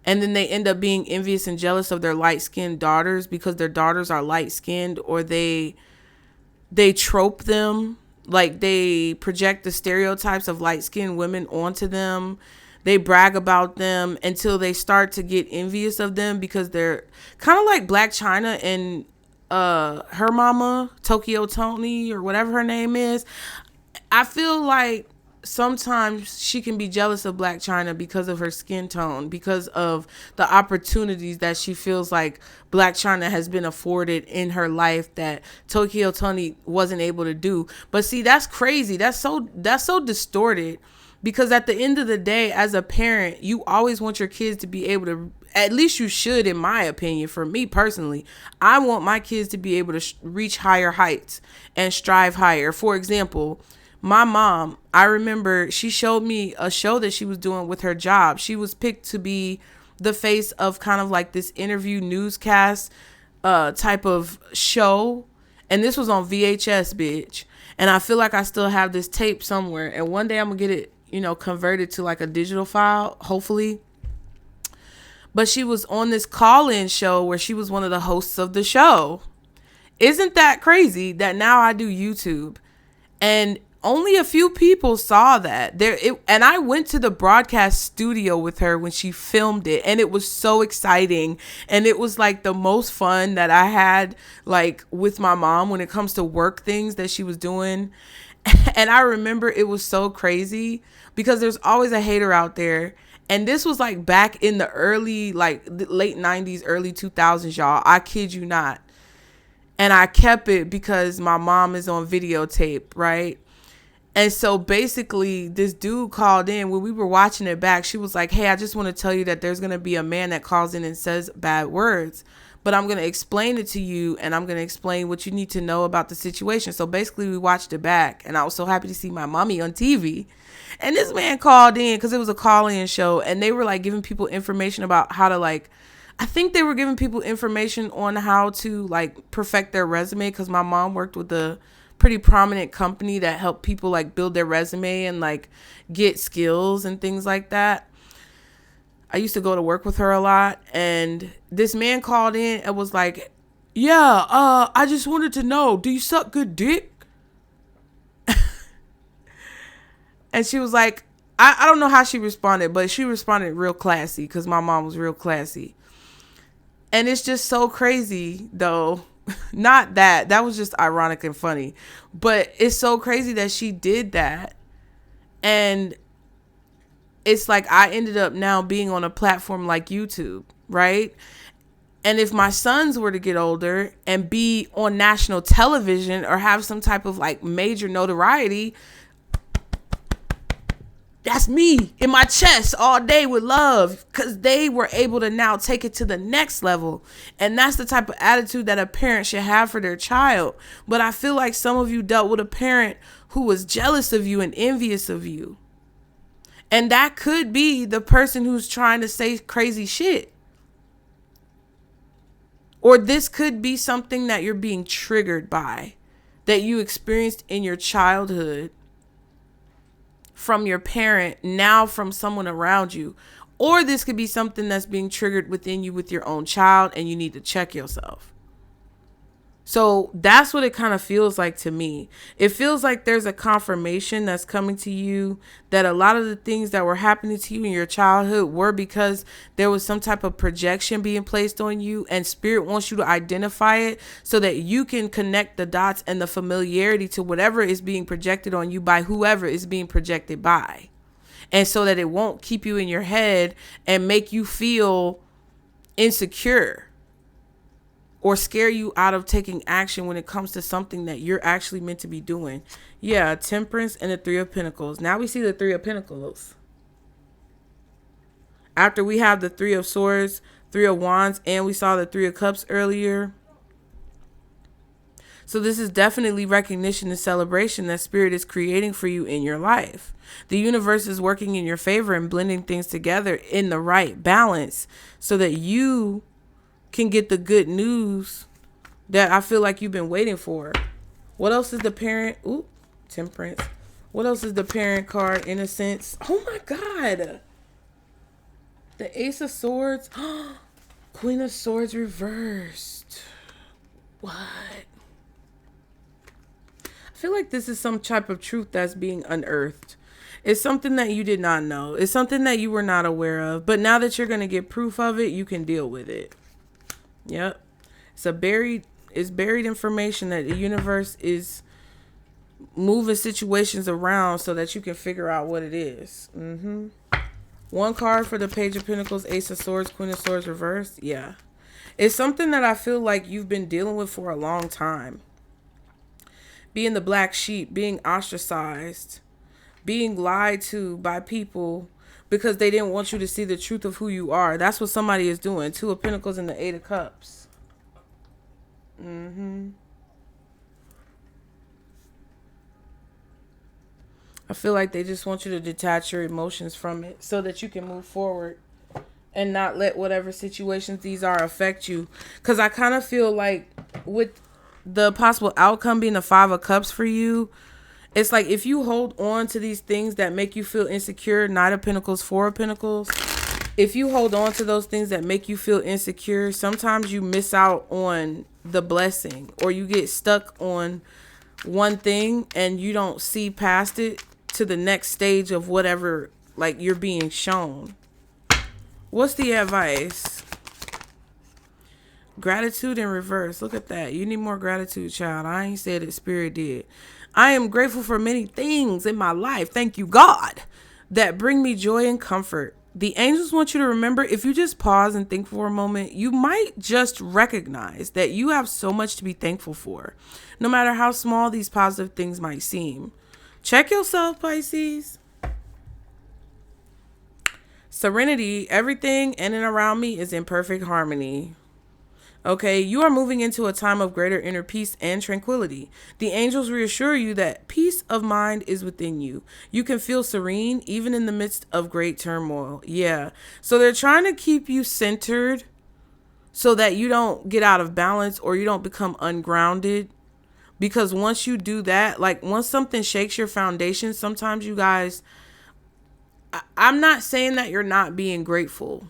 And then they end up being envious and jealous of their light-skinned daughters because their daughters are light-skinned, or they trope them. Like, they project the stereotypes of light-skinned women onto them. They brag about them until they start to get envious of them because they're kind of like Black China and her mama, Tokyo Tony, or whatever her name is. I feel like sometimes she can be jealous of Black China because of her skin tone, because of the opportunities that she feels like Black China has been afforded in her life that Tokyo Tony wasn't able to do. But see, that's crazy. That's so distorted, because at the end of the day, as a parent, you always want your kids to be able to, at least you should, in my opinion. For me personally, I want my kids to be able to reach higher heights and strive higher. For example, my mom, I remember she showed me a show that she was doing with her job. She was picked to be the face of kind of like this interview newscast type of show. And this was on VHS, bitch. And I feel like I still have this tape somewhere. And one day I'm going to get it, converted to like a digital file, hopefully. But she was on this call-in show where she was one of the hosts of the show. Isn't that crazy that now I do YouTube? And only a few people saw that. And I went to the broadcast studio with her when she filmed it, and it was so exciting. And it was like the most fun that I had, like, with my mom when it comes to work things that she was doing. And I remember it was so crazy because there's always a hater out there. And this was like back in the early, like the late 90s, early 2000s, y'all. I kid you not. And I kept it because my mom is on videotape, right? And so basically this dude called in when we were watching it back. She was like, hey, I just want to tell you that there's going to be a man that calls in and says bad words, but I'm going to explain it to you, and I'm going to explain what you need to know about the situation. So basically we watched it back, and I was so happy to see my mommy on TV. And this man called in because it was a call-in show, and they were like giving people information about how to, like, I think they were giving people information on how to like perfect their resume, because my mom worked with a pretty prominent company that helped people like build their resume and like get skills and things like that. I used to go to work with her a lot, and this man called in and was like, yeah, I just wanted to know, do you suck good dick? And she was like, I don't know how she responded, but she responded real classy because my mom was real classy. And it's just so crazy, though. Not that was just ironic and funny, but it's so crazy that she did that. And it's like I ended up now being on a platform like YouTube, right? And if my sons were to get older and be on national television or have some type of like major notoriety, that's me in my chest all day with love, because they were able to now take it to the next level. And that's the type of attitude that a parent should have for their child. But I feel like some of you dealt with a parent who was jealous of you and envious of you. And that could be the person who's trying to say crazy shit. Or this could be something that you're being triggered by, that you experienced in your childhood from your parent, now from someone around you. Or this could be something that's being triggered within you with your own child, and you need to check yourself. So that's what it kind of feels like to me. It feels like there's a confirmation that's coming to you that a lot of the things that were happening to you in your childhood were because there was some type of projection being placed on you, and spirit wants you to identify it so that you can connect the dots and the familiarity to whatever is being projected on you by whoever is being projected by. And so that it won't keep you in your head and make you feel insecure or scare you out of taking action when it comes to something that you're actually meant to be doing. Yeah, Temperance and the Three of Pentacles. Now we see the Three of Pentacles. After we have the Three of Swords, Three of Wands, and we saw the Three of Cups earlier. So this is definitely recognition and celebration that spirit is creating for you in your life. The universe is working in your favor and blending things together in the right balance so that you can get the good news that I feel like you've been waiting for. What else is the parent? Ooh, Temperance. What else is the parent card? Innocence. Oh my God. The Ace of Swords. Queen of Swords reversed. What? I feel like this is some type of truth that's being unearthed. It's something that you did not know. It's something that you were not aware of. But now that you're going to get proof of it, you can deal with it. Yep. It's buried information that the universe is moving situations around so that you can figure out what it is. One card for the Page of Pentacles, Ace of Swords, Queen of Swords reversed. Yeah. It's something that I feel like you've been dealing with for a long time. Being the black sheep, being ostracized, being lied to by people because they didn't want you to see the truth of who you are. That's what somebody is doing. Two of Pentacles and the Eight of Cups. I feel like they just want you to detach your emotions from it so that you can move forward and not let whatever situations these are affect you. Because I kind of feel like with the possible outcome being the Five of Cups for you, it's like if you hold on to these things that make you feel insecure, Knight of Pentacles, Four of Pentacles, if you hold on to those things that make you feel insecure, sometimes you miss out on the blessing, or you get stuck on one thing and you don't see past it to the next stage of whatever like you're being shown. What's the advice? Gratitude in reverse. Look at that. You need more gratitude, child. I ain't said it, Spirit did. I am grateful for many things in my life, thank you God, that bring me joy and comfort. The angels want you to remember, if you just pause and think for a moment, you might just recognize that you have so much to be thankful for, no matter how small these positive things might seem. Check yourself, Pisces. Serenity, everything in and around me is in perfect harmony. Okay, you are moving into a time of greater inner peace and tranquility. The angels reassure you that peace of mind is within you. You can feel serene even in the midst of great turmoil. Yeah, so they're trying to keep you centered so that you don't get out of balance or you don't become ungrounded. Because once you do that, like once something shakes your foundation, sometimes you guys, I'm not saying that you're not being grateful.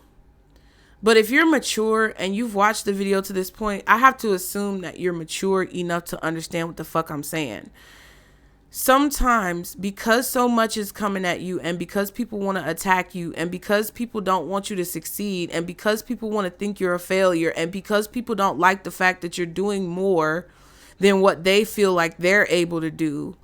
But if you're mature and you've watched the video to this point, I have to assume that you're mature enough to understand what the fuck I'm saying. Sometimes because so much is coming at you and because people want to attack you and because people don't want you to succeed and because people want to think you're a failure and because people don't like the fact that you're doing more than what they feel like they're able to do,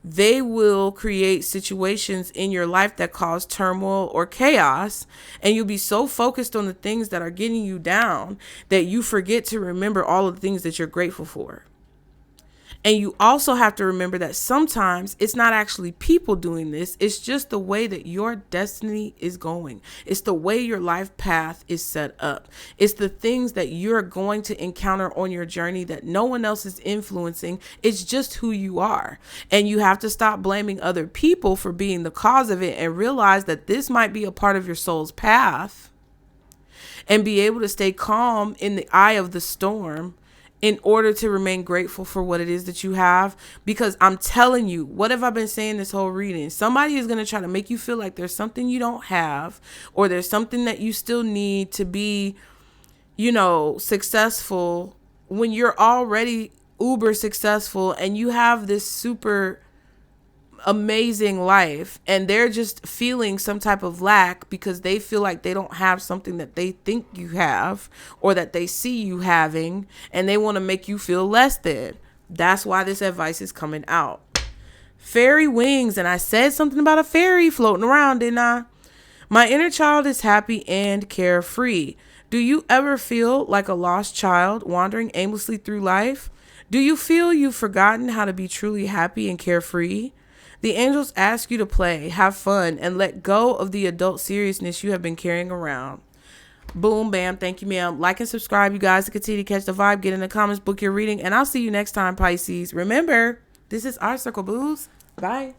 they will create situations in your life that cause turmoil or chaos, and you'll be so focused on the things that are getting you down that you forget to remember all of the things that you're grateful for. And you also have to remember that sometimes it's not actually people doing this. It's just the way that your destiny is going. It's the way your life path is set up. It's the things that you're going to encounter on your journey that no one else is influencing. It's just who you are. And you have to stop blaming other people for being the cause of it and realize that this might be a part of your soul's path, and be able to stay calm in the eye of the storm in order to remain grateful for what it is that you have. Because I'm telling you, what have I been saying this whole reading? Somebody is going to try to make you feel like there's something you don't have, or there's something that you still need to be, successful, when you're already uber successful and you have this super amazing life, and they're just feeling some type of lack because they feel like they don't have something that they think you have or that they see you having, and they want to make you feel less than. That's why this advice is coming out. Fairy wings, and I said something about a fairy floating around, didn't I? My inner child is happy and carefree. Do you ever feel like a lost child wandering aimlessly through life? Do you feel you've forgotten how to be truly happy and carefree? The angels ask you to play, have fun, and let go of the adult seriousness you have been carrying around. Boom, bam, thank you, ma'am. Like and subscribe, you guys, to continue to catch the vibe. Get in the comments, book your reading, and I'll see you next time, Pisces. Remember, this is our circle, booze. Bye.